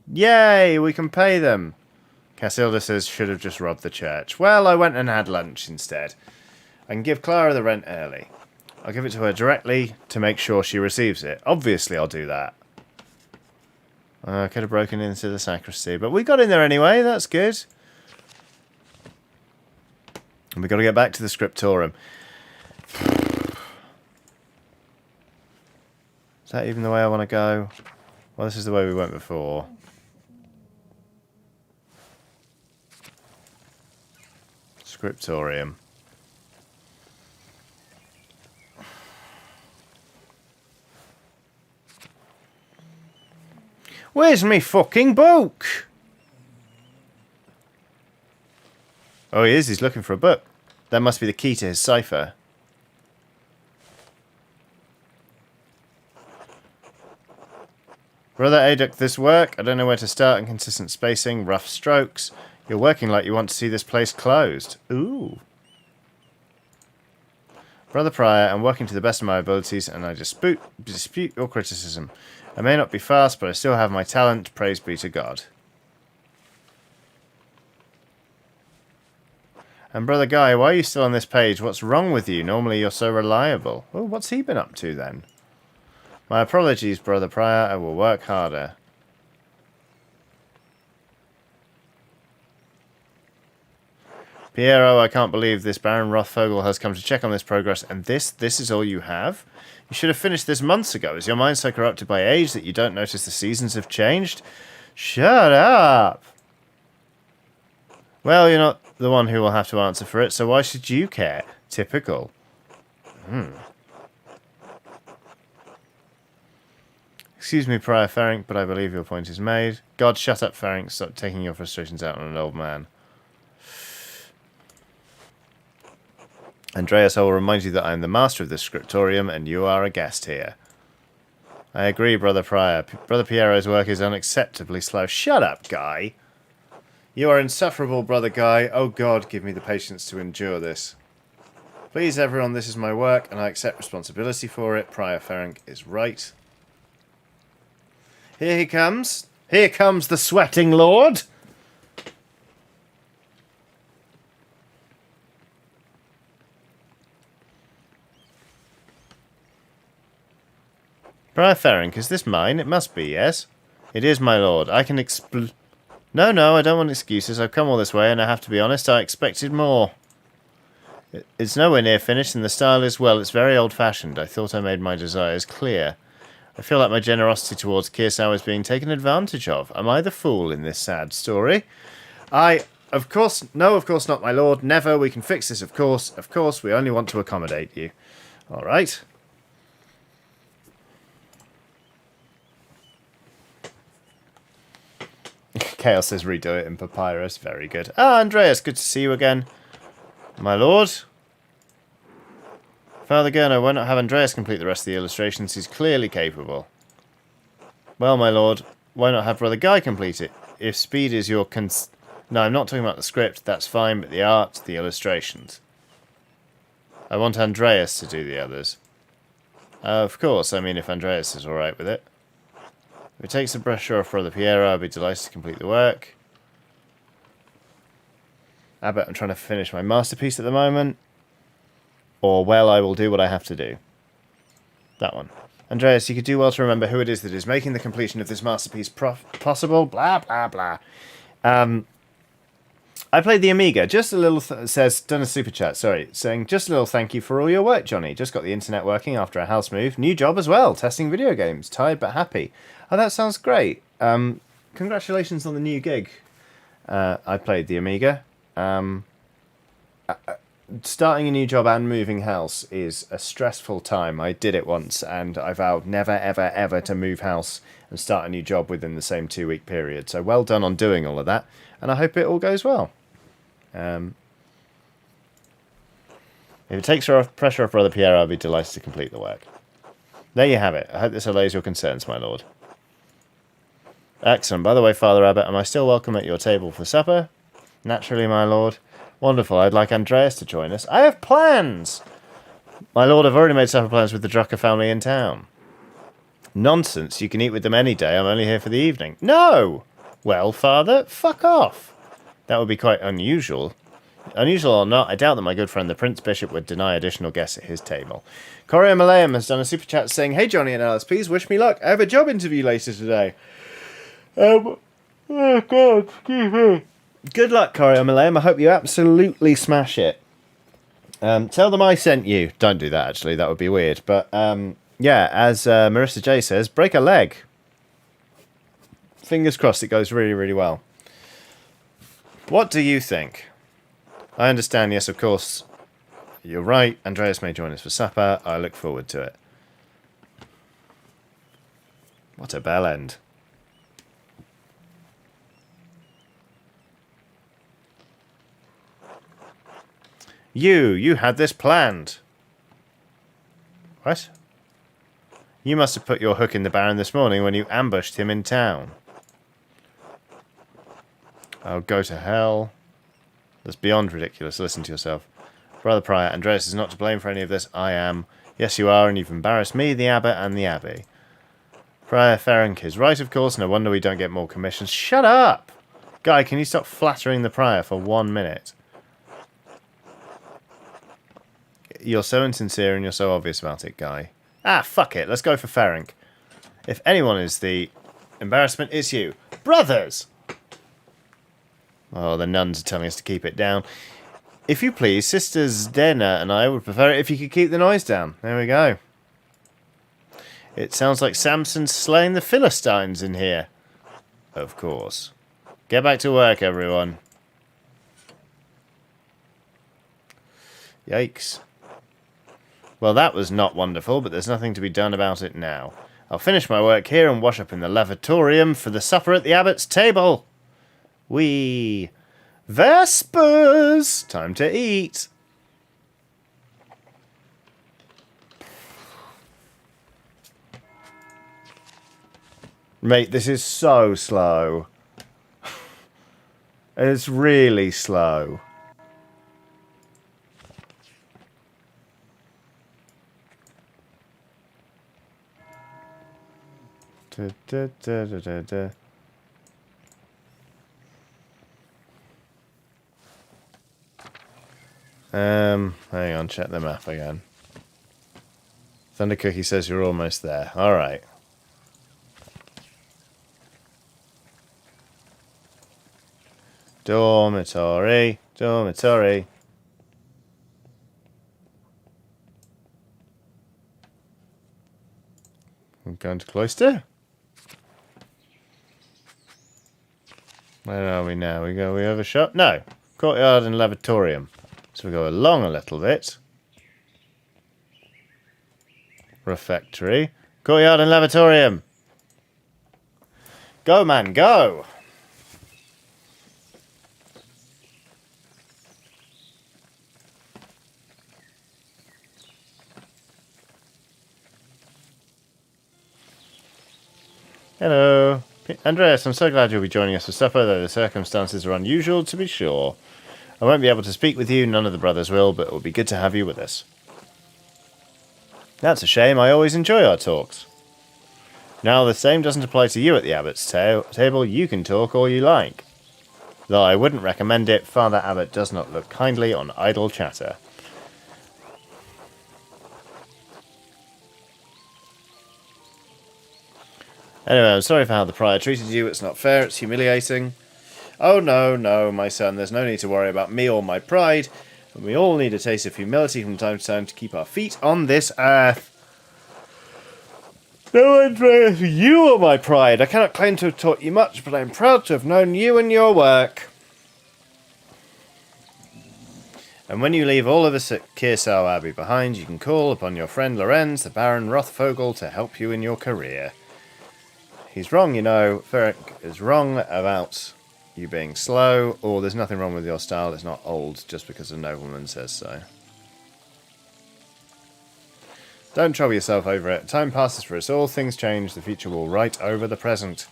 Yay, we can pay them. Casilda says should have just robbed the church. Well, I went and had lunch instead. I can give Clara the rent early. I'll give it to her directly to make sure she receives it. Obviously, I'll do that. I could have broken into the sacristy, but we got in there anyway. That's good. And we've got to get back to the Scriptorium. Is that even the way I want to go? Well, this is the way we went before. Scriptorium. Where's me fucking book? Oh, he is. He's looking for a book. That must be the key to his cipher. Brother Aeduc, this work. I don't know where to start. Inconsistent spacing, rough strokes. You're working like you want to see this place closed. Ooh. Brother Prior, I'm working to the best of my abilities, and I dispute your criticism. I may not be fast, but I still have my talent. Praise be to God. And Brother Guy, why are you still on this page? What's wrong with you? Normally you're so reliable. Oh, what's he been up to then? My apologies, Brother Prior. I will work harder. Piero, I can't believe this Baron Rothvogel has come to check on this progress, and this is all you have? You should have finished this months ago. Is your mind so corrupted by age that you don't notice the seasons have changed? Shut up! Well, you're not the one who will have to answer for it, so why should you care? Typical. Excuse me, Prior Ferenc, but I believe your point is made. God, shut up, Ferenc. Stop taking your frustrations out on an old man. Andreas, I will remind you that I am the master of this scriptorium, and you are a guest here. I agree, Brother Prior. Brother Piero's work is unacceptably slow. Shut up, Guy. You are insufferable, Brother Guy. Oh God, give me the patience to endure this. Please, everyone, this is my work, and I accept responsibility for it. Prior Ferenc is right. Here he comes. Here comes the sweating lord. Prior Ferenc, is this mine? It must be, yes? It is, my lord. I can No, I don't want excuses. I've come all this way, and I have to be honest, I expected more. It's nowhere near finished, and the style is, well, it's very old-fashioned. I thought I made my desires clear. I feel like my generosity towards Kirsau is being taken advantage of. Am I the fool in this sad story? Of course not, my lord. Never. We can fix this, of course. Of course, we only want to accommodate you. All right. Chaos says redo it in Papyrus. Very good. Ah, Andreas, good to see you again. My lord. Father Gurno, why not have Andreas complete the rest of the illustrations? He's clearly capable. Well, my lord, why not have Brother Guy complete it? If speed is your No, I'm not talking about the script. That's fine, but the art, the illustrations. I want Andreas to do the others. Of course, I mean if Andreas is alright with it. If it takes the pressure off Brother Piero, I'll be delighted to complete the work. Abbot, I'm trying to finish my masterpiece at the moment. Or, well, I will do what I have to do. That one. Andreas, you could do well to remember who it is that is making the completion of this masterpiece possible. Blah, blah, blah. I played the Amiga. Just a little, says, done a super chat, sorry, saying, just a little thank you for all your work, Johnny. Just got the internet working after a house move. New job as well, testing video games. Tired but happy. Oh, that sounds great. Congratulations on the new gig. I played the Amiga. Starting a new job and moving house is a stressful time. I did it once, and I vowed never, ever, ever to move house and start a new job within the same 2-week period. So well done on doing all of that, and I hope it all goes well. If it takes pressure off Brother Pierre, I'll be delighted to complete the work. There you have it. I hope this allays your concerns, my lord. Excellent. By the way, Father Abbot, am I still welcome at your table for supper? Naturally, my lord. Wonderful. I'd like Andreas to join us. I have plans! My lord, I've already made supper plans with the Drucker family in town. Nonsense. You can eat with them any day. I'm only here for the evening. No! Well, Father, fuck off. That would be quite unusual. Unusual or not, I doubt that my good friend the Prince Bishop would deny additional guests at his table. Corio Malayam has done a super chat saying, hey Johnny and Alice, please wish me luck. I have a job interview later today. Oh God, excuse me. Good luck, Corio Malayam. I hope you absolutely smash it. Tell them I sent you. Don't do that, actually. That would be weird. But, yeah, as Marissa J says, break a leg. Fingers crossed it goes really, really well. What do you think? I understand, yes, of course. You're right. Andreas may join us for supper. I look forward to it. What a bell end. You had this planned. What? You must have put your hook in the Baron this morning when you ambushed him in town. Oh, go to hell. That's beyond ridiculous. Listen to yourself. Brother Prior, Andreas is not to blame for any of this. I am. Yes, you are, and you've embarrassed me, the Abbot, and the Abbey. Prior Ferenc is right, of course. No wonder we don't get more commissions. Shut up! Guy, can you stop flattering the Prior for 1 minute? You're so insincere and you're so obvious about it, Guy. Ah, fuck it. Let's go for Ferenc. If anyone is the embarrassment, it's you. Brothers! Oh, the nuns are telling us to keep it down. If you please, Sisters Dena and I would prefer it if you could keep the noise down. There we go. It sounds like Samson's slaying the Philistines in here. Of course. Get back to work, everyone. Yikes. Well, that was not wonderful, but there's nothing to be done about it now. I'll finish my work here and wash up in the lavatory for the supper at the Abbot's table. Whee! Vespers! Time to eat. Mate, this is so slow. It's really slow. Da, da, da, da, da, da. Hang on, check the map again. Thunder Cookie says you're almost there. Alright. Dormitory. Dormitory. I'm going to cloister. Where are we now? We have a shop? No. Courtyard and lavatorium. So we go along a little bit. Refectory. Courtyard and lavatorium. Go, man, go! Hello. Andreas, I'm so glad you'll be joining us for supper, though the circumstances are unusual, to be sure. I won't be able to speak with you, none of the brothers will, but it will be good to have you with us. That's a shame, I always enjoy our talks. Now, the same doesn't apply to you at the Abbot's table, you can talk all you like. Though I wouldn't recommend it, Father Abbot does not look kindly on idle chatter. Anyway, I'm sorry for how the prior treated you. It's not fair. It's humiliating. Oh, no, no, my son. There's no need to worry about me or my pride. And we all need a taste of humility from time to time to keep our feet on this earth. No, Andreas, you are my pride. I cannot claim to have taught you much, but I'm proud to have known you and your work. And when you leave all of us at Kearsau Abbey behind, you can call upon your friend Lorenz, the Baron Rothvogel, to help you in your career. He's wrong, you know. Ferenc is wrong about you being slow, or there's nothing wrong with your style. It's not old just because a nobleman says so. Don't trouble yourself over it. Time passes for us all. Things change. The future will right over the present.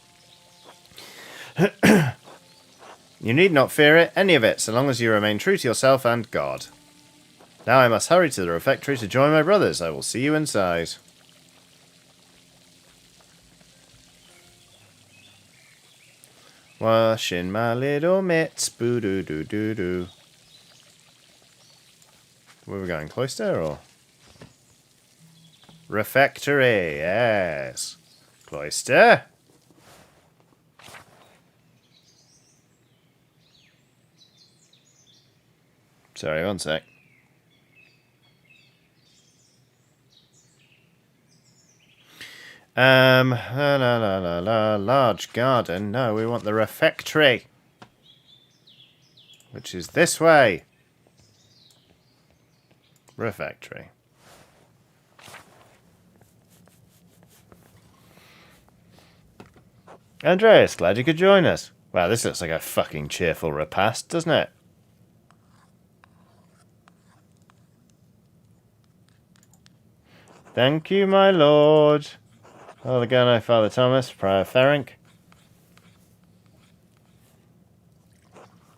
You need not fear it, any of it, so long as you remain true to yourself and God. Now I must hurry to the refectory to join my brothers. I will see you inside. Washing my little mitts, boo-doo-doo-doo-doo. Where are we going, cloister or? Refectory, yes. Cloister. Sorry, one sec. Large garden. No, we want the refectory. Which is this way. Refectory. Andreas, glad you could join us. Wow, this looks like a fucking cheerful repast, doesn't it? Thank you, my lord. Father Gunnar, Father Thomas, Prior Ferenc,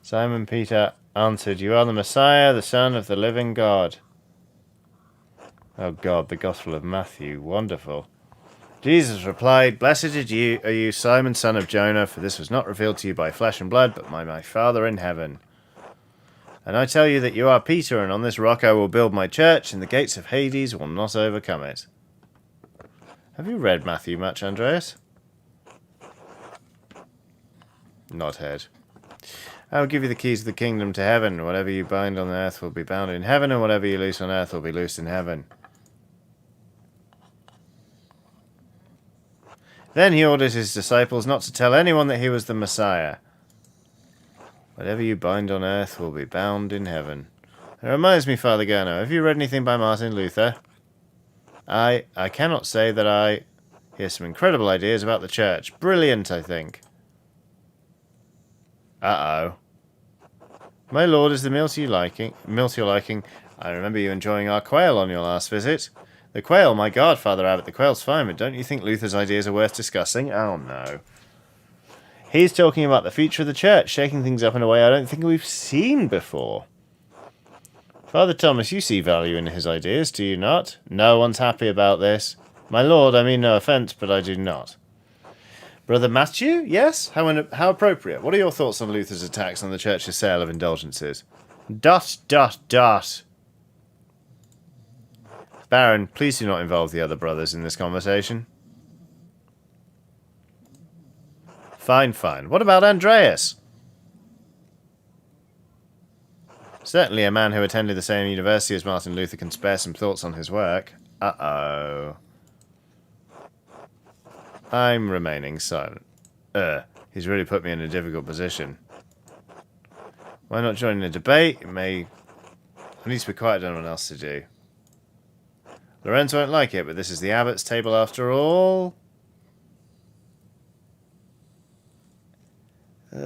Simon Peter, answered, "You are the Messiah, the Son of the living God." Oh God, the Gospel of Matthew, wonderful. Jesus replied, "Blessed are you, Simon, son of Jonah, for this was not revealed to you by flesh and blood, but by my Father in heaven. And I tell you that you are Peter, and on this rock I will build my church, and the gates of Hades will not overcome it." Have you read Matthew much, Andreas? Nod head. "I will give you the keys of the kingdom to heaven. Whatever you bind on earth will be bound in heaven, and whatever you loose on earth will be loosed in heaven." Then he ordered his disciples not to tell anyone that he was the Messiah. Whatever you bind on earth will be bound in heaven. It reminds me, Father Gurno, have you read anything by Martin Luther? I cannot say that I... He has some incredible ideas about the church. Brilliant, I think. Uh-oh. My lord, is the meal to your liking? I remember you enjoying our quail on your last visit. The quail, my God, Father Abbot, the quail's fine, but don't you think Luther's ideas are worth discussing? Oh, no. He's talking about the future of the church, shaking things up in a way I don't think we've seen before. Father Thomas, you see value in his ideas, do you not? No one's happy about this. My lord, I mean no offence, but I do not. Brother Matthew, yes? How appropriate. What are your thoughts on Luther's attacks on the church's sale of indulgences? ... Baron, please do not involve the other brothers in this conversation. Fine, fine. What about Andreas? Certainly a man who attended the same university as Martin Luther can spare some thoughts on his work. Uh-oh. I'm remaining silent. He's really put me in a difficult position. Why not join in a debate? I need to be quiet, I don't know what else to do. Lorenz won't like it, but this is the Abbot's table after all. I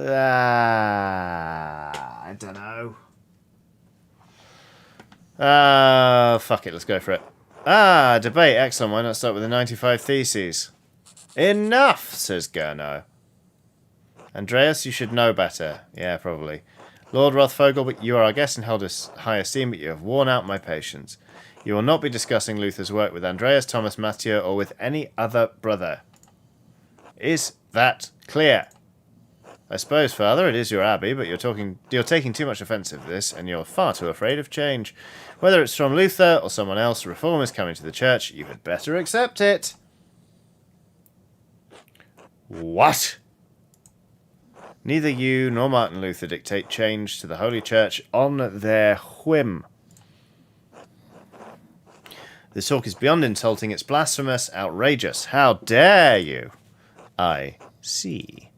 don't know. Fuck it, let's go for it. Debate, excellent. Why not start with the 95 Theses? Enough, says Gurno. Andreas, you should know better. Yeah, probably. Lord Rothvogel, you are our guest and held us high esteem, but you have worn out my patience. You will not be discussing Luther's work with Andreas, Thomas, Mathieu, or with any other brother. Is that clear? I suppose, Father, it is your Abbey, but you're taking too much offence of this, and you're far too afraid of change. Whether it's from Luther or someone else, reform is coming to the church. You had better accept it. What? Neither you nor Martin Luther dictate change to the Holy Church on their whim. This talk is beyond insulting. It's blasphemous, outrageous. How dare you? I see.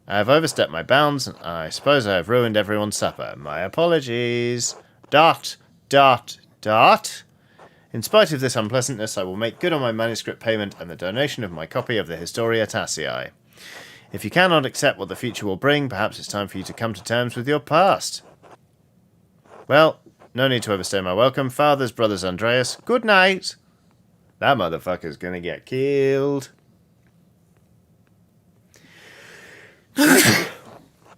I have overstepped my bounds, and I suppose I have ruined everyone's supper. My apologies. ... In spite of this unpleasantness, I will make good on my manuscript payment and the donation of my copy of the Historia Tassii. If you cannot accept what the future will bring, perhaps it's time for you to come to terms with your past. Well, no need to overstay my welcome. Fathers, brothers, Andreas, good night. That motherfucker's gonna get killed.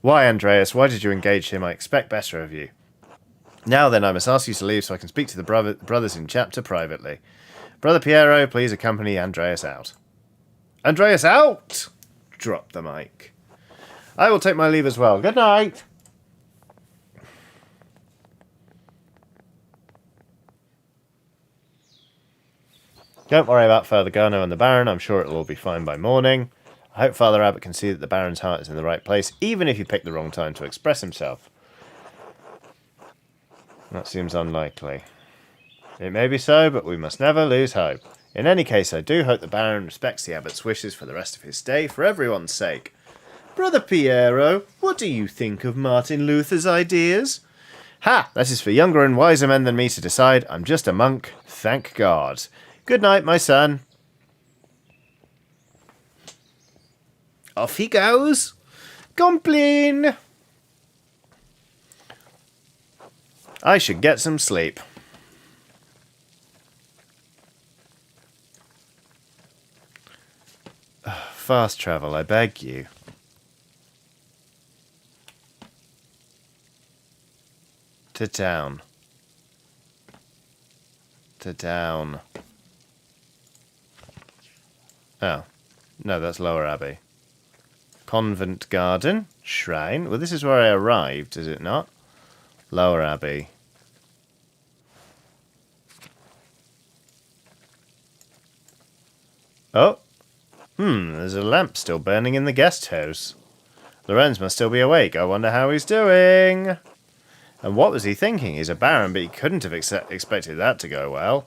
Why, Andreas? Why did you engage him? I expect better of you. Now then, I must ask you to leave so I can speak to the brothers in chapter privately. Brother Piero, please accompany Andreas out. Andreas out! Drop the mic. I will take my leave as well. Good night. Don't worry about Father Gurno and the Baron. I'm sure it'll all be fine by morning. I hope Father Abbot can see that the Baron's heart is in the right place, even if he picked the wrong time to express himself. That seems unlikely. It may be so, but we must never lose hope. In any case, I do hope the Baron respects the Abbot's wishes for the rest of his stay, for everyone's sake. Brother Piero, what do you think of Martin Luther's ideas? Ha! That is for younger and wiser men than me to decide. I'm just a monk, thank God. Good night, my son. Off he goes. Complain. I should get some sleep. Fast travel, I beg you. To town. To town. Oh. No, that's Lower Abbey. Convent garden. Shrine. Well, this is where I arrived, is it not? Lower Abbey. Oh. There's a lamp still burning in the guest house. Lorenz must still be awake. I wonder how he's doing. And what was he thinking? He's a baron, but he couldn't have expected that to go well.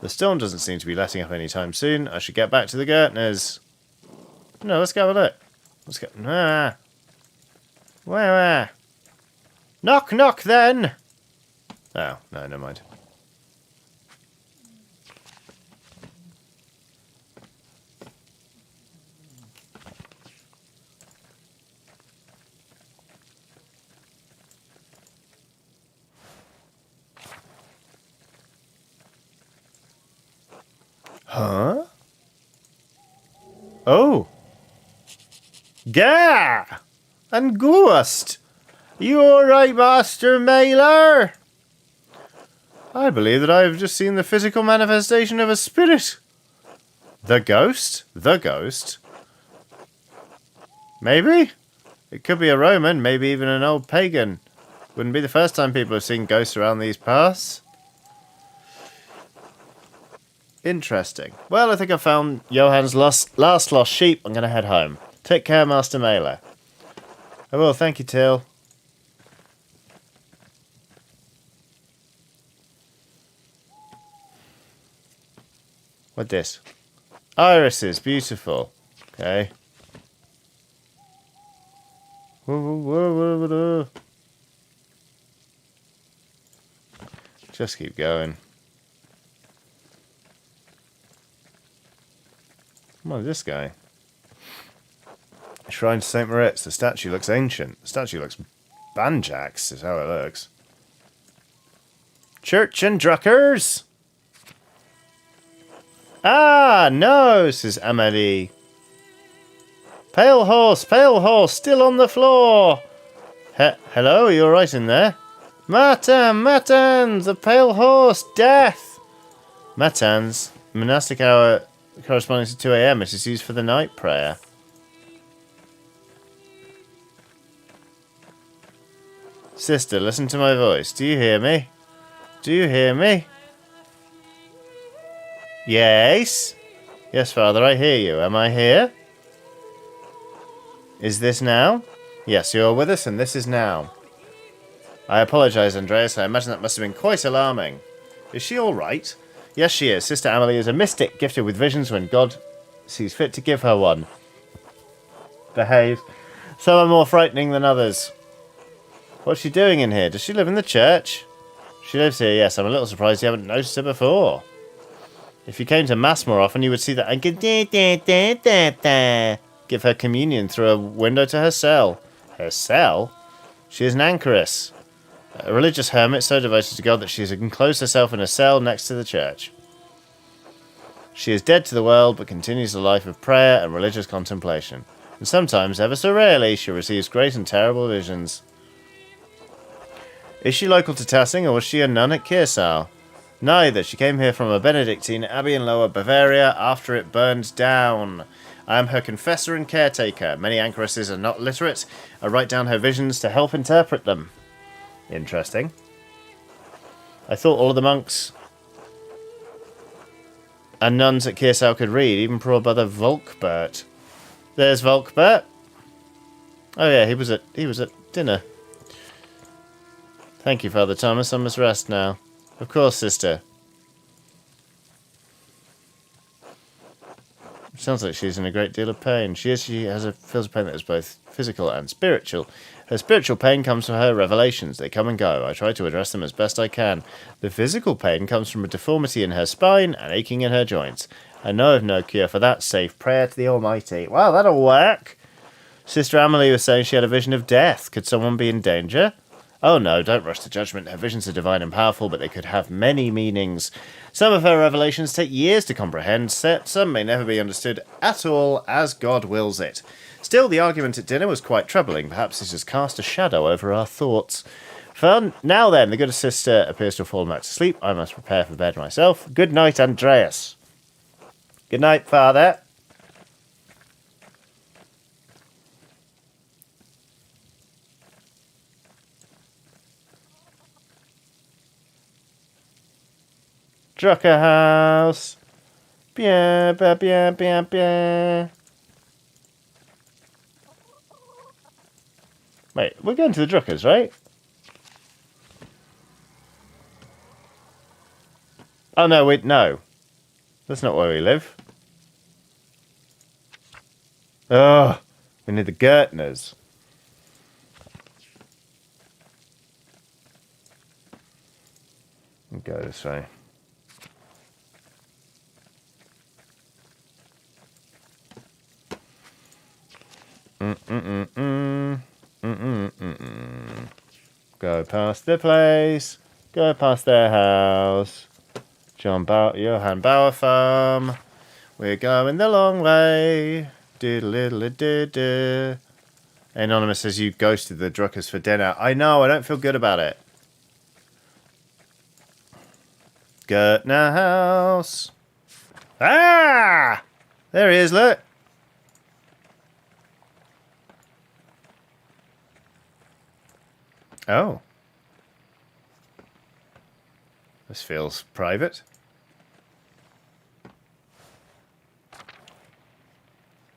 The storm doesn't seem to be letting up any time soon. I should get back to the Gertners. No, let's go have a look. Let's go. Where? Knock, knock, then! Oh, no, never mind. Huh? Oh. Gah! And ghost! You alright, Master Mailer? I believe that I have just seen the physical manifestation of a spirit. The ghost? The ghost? Maybe? It could be a Roman, maybe even an old pagan. Wouldn't be the first time people have seen ghosts around these parts. Interesting. Well, I think I found Johann's last lost sheep. I'm going to head home. Take care, Master Mailer. I will, thank you, Till. What this? Irises, beautiful. Okay. Just keep going. Come on, this guy. Shrine to St. Moritz. The statue looks ancient. The statue looks banjax, is how it looks. Church and Druckers! Ah, no, says Amélie. Pale horse, still on the floor. Hello, are you alright in there? Matins, the pale horse, death. Matins, monastic hour corresponding to 2 a.m. It is used for the night prayer. Sister, listen to my voice. Do you hear me? Do you hear me? Yes? Yes, Father, I hear you. Am I here? Is this now? Yes, you are with us, and this is now. I apologize, Andreas. I imagine that must have been quite alarming. Is she all right? Yes, she is. Sister Amélie is a mystic, gifted with visions when God sees fit to give her one. Behave. Some are more frightening than others. What's she doing in here? Does she live in the church? She lives here, yes. I'm a little surprised you haven't noticed her before. If you came to Mass more often, you would see that I could give her communion through a window to her cell. Her cell? She is an Anchorite, a religious hermit so devoted to God that she has enclosed herself in a cell next to the church. She is dead to the world, but continues a life of prayer and religious contemplation. And sometimes, ever so rarely, she receives great and terrible visions. Is she local to Tassing, or was she a nun at Kirsau? Neither. She came here from a Benedictine abbey in Lower Bavaria after it burned down. I am her confessor and caretaker. Many anchoresses are not literate. I write down her visions to help interpret them. Interesting. I thought all of the monks and nuns at Kirsau could read, even poor brother Volkbert. There's Volkbert. Oh yeah, he was at dinner. Thank you, Father Thomas. I must rest now. Of course, sister. Sounds like she's in a great deal of pain. She feels a pain that is both physical and spiritual. Her spiritual pain comes from her revelations. They come and go. I try to address them as best I can. The physical pain comes from a deformity in her spine and aching in her joints. I know of no cure for that, save prayer to the Almighty. Well, that'll work. Sister Amélie was saying she had a vision of death. Could someone be in danger? Oh no, don't rush to judgment. Her visions are divine and powerful, but they could have many meanings. Some of her revelations take years to comprehend, some may never be understood at all as God wills it. Still, the argument at dinner was quite troubling. Perhaps it has cast a shadow over our thoughts. Fun. Now then, the good sister appears to have fallen back to sleep. I must prepare for bed myself. Good night, Andreas. Good night, Father. Drucker house. Bien, bien, bien, bien, bien. Wait, we're going to the Druckers, right? Oh, no, wait, no. That's not where we live. Oh, we need the Gertners. We'll go this way. Go past the place. Go past their house. Johann Bauer Farm. We're going the long way. Diddle-diddle-diddle. Anonymous says you ghosted the Druckers for dinner. I know, I don't feel good about it. Gertner house. Ah! There he is, look. Oh. This feels private.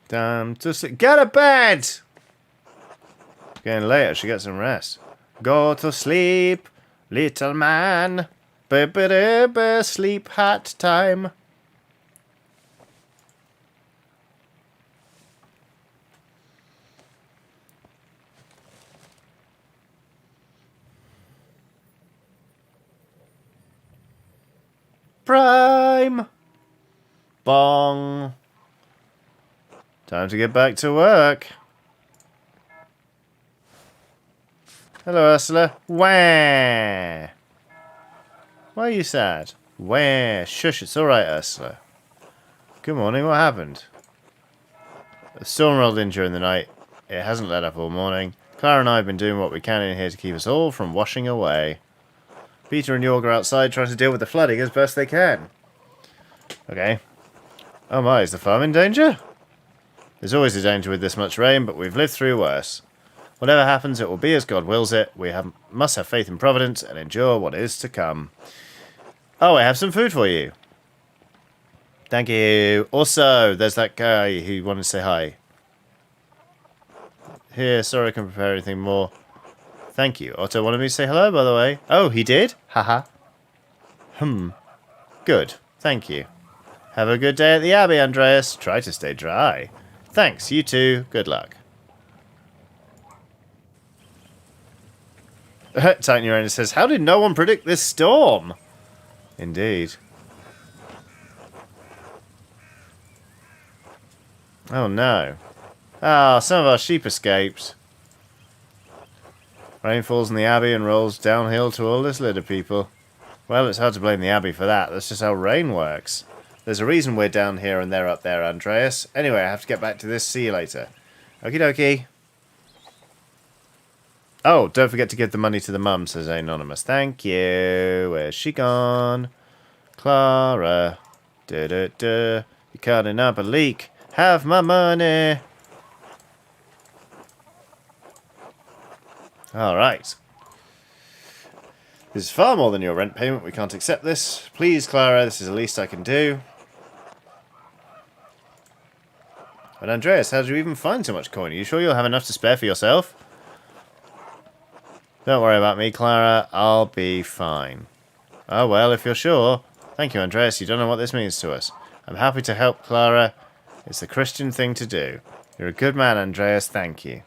Damn, just get to bed! It's getting late, I should get some rest. Go to sleep, little man. Sleep hat time. Prime. Bong. Time to get back to work. Hello, Ursula. Wah. Why are you sad? Wah. Shush, it's alright, Ursula. Good morning, what happened? A storm rolled in during the night. It hasn't let up all morning. Clara and I have been doing what we can in here to keep us all from washing away. Peter and Jorg are outside trying to deal with the flooding as best they can. Okay. Oh my, is the farm in danger? There's always a danger with this much rain, but we've lived through worse. Whatever happens, it will be as God wills it. We must have faith in Providence and endure what is to come. Oh, I have some food for you. Thank you. Also, there's that guy who wanted to say hi. Here, sorry I can't prepare anything more. Thank you. Otto wanted me to say hello, by the way. Oh, he did? Haha. Good. Thank you. Have a good day at the Abbey, Andreas. Try to stay dry. Thanks, you too. Good luck. Titan Uranus says, how did no one predict this storm? Indeed. Oh no. Ah, some of our sheep escaped. Rain falls in the Abbey and rolls downhill to all this litter people. Well, it's hard to blame the Abbey for that. That's just how rain works. There's a reason we're down here and they're up there, Andreas. Anyway, I have to get back to this. See you later. Okie dokie. Oh, don't forget to give the money to the mum, says Anonymous. Thank you. Where's she gone? Clara. You're cutting up a leak. Have my money. Alright. This is far more than your rent payment. We can't accept this. Please, Clara, this is the least I can do. But Andreas, how did you even find so much coin? Are you sure you'll have enough to spare for yourself? Don't worry about me, Clara. I'll be fine. Oh, well, if you're sure. Thank you, Andreas. You don't know what this means to us. I'm happy to help, Clara. It's the Christian thing to do. You're a good man, Andreas. Thank you.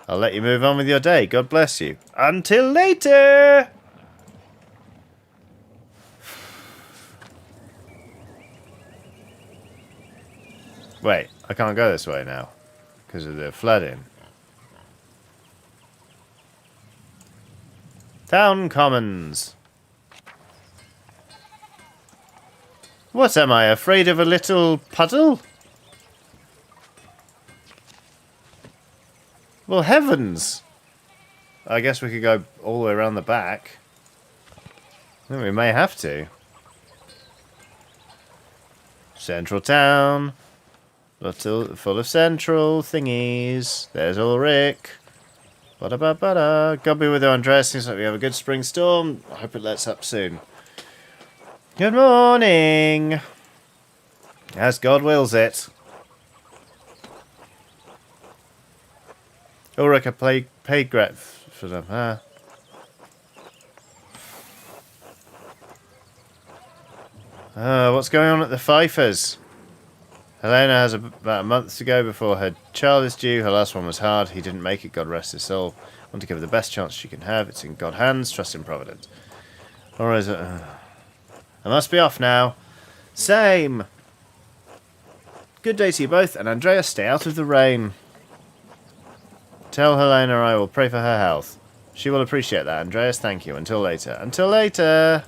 I'll let you move on with your day. God bless you. Until later! Wait, I can't go this way now. Because of the flooding. Town Commons. What am I, afraid of a little puddle? Well, heavens! I guess we could go all the way around the back. I think we may have to. Central town. Full of central thingies. There's Ulrich. Ba-da-ba-ba-da. God be with you, Andreas. Seems like we have a good spring storm. I hope it lets up soon. Good morning. As God wills it. Ulrich, I paid Gret for them, huh? What's going on at the Pfeiffers? Helena has about a month to go before her child is due. Her last one was hard. He didn't make it. God rest his soul. I want to give her the best chance she can have. It's in God's hands. Trust in Providence. Or is it... I must be off now. Same. Good day to you both. And Andreas, stay out of the rain. Tell Helena I will pray for her health. She will appreciate that, Andreas. Thank you. Until later. Until later.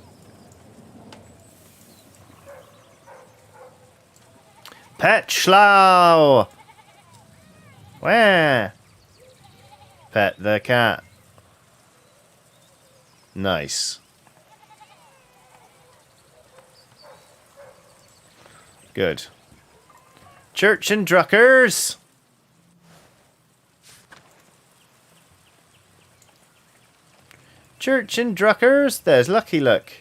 Pet Schlau! Where? Pet the cat. Nice. Good. Church and Druckers! Church and Druckers! There's Lucky Look.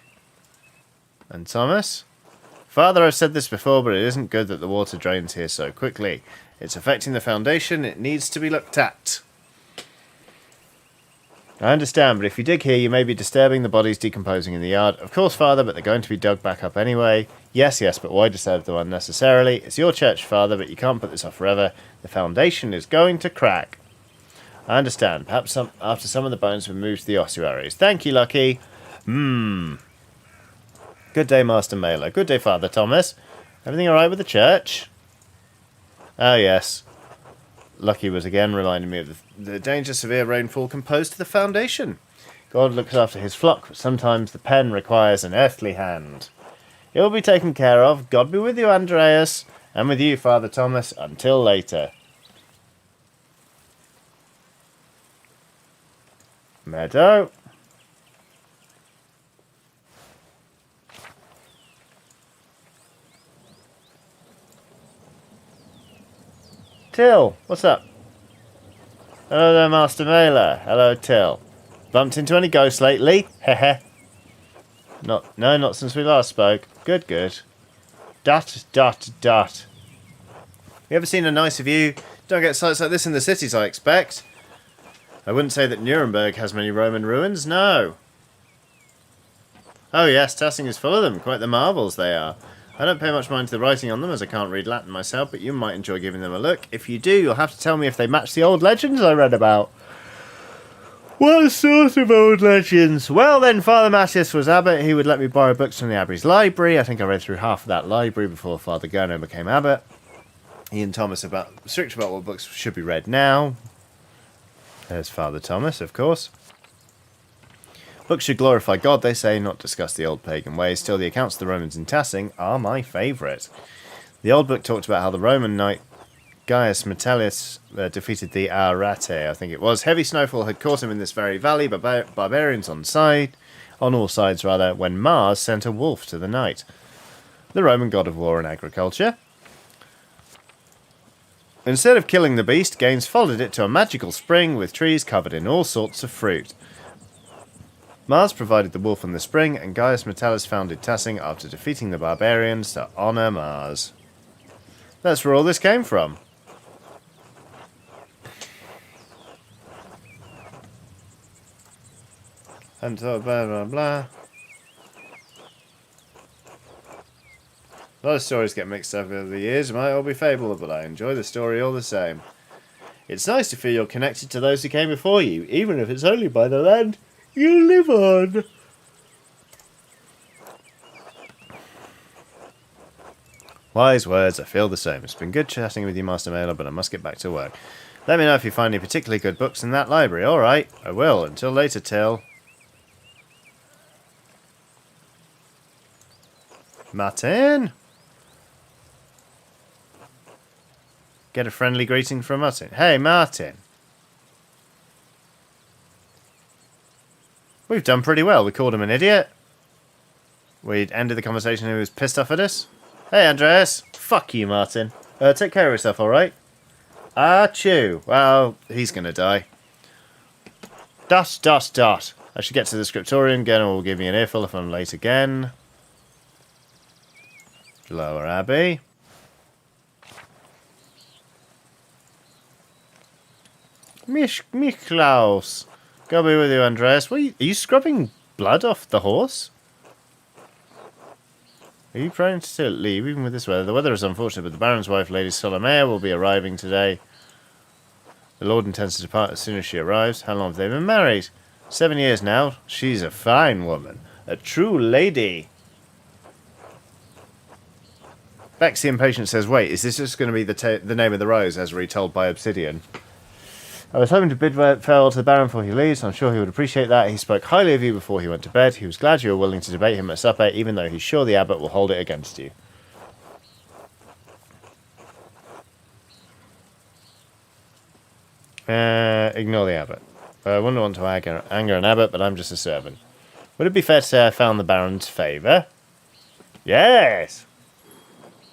And Thomas? Father, I've said this before, but it isn't good that the water drains here so quickly. It's affecting the foundation. It needs to be looked at. I understand, but if you dig here, you may be disturbing the bodies decomposing in the yard. Of course, Father, but they're going to be dug back up anyway. Yes, but why disturb them unnecessarily? It's your church, Father, but you can't put this off forever. The foundation is going to crack. I understand. Perhaps after some of the bones have moved to the ossuaries. Thank you, Lucky. Good day, Master Mailer. Good day, Father Thomas. Everything alright with the church? Oh, yes. Lucky was again reminding me of the dangerous severe rainfall composed to the foundation. God looks after his flock, but sometimes the pen requires an earthly hand. It will be taken care of. God be with you, Andreas, and with you, Father Thomas, until later. Meadow. Till, what's up? Hello there, Master Mailer. Hello, Till. Bumped into any ghosts lately? Hehe. Not since we last spoke. Good. Dot. You ever seen a nicer view? Don't get sights like this in the cities, I expect. I wouldn't say that Nuremberg has many Roman ruins, no. Oh yes, Tassing is full of them. Quite the marvels they are. I don't pay much mind to the writing on them, as I can't read Latin myself, but you might enjoy giving them a look. If you do, you'll have to tell me if they match the old legends I read about. What sort of old legends? Well then, Father Matthias was abbot. He would let me borrow books from the Abbey's library. I think I read through half of that library before Father Gurno became abbot. He and Thomas strict about what books should be read now. There's Father Thomas, of course. Books should glorify God, they say, not discuss the old pagan ways. Still, the accounts of the Romans in Tassing are my favourite. The old book talked about how the Roman knight Gaius Metellus defeated the Arate, I think it was. Heavy snowfall had caught him in this very valley, barbarians on all sides, when Mars sent a wolf to the knight. The Roman god of war and agriculture. Instead of killing the beast, Gaines followed it to a magical spring with trees covered in all sorts of fruit. Mars provided the wolf and the spring, and Gaius Metellus founded Tassing after defeating the barbarians to honour Mars. That's where all this came from. And so blah blah blah. A lot of stories get mixed up over the years. It might all be fable, but I enjoy the story all the same. It's nice to feel you're connected to those who came before you, even if it's only by the land you live on. Wise words, I feel the same. It's been good chatting with you, Master Mailer, but I must get back to work. Let me know if you find any particularly good books in that library. Alright, I will. Until later, Till. Martin? Get a friendly greeting from Martin. Hey, Martin. We've done pretty well. We called him an idiot. We ended the conversation and he was pissed off at us. Hey, Andreas. Fuck you, Martin. Take care of yourself, alright? Achoo. Well, he's gonna die. Dot. I should get to the Scriptorium again, or will give me an earful if I'm late again. Lower Abbey. Miklaus. Go be with you, Andreas. Are you scrubbing blood off the horse? Are you planning to leave even with this weather? The weather is unfortunate, but the Baron's wife, Lady Solomea, will be arriving today. The Lord intends to depart as soon as she arrives. How long have they been married? 7 years now. She's a fine woman. A true lady. Bex the Impatient says, wait, is this just going to be the name of the rose as retold by Obsidian? I was hoping to bid farewell to the Baron before he leaves. I'm sure he would appreciate that. He spoke highly of you before he went to bed. He was glad you were willing to debate him at supper, even though he's sure the Abbot will hold it against you. Ignore the Abbot. I wouldn't want to anger an Abbot, but I'm just a servant. Would it be fair to say I found the Baron's favour? Yes!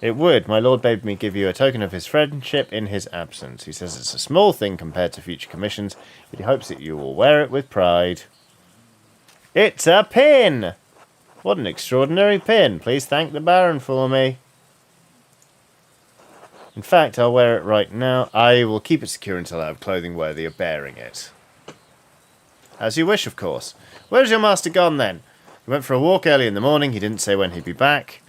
It would. My lord bade me give you a token of his friendship in his absence. He says it's a small thing compared to future commissions, but he hopes that you will wear it with pride. It's a pin! What an extraordinary pin. Please thank the Baron for me. In fact, I'll wear it right now. I will keep it secure until I have clothing worthy of bearing it. As you wish, of course. Where's your master gone, then? He went for a walk early in the morning. He didn't say when he'd be back.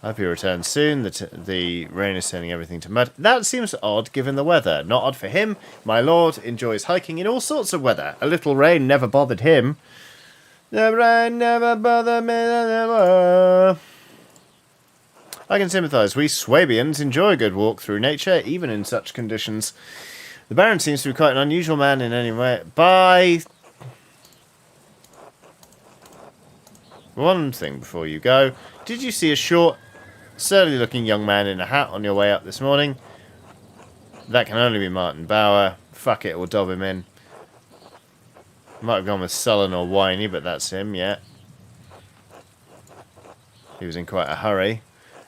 I hope he returns soon. The rain is turning everything to mud. That seems odd, given the weather. Not odd for him. My lord enjoys hiking in all sorts of weather. A little rain never bothered him. The rain never bothered me anymore. I can sympathise. We Swabians enjoy a good walk through nature, even in such conditions. The Baron seems to be quite an unusual man in any way. Bye! One thing before you go. Did you see a short, surly-looking young man in a hat on your way up this morning? That can only be Martin Bauer. Fuck it, we'll dob him in. Might have gone with sullen or whiny, but that's him, yeah. He was in quite a hurry.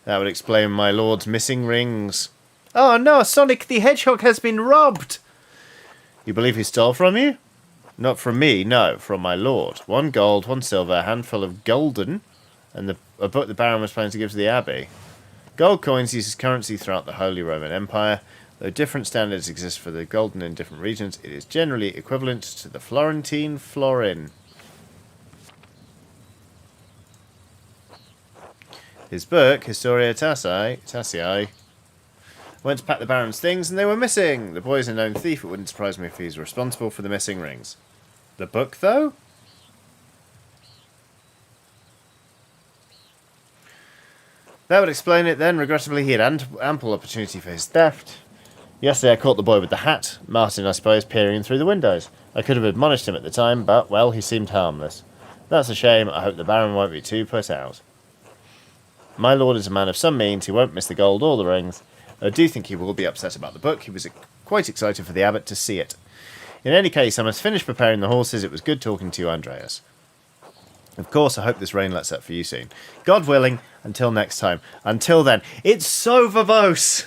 That would explain my lord's missing rings. Oh no, Sonic the Hedgehog has been robbed! You believe he stole from you? Not from me, no, from my lord. 1 gold, 1 silver, a handful of golden, and a book the Baron was planning to give to the Abbey. Gold coins uses currency throughout the Holy Roman Empire. Though different standards exist for the golden in different regions, it is generally equivalent to the Florentine florin. His book, Historia Tassii, went to pack the Baron's things and they were missing. The boy is a known thief. It wouldn't surprise me if he's responsible for the missing rings. The book, though? That would explain it then. Regrettably, he had ample opportunity for his theft. Yesterday I caught the boy with the hat. Martin, I suppose, peering through the windows. I could have admonished him at the time, but, well, he seemed harmless. That's a shame. I hope the Baron won't be too put out. My lord is a man of some means. He won't miss the gold or the rings. I do think he will be upset about the book. He was quite excited for the Abbot to see it. In any case, I must finish preparing the horses. It was good talking to you, Andreas. Of course, I hope this rain lets up for you soon. God willing, until next time. Until then, it's so verbose.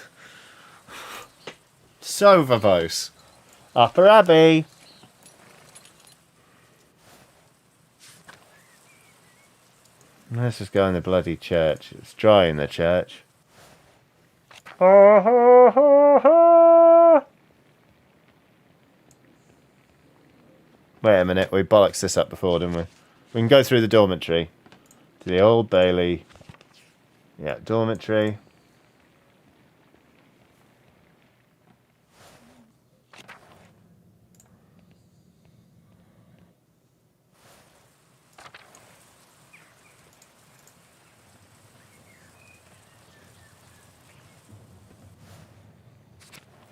So verbose. Upper Abbey. Let's just go in the bloody church. It's dry in the church. Wait a minute, we bollocks this up before, didn't we? We can go through the dormitory to the Old Bailey. Yeah, dormitory.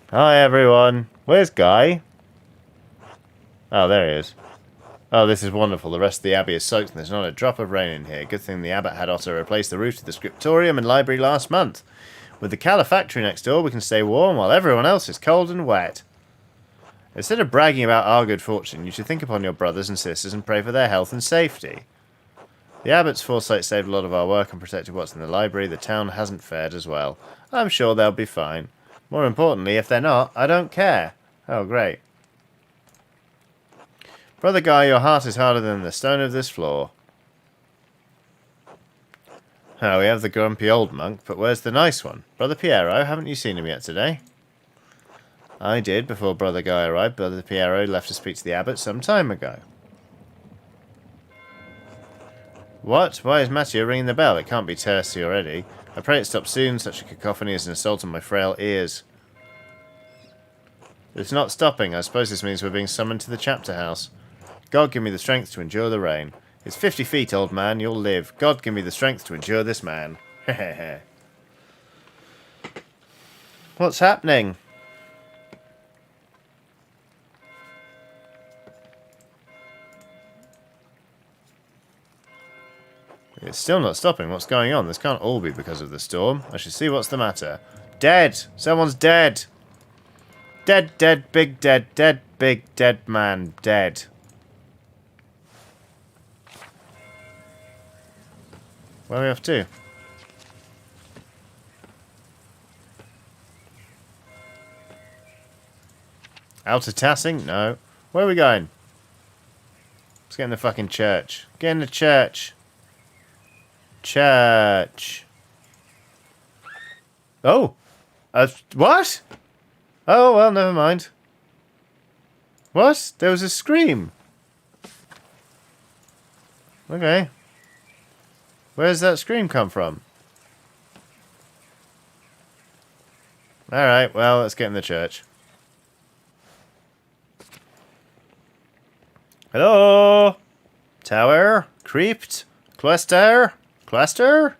Hi everyone. Where's Guy? Oh, there he is. Oh, this is wonderful. The rest of the Abbey is soaked and there's not a drop of rain in here. Good thing the Abbot had Otto replace the roof of the Scriptorium and library last month. With the calefactory next door, we can stay warm while everyone else is cold and wet. Instead of bragging about our good fortune, you should think upon your brothers and sisters and pray for their health and safety. The Abbot's foresight saved a lot of our work and protected what's in the library. The town hasn't fared as well. I'm sure they'll be fine. More importantly, if they're not, I don't care. Oh, great. Brother Guy, your heart is harder than the stone of this floor. Oh, we have the grumpy old monk, but where's the nice one? Brother Piero, haven't you seen him yet today? I did, before Brother Guy arrived. Brother Piero left to speak to the Abbot some time ago. What? Why is Matteo ringing the bell? It can't be Tassing already. I pray it stops soon. Such a cacophony is an assault on my frail ears. It's not stopping. I suppose this means we're being summoned to the chapter house. God give me the strength to endure the rain. It's 50 feet, old man. You'll live. God give me the strength to endure this man. Hehehe. What's happening? It's still not stopping. What's going on? This can't all be because of the storm. I should see what's the matter. Dead! Someone's dead! Dead, dead, big dead, dead, big dead man, dead. Where are we off to? Out to Tassing? No. Where are we going? Let's get in the fucking church. Get in the church. Church. Oh! What? Oh, well, never mind. What? There was a scream. Okay. Where's that scream come from? Alright, well, let's get in the church. Hello? Tower? Crypt? Cloister? Cloister?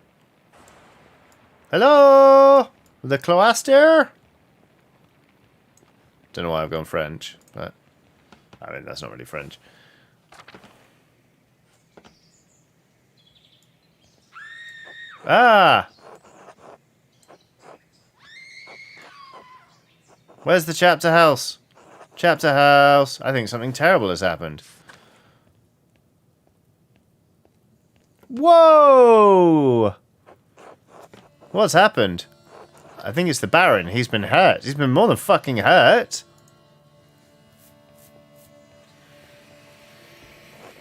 Hello? The cloister? Don't know why I've gone French, but I mean, that's not really French. Ah! Where's the chapter house? Chapter house. I think something terrible has happened. Whoa! What's happened? I think it's the Baron. He's been hurt. He's been more than fucking hurt.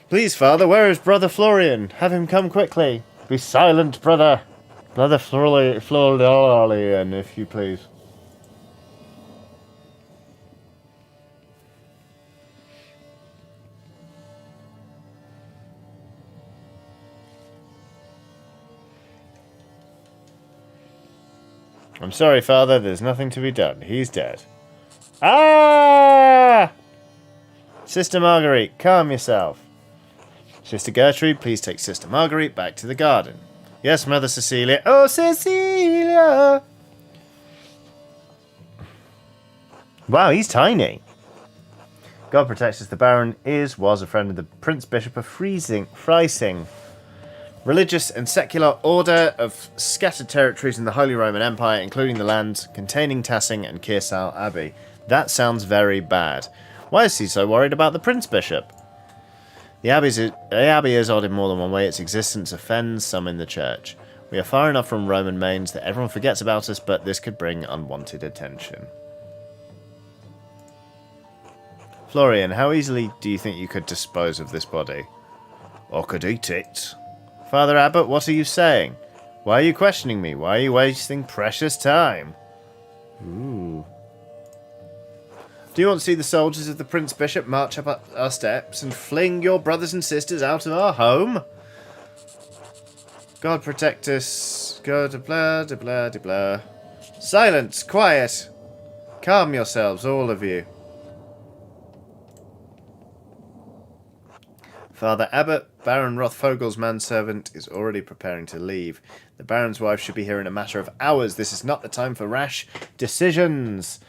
Please, Father, where is Brother Florian? Have him come quickly. Be silent, brother. Brother Florian, if you please. I'm sorry, Father, there's nothing to be done. He's dead. Ah! Sister Marguerite, calm yourself. Sister Gertrude, please take Sister Marguerite back to the garden. Yes, Mother Cecilia. Oh, Cecilia! Wow, he's tiny. God protects us. The Baron was a friend of the Prince Bishop of Freising. Religious and secular order of scattered territories in the Holy Roman Empire, including the lands containing Tassing and Kearsal Abbey. That sounds very bad. Why is he so worried about the Prince Bishop? The Abbey is odd in more than one way. Its existence offends some in the church. We are far enough from Roman mains that everyone forgets about us, but this could bring unwanted attention. Florian, how easily do you think you could dispose of this body? I could eat it. Father Abbot, what are you saying? Why are you questioning me? Why are you wasting precious time? Ooh. Do you want to see the soldiers of the Prince Bishop march up our steps and fling your brothers and sisters out of our home? God protect us. God, blah, blah, blah, blah. Silence, quiet. Calm yourselves, all of you. Father Abbot, Baron Rothfogel's manservant, is already preparing to leave. The Baron's wife should be here in a matter of hours. This is not the time for rash decisions.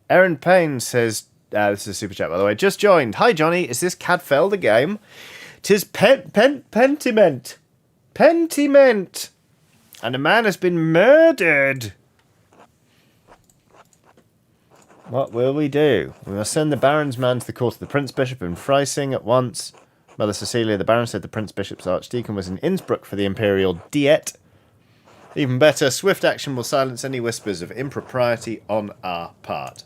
Aaron Payne says, this is a super chat, by the way, just joined. Hi, Johnny. Is this Cadfell the game? 'Tis Pentiment. Pentiment. And a man has been murdered. What will we do? We must send the Baron's man to the court of the Prince Bishop in Freising at once. Mother Cecilia, the Baron said the Prince Bishop's archdeacon was in Innsbruck for the imperial diet. Even better, swift action will silence any whispers of impropriety on our part.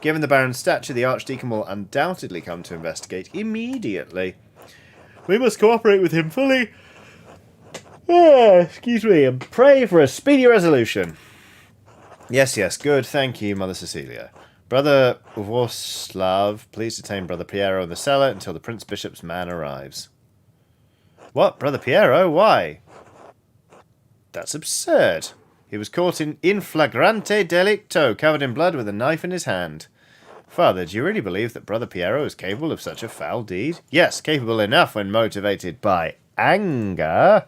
Given the Baron's stature, the archdeacon will undoubtedly come to investigate immediately. We must cooperate with him fully. Excuse me, and pray for a speedy resolution. Yes, good, thank you, Mother Cecilia. Brother Vorslav, please detain Brother Piero in the cellar until the Prince Bishop's man arrives. What, Brother Piero? Why? That's absurd. He was caught in flagrante delicto, covered in blood with a knife in his hand. Father, do you really believe that Brother Piero is capable of such a foul deed? Yes, capable enough when motivated by anger.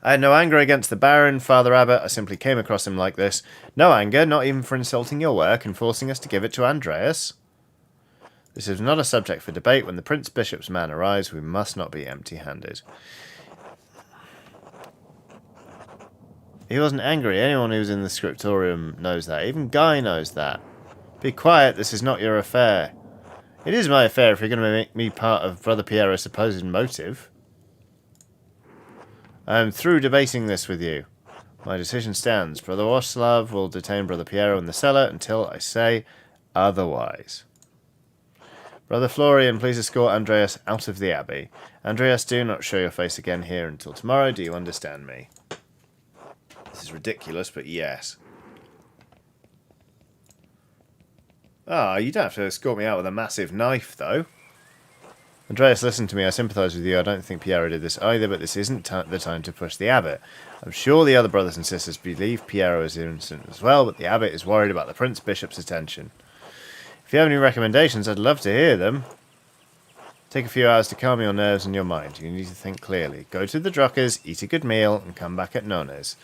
I had no anger against the Baron, Father Abbot. I simply came across him like this. No anger, not even for insulting your work and forcing us to give it to Andreas. This is not a subject for debate. When the Prince Bishop's man arrives, we must not be empty-handed. He wasn't angry. Anyone who's in the Scriptorium knows that. Even Guy knows that. Be quiet, this is not your affair. It is my affair if you're going to make me part of Brother Piero's supposed motive. I am through debating this with you. My decision stands. Brother Vorslav will detain Brother Piero in the cellar until I say otherwise. Brother Florian, please escort Andreas out of the Abbey. Andreas, do not show your face again here until tomorrow. Do you understand me? This is ridiculous, but yes. Ah, you don't have to escort me out with a massive knife, though. Andreas, listen to me. I sympathise with you. I don't think Piero did this either, but this isn't the time to push the Abbot. I'm sure the other brothers and sisters believe Piero is innocent as well, but the Abbot is worried about the Prince Bishop's attention. If you have any recommendations, I'd love to hear them. Take a few hours to calm your nerves and your mind. You need to think clearly. Go to the Druckers, eat a good meal, and come back at Nona's.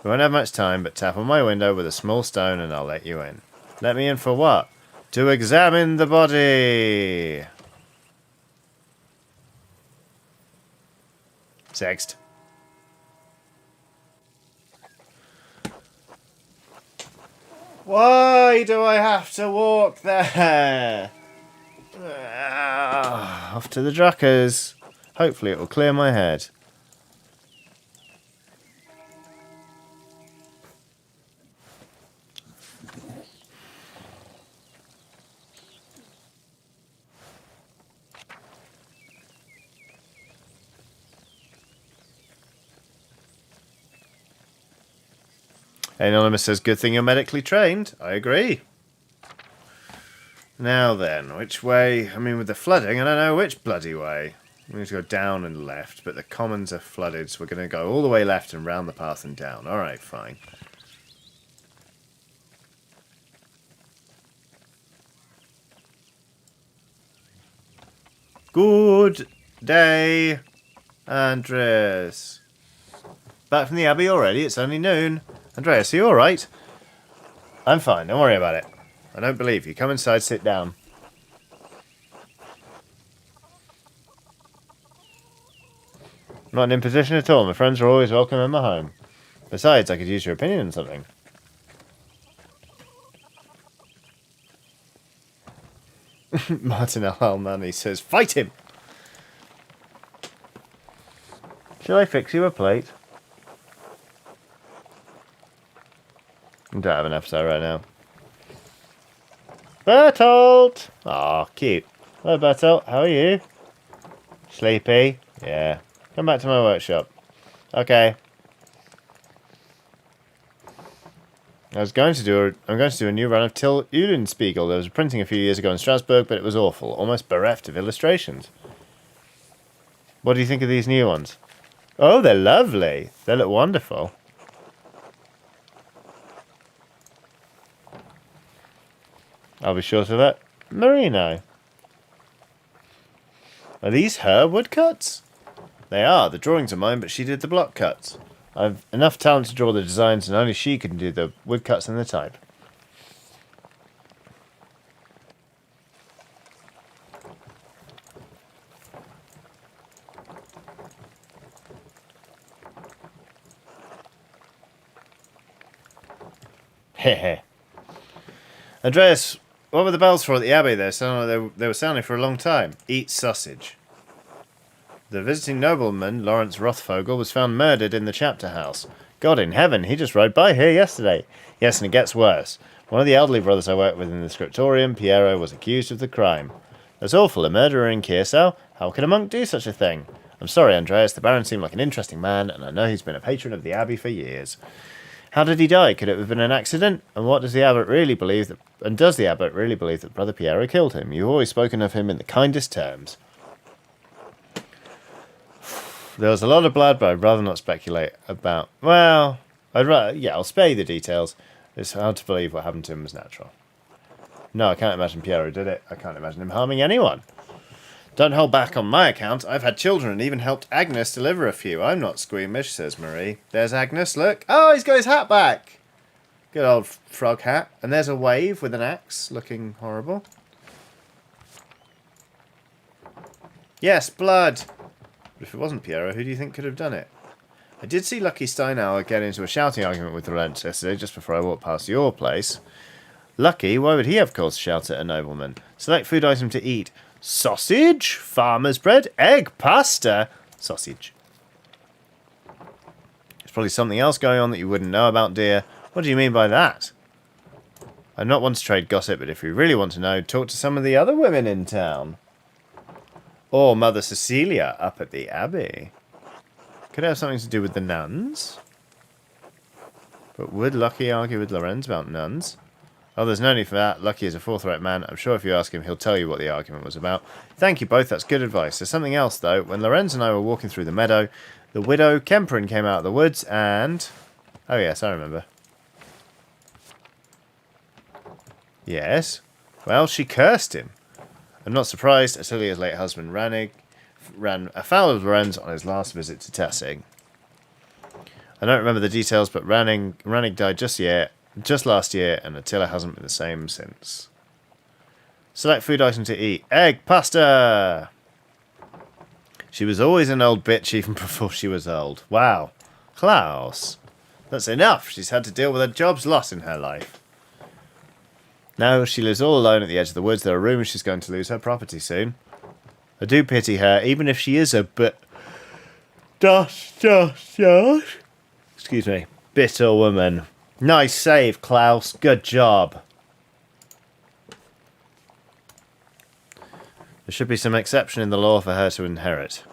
We won't have much time, but tap on my window with a small stone and I'll let you in. Let me in for what? To examine the body! Sext. Why do I have to walk there? Off to the Druckers. Hopefully it will clear my head. Anonymous says, good thing you're medically trained. I agree. Now then, which way? I mean, with the flooding, I don't know which bloody way. We need to go down and left, but the commons are flooded, so we're going to go all the way left and round the path and down. Alright, fine. Good day, Andreas. Back from the Abbey already? It's only noon. Andreas, are you alright? I'm fine, don't worry about it. I don't believe you. Come inside, sit down. Not an imposition at all. My friends are always welcome in my home. Besides, I could use your opinion on something. Martin Al-Almani says, fight him! Shall I fix you a plate? I don't have an episode right now. Bertolt! Aw, cute. Hello, Bertolt. How are you? Sleepy? Yeah. Come back to my workshop. Okay. I'm going to do a new run of Till Eulenspiegel. There was a printing a few years ago in Strasbourg, but it was awful, almost bereft of illustrations. What do you think of these new ones? Oh, they're lovely. They look wonderful. I'll be sure to let Marie know. Are these her woodcuts? They are. The drawings are mine, but she did the block cuts. I've enough talent to draw the designs, and only she can do the woodcuts and the type. Hehe. Andreas, what were the bells for at the Abbey? They were sounding for a long time. Eat sausage. The visiting nobleman, Lawrence Rothfogel, was found murdered in the chapter house. God in heaven, he just rode by here yesterday. Yes, and it gets worse. One of the elderly brothers I worked with in the Scriptorium, Piero, was accused of the crime. That's awful, a murderer in Kiersau? How can a monk do such a thing? I'm sorry, Andreas, the Baron seemed like an interesting man, and I know he's been a patron of the Abbey for years. How did he die? Could it have been an accident? And what does the Abbot really believe that... And does the Abbot really believe that Brother Piero killed him? You've always spoken of him in the kindest terms. There was a lot of blood, but I'd rather not speculate about... Well, I'll spare you the details. It's hard to believe what happened to him was natural. No, I can't imagine Piero did it. I can't imagine him harming anyone. Don't hold back on my account. I've had children and even helped Agnes deliver a few. I'm not squeamish, says Marie. There's Agnes, look. Oh, he's got his hat back. Good old frog hat. And there's a wave with an axe, looking horrible. Yes, blood. But if it wasn't Piero, who do you think could have done it? I did see Lucky Steinauer get into a shouting argument with Lorenz yesterday, just before I walked past your place. Lucky? Why would he have cause to shout at a nobleman? Select food item to eat. Sausage? Farmer's bread? Egg? Pasta? Sausage. There's probably something else going on that you wouldn't know about, dear. What do you mean by that? I'm not one to trade gossip, but if you really want to know, talk to some of the other women in town. Or Mother Cecilia up at the Abbey. Could it have something to do with the nuns? But would Lucky argue with Lorenz about nuns? Oh, there's no need for that. Lucky is a forthright man. I'm sure if you ask him, he'll tell you what the argument was about. Thank you both. That's good advice. There's something else, though. When Lorenz and I were walking through the meadow, the widow Kemperin came out of the woods and... Oh, yes, I remember. Yes. Well, she cursed him. I'm not surprised. Atilia's late husband, ran afoul of Lorenz on his last visit to Tassing. I don't remember the details, but Rannig died just last year, and Attila hasn't been the same since. Select food item to eat. Egg pasta! She was always an old bitch even before she was old. Wow. Klaus. That's enough. She's had to deal with a job's loss in her life. Now she lives all alone at the edge of the woods. There are rumours she's going to lose her property soon. I do pity her, even if she is a bit... Excuse me. Bitter woman. Nice save, Klaus. Good job. There should be some exception in the law for her to inherit.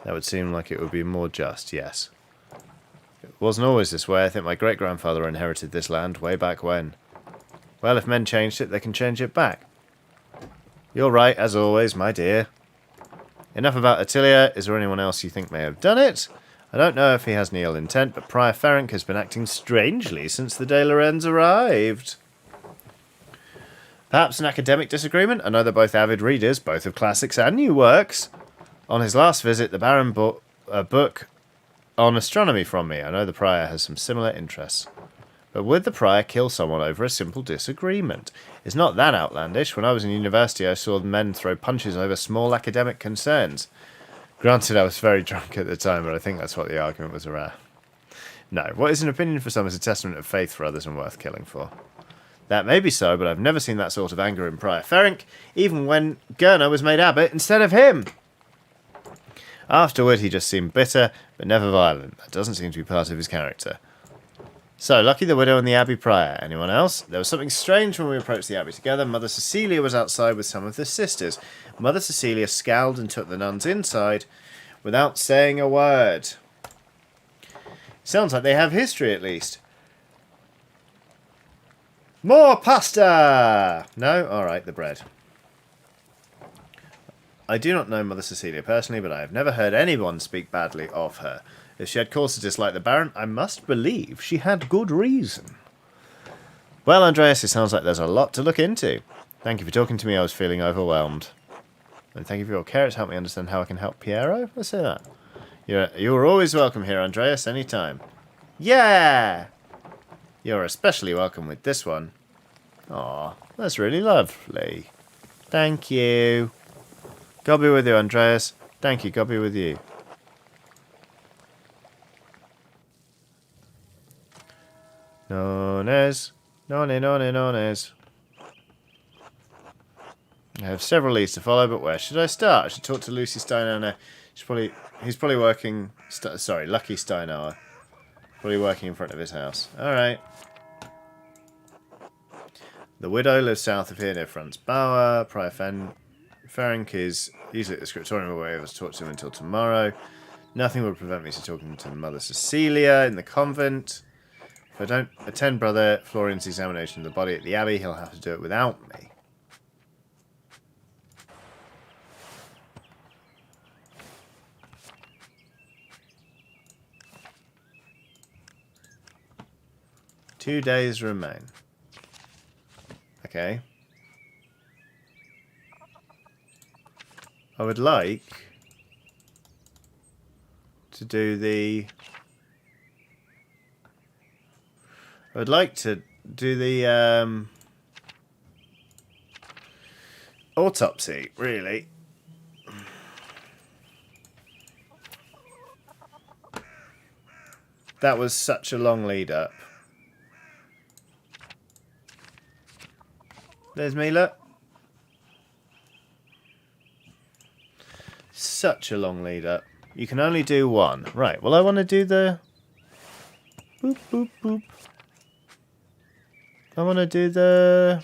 That would seem like it would be more just, yes. It wasn't always this way. I think my great-grandfather inherited this land way back when. Well, if men changed it, they can change it back. You're right, as always, my dear. Enough about Attilia. Is there anyone else you think may have done it? I don't know if he has any ill intent, but Prior Ferenc has been acting strangely since the day Lorenz arrived. Perhaps an academic disagreement? I know they're both avid readers, both of classics and new works. On his last visit, the Baron bought a book on astronomy from me. I know the Prior has some similar interests. But would the Prior kill someone over a simple disagreement? It's not that outlandish. When I was in university, I saw men throw punches over small academic concerns. Granted, I was very drunk at the time, but I think that's what the argument was around. No, what is an opinion for some is a testament of faith for others and worth killing for. That may be so, but I've never seen that sort of anger in Prior Ferenc, even when Gurner was made abbot instead of him. Afterward, he just seemed bitter, but never violent. That doesn't seem to be part of his character. So, Lucky the Widow and the Abbey Prior. Anyone else? There was something strange when we approached the Abbey together. Mother Cecilia was outside with some of the sisters. Mother Cecilia scowled and took the nuns inside without saying a word. Sounds like they have history, at least. More pasta! No? Alright, the bread. I do not know Mother Cecilia personally, but I have never heard anyone speak badly of her. If she had cause to dislike the Baron, I must believe she had good reason. Well, Andreas, it sounds like there's a lot to look into. Thank you for talking to me. I was feeling overwhelmed. And thank you for your care. It's helped me understand how I can help Piero. Let's say that. You're always welcome here, Andreas, anytime. Yeah! You're especially welcome with this one. Aw, that's really lovely. Thank you. God be with you, Andreas. Thank you. God be with you. Known as Nones. I have several leads to follow, but where should I start? I should talk to Lucy Steinauer. He's probably working... sorry, Lucky Steinauer. Probably working in front of his house. Alright. The widow lives south of here near Franz Bauer. Prior Ferenc is usually at the Scriptorium, but I was to talk to him until tomorrow. Nothing would prevent me from talking to Mother Cecilia in the convent. If I don't attend Brother Florian's examination of the body at the Abbey, he'll have to do it without me. Two days remain. Okay. I would like to do the... I would like to do the autopsy, really. That was such a long lead up. There's Mila. Such a long lead up. You can only do one. Right, well I want to do the... Boop, boop, boop. I want to do the...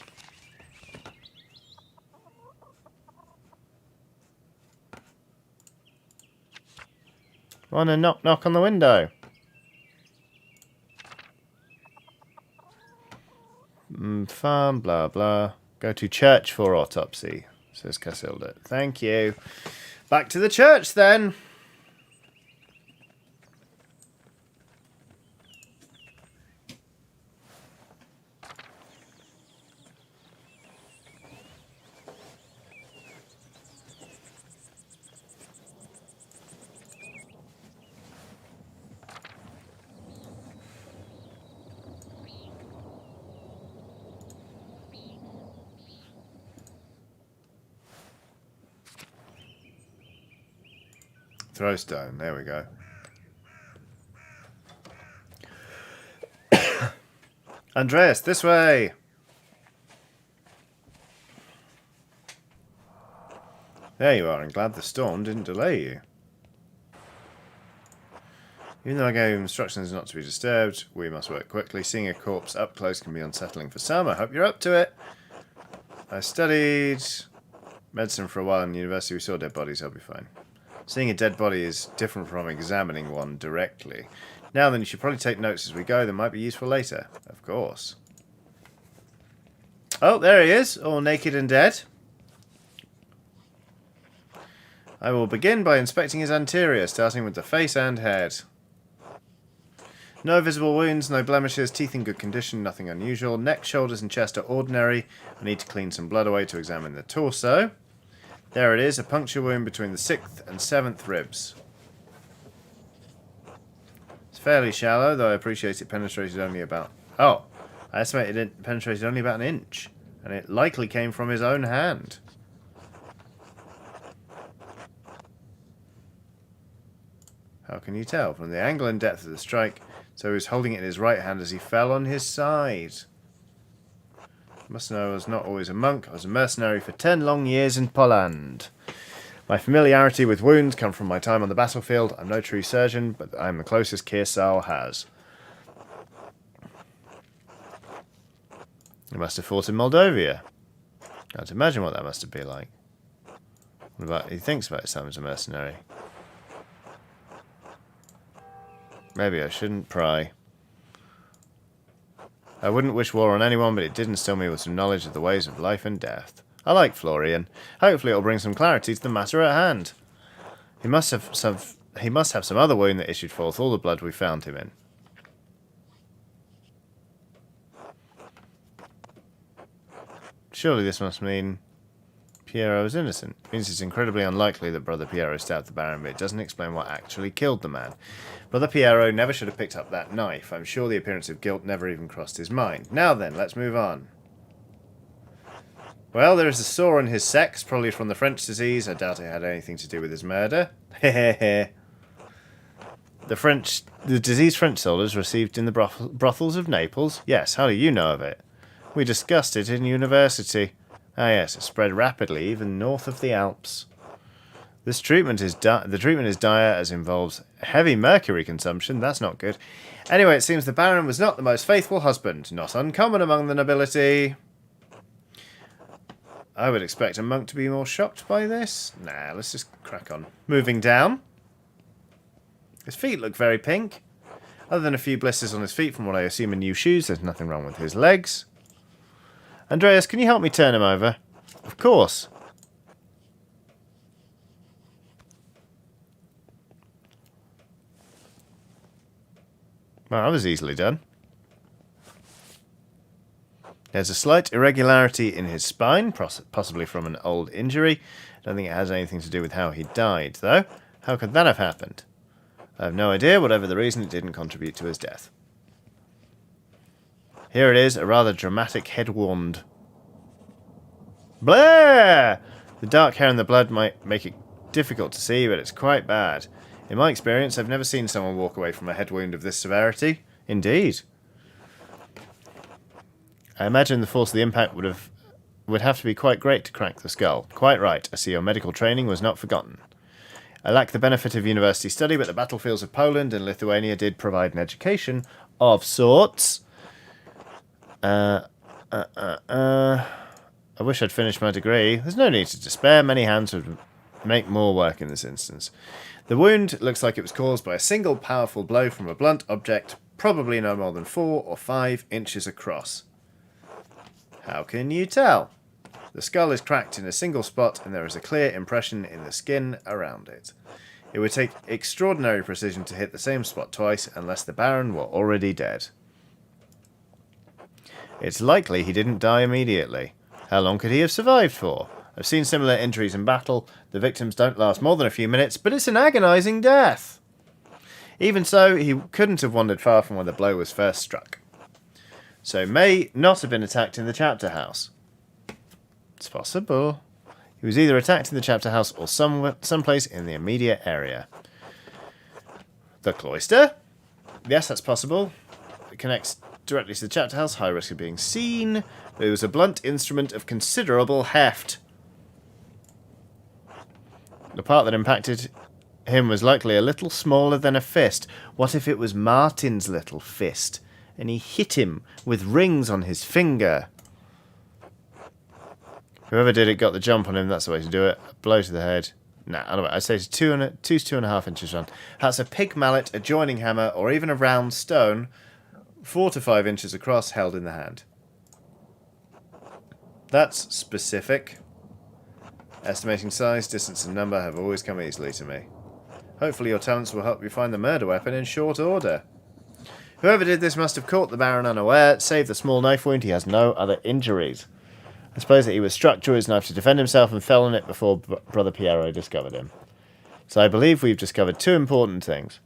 I want to knock knock on the window. Farm, blah blah. Go to church for autopsy, says Casilda. Thank you. Back to the church then. Throw stone. There we go. Andreas, this way. There you are. I'm glad the storm didn't delay you. Even though I gave instructions not to be disturbed, we must work quickly. Seeing a corpse up close can be unsettling for some. I hope you're up to it. I studied medicine for a while in university. We saw dead bodies. I'll be fine. Seeing a dead body is different from examining one directly. Now then, you should probably take notes as we go. That might be useful later. Of course. Oh, there he is, all naked and dead. I will begin by inspecting his anterior, starting with the face and head. No visible wounds, no blemishes, teeth in good condition, nothing unusual. Neck, shoulders and chest are ordinary. I need to clean some blood away to examine the torso. There it is, a puncture wound between the 6th and 7th ribs. It's fairly shallow, though I appreciate it penetrated only about... Oh, I estimated it penetrated only about an inch. And it likely came from his own hand. How can you tell? From the angle and depth of the strike, so he was holding it in his right hand as he fell on his side. Must know I was not always a monk. I was a mercenary for 10 long years in Poland. My familiarity with wounds come from my time on the battlefield. I'm no true surgeon, but I'm the closest Kearsarge has. He must have fought in Moldavia. Can't imagine what that must have been like. What about he thinks about himself as a mercenary? Maybe I shouldn't pry. I wouldn't wish war on anyone, but it did instill me with some knowledge of the ways of life and death. I like Florian. Hopefully it'll bring some clarity to the matter at hand. He must have some other wound that issued forth all the blood we found him in. Surely this must mean Piero is innocent. It means it's incredibly unlikely that Brother Piero stabbed the Baron, but it doesn't explain what actually killed the man. Brother Piero never should have picked up that knife. I'm sure the appearance of guilt never even crossed his mind. Now then, let's move on. Well, there is a sore on his sex, probably from the French disease. I doubt it had anything to do with his murder. Hehehe. The disease French soldiers received in the brothels of Naples? Yes, how do you know of it? We discussed it in university. Ah yes, it spread rapidly, even north of the Alps. The treatment is dire as involves heavy mercury consumption. That's not good. Anyway, it seems the Baron was not the most faithful husband. Not uncommon among the nobility. I would expect a monk to be more shocked by this. Nah, let's just crack on. Moving down. His feet look very pink. Other than a few blisters on his feet from what I assume are new shoes, there's nothing wrong with his legs. Andreas, can you help me turn him over? Of course. Well, that was easily done. There's a slight irregularity in his spine, possibly from an old injury. I don't think it has anything to do with how he died, though. How could that have happened? I have no idea. Whatever the reason, it didn't contribute to his death. Here it is, a rather dramatic head wound. Blah! The dark hair and the blood might make it difficult to see, but it's quite bad. In my experience, I've never seen someone walk away from a head wound of this severity. Indeed. I imagine the force of the impact would have to be quite great to crack the skull. Quite right. I see your medical training was not forgotten. I lack the benefit of university study, but the battlefields of Poland and Lithuania did provide an education of sorts. I wish I'd finished my degree. There's no need to despair. Many hands would make more work in this instance. The wound looks like it was caused by a single powerful blow from a blunt object, probably no more than 4 or 5 inches across. How can you tell? The skull is cracked in a single spot and there is a clear impression in the skin around it. It would take extraordinary precision to hit the same spot twice unless the Baron were already dead. It's likely he didn't die immediately. How long could he have survived for? I've seen similar injuries in battle. The victims don't last more than a few minutes, but it's an agonizing death. Even so, he couldn't have wandered far from where the blow was first struck. So may not have been attacked in the chapter house. It's possible. He was either attacked in the chapter house or someplace in the immediate area. The cloister? Yes, that's possible. It connects directly to the chapter house. High risk of being seen. It was a blunt instrument of considerable heft. The part that impacted him was likely a little smaller than a fist. What if it was Martin's little fist, and he hit him with rings on his finger? Whoever did it got the jump on him. That's the way to do it. A blow to the head. Nah, I don't know. I'd say 2 to 2.5 inches on. That's a pig mallet, a joining hammer, or even a round stone, 4 to 5 inches across, held in the hand. That's specific. Estimating size, distance, and number have always come easily to me. Hopefully your talents will help you find the murder weapon in short order. Whoever did this must have caught the Baron unaware. Save the small knife wound, he has no other injuries. I suppose that he was struck, drew his knife to defend himself, and fell on it before Brother Piero discovered him. So I believe we've discovered 2 important things.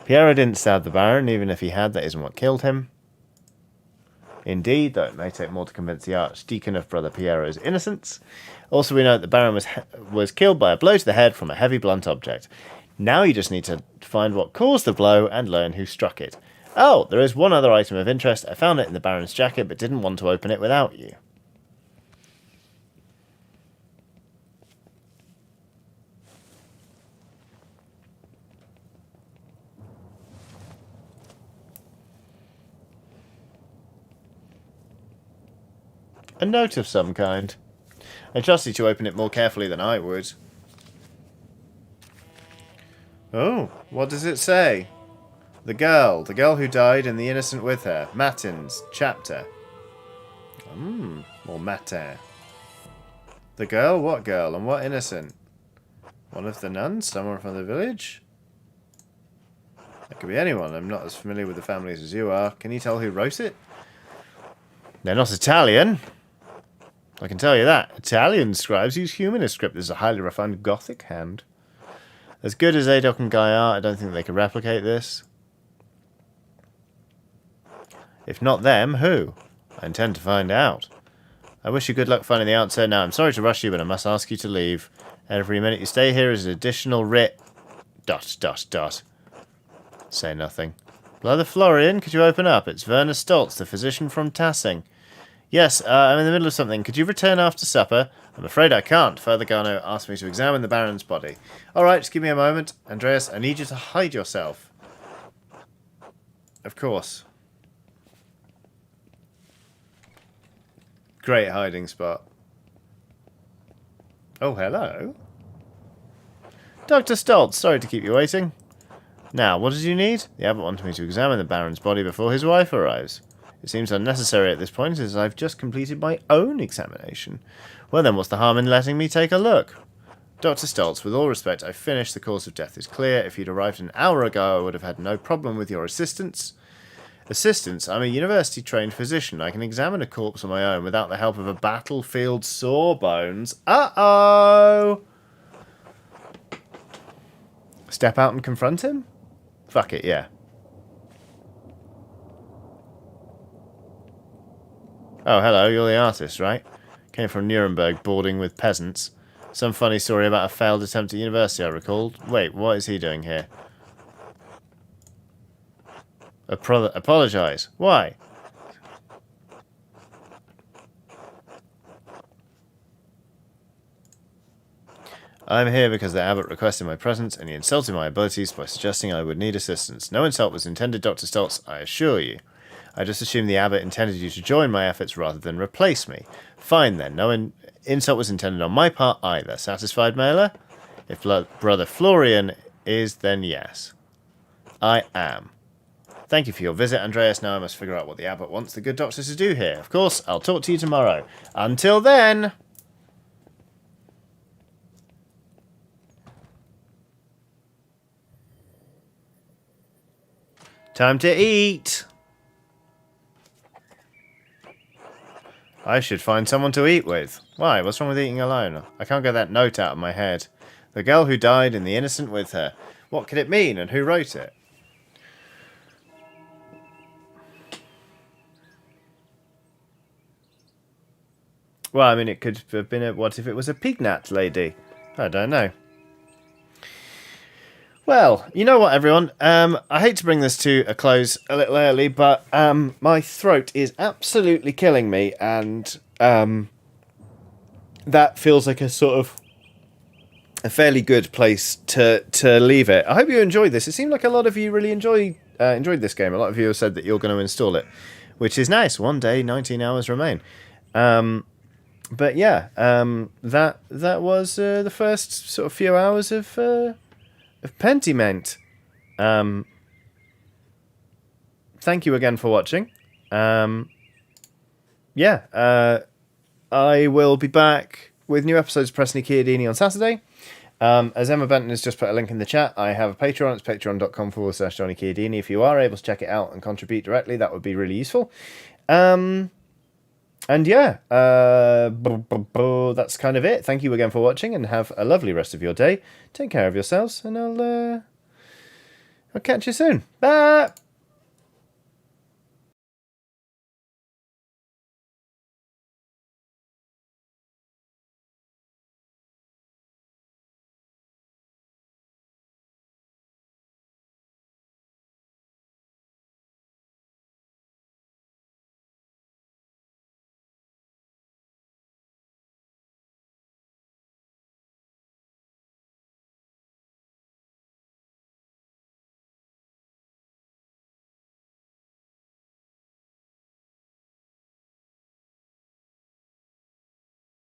Piero didn't stab the Baron, even if he had, that isn't what killed him. Indeed, though it may take more to convince the Archdeacon of Brother Piero's innocence. Also, we know that the Baron was killed by a blow to the head from a heavy blunt object. Now you just need to find what caused the blow and learn who struck it. Oh, there is one other item of interest. I found it in the Baron's jacket, but didn't want to open it without you. A note of some kind. I trust you to open it more carefully than I would. Oh, what does it say? The girl who died and the innocent with her. Matins, chapter. Or matin. The girl? What girl? And what innocent? One of the nuns? Someone from the village? That could be anyone. I'm not as familiar with the families as you are. Can you tell who wrote it? They're not Italian. I can tell you that. Italian scribes use humanist script. This is a highly refined Gothic hand. As good as Aedoc and Guy are, I don't think they could replicate this. If not them, who? I intend to find out. I wish you good luck finding the answer. Now, I'm sorry to rush you, but I must ask you to leave. Every minute you stay here is an additional writ. ... Say nothing. Brother Florian, could you open up? It's Werner Stoltz, the physician from Tassing. Yes, I'm in the middle of something. Could you return after supper? I'm afraid I can't. Father Garno asked me to examine the Baron's body. Alright, just give me a moment. Andreas, I need you to hide yourself. Of course. Great hiding spot. Oh, hello. Dr. Stoltz, sorry to keep you waiting. Now, what did you need? The Abbot wanted me to examine the Baron's body before his wife arrives. It seems unnecessary at this point, as I've just completed my own examination. Well then, what's the harm in letting me take a look? Dr. Stoltz, with all respect, I've finished. The cause of death is clear. If you'd arrived an hour ago, I would have had no problem with your assistance. Assistance? I'm a university-trained physician. I can examine a corpse on my own without the help of a battlefield sawbones. Uh-oh! Step out and confront him? Fuck it, yeah. Oh, hello, you're the artist, right? Came from Nuremberg, boarding with peasants. Some funny story about a failed attempt at university, I recalled. Wait, what is he doing here? Apologise. Why? I'm here because the Abbot requested my presence, and he insulted my abilities by suggesting I would need assistance. No insult was intended, Dr. Stoltz, I assure you. I just assumed the Abbot intended you to join my efforts rather than replace me. Fine then, no insult was intended on my part either. Satisfied, Mailer? If Brother Florian is, then yes. I am. Thank you for your visit, Andreas. Now I must figure out what the Abbot wants the good doctor to do here. Of course, I'll talk to you tomorrow. Until then... Time to eat! I should find someone to eat with. Why? What's wrong with eating alone? I can't get that note out of my head. The girl who died and the innocent with her. What could it mean, and who wrote it? Well, I mean, it could have been a... What if it was a pignat lady? I don't know. Well, you know what, everyone? I hate to bring this to a close a little early, but my throat is absolutely killing me, and that feels like a sort of a fairly good place to leave it. I hope you enjoyed this. It seemed like a lot of you really enjoyed this game. A lot of you have said that you're going to install it, which is nice. One day, 19 hours remain. But yeah, that was the first sort of few hours of Pentiment. Thank you again for watching. Yeah, I will be back with new episodes of Preston Chiodini on Saturday. As Emma Benton has just put a link in the chat, I have a Patreon. It's patreon.com/Johnny Chiodini. If you are able to check it out and contribute directly, that would be really useful. And yeah, that's kind of it. Thank you again for watching, and have a lovely rest of your day. Take care of yourselves, and I'll catch you soon. Bye!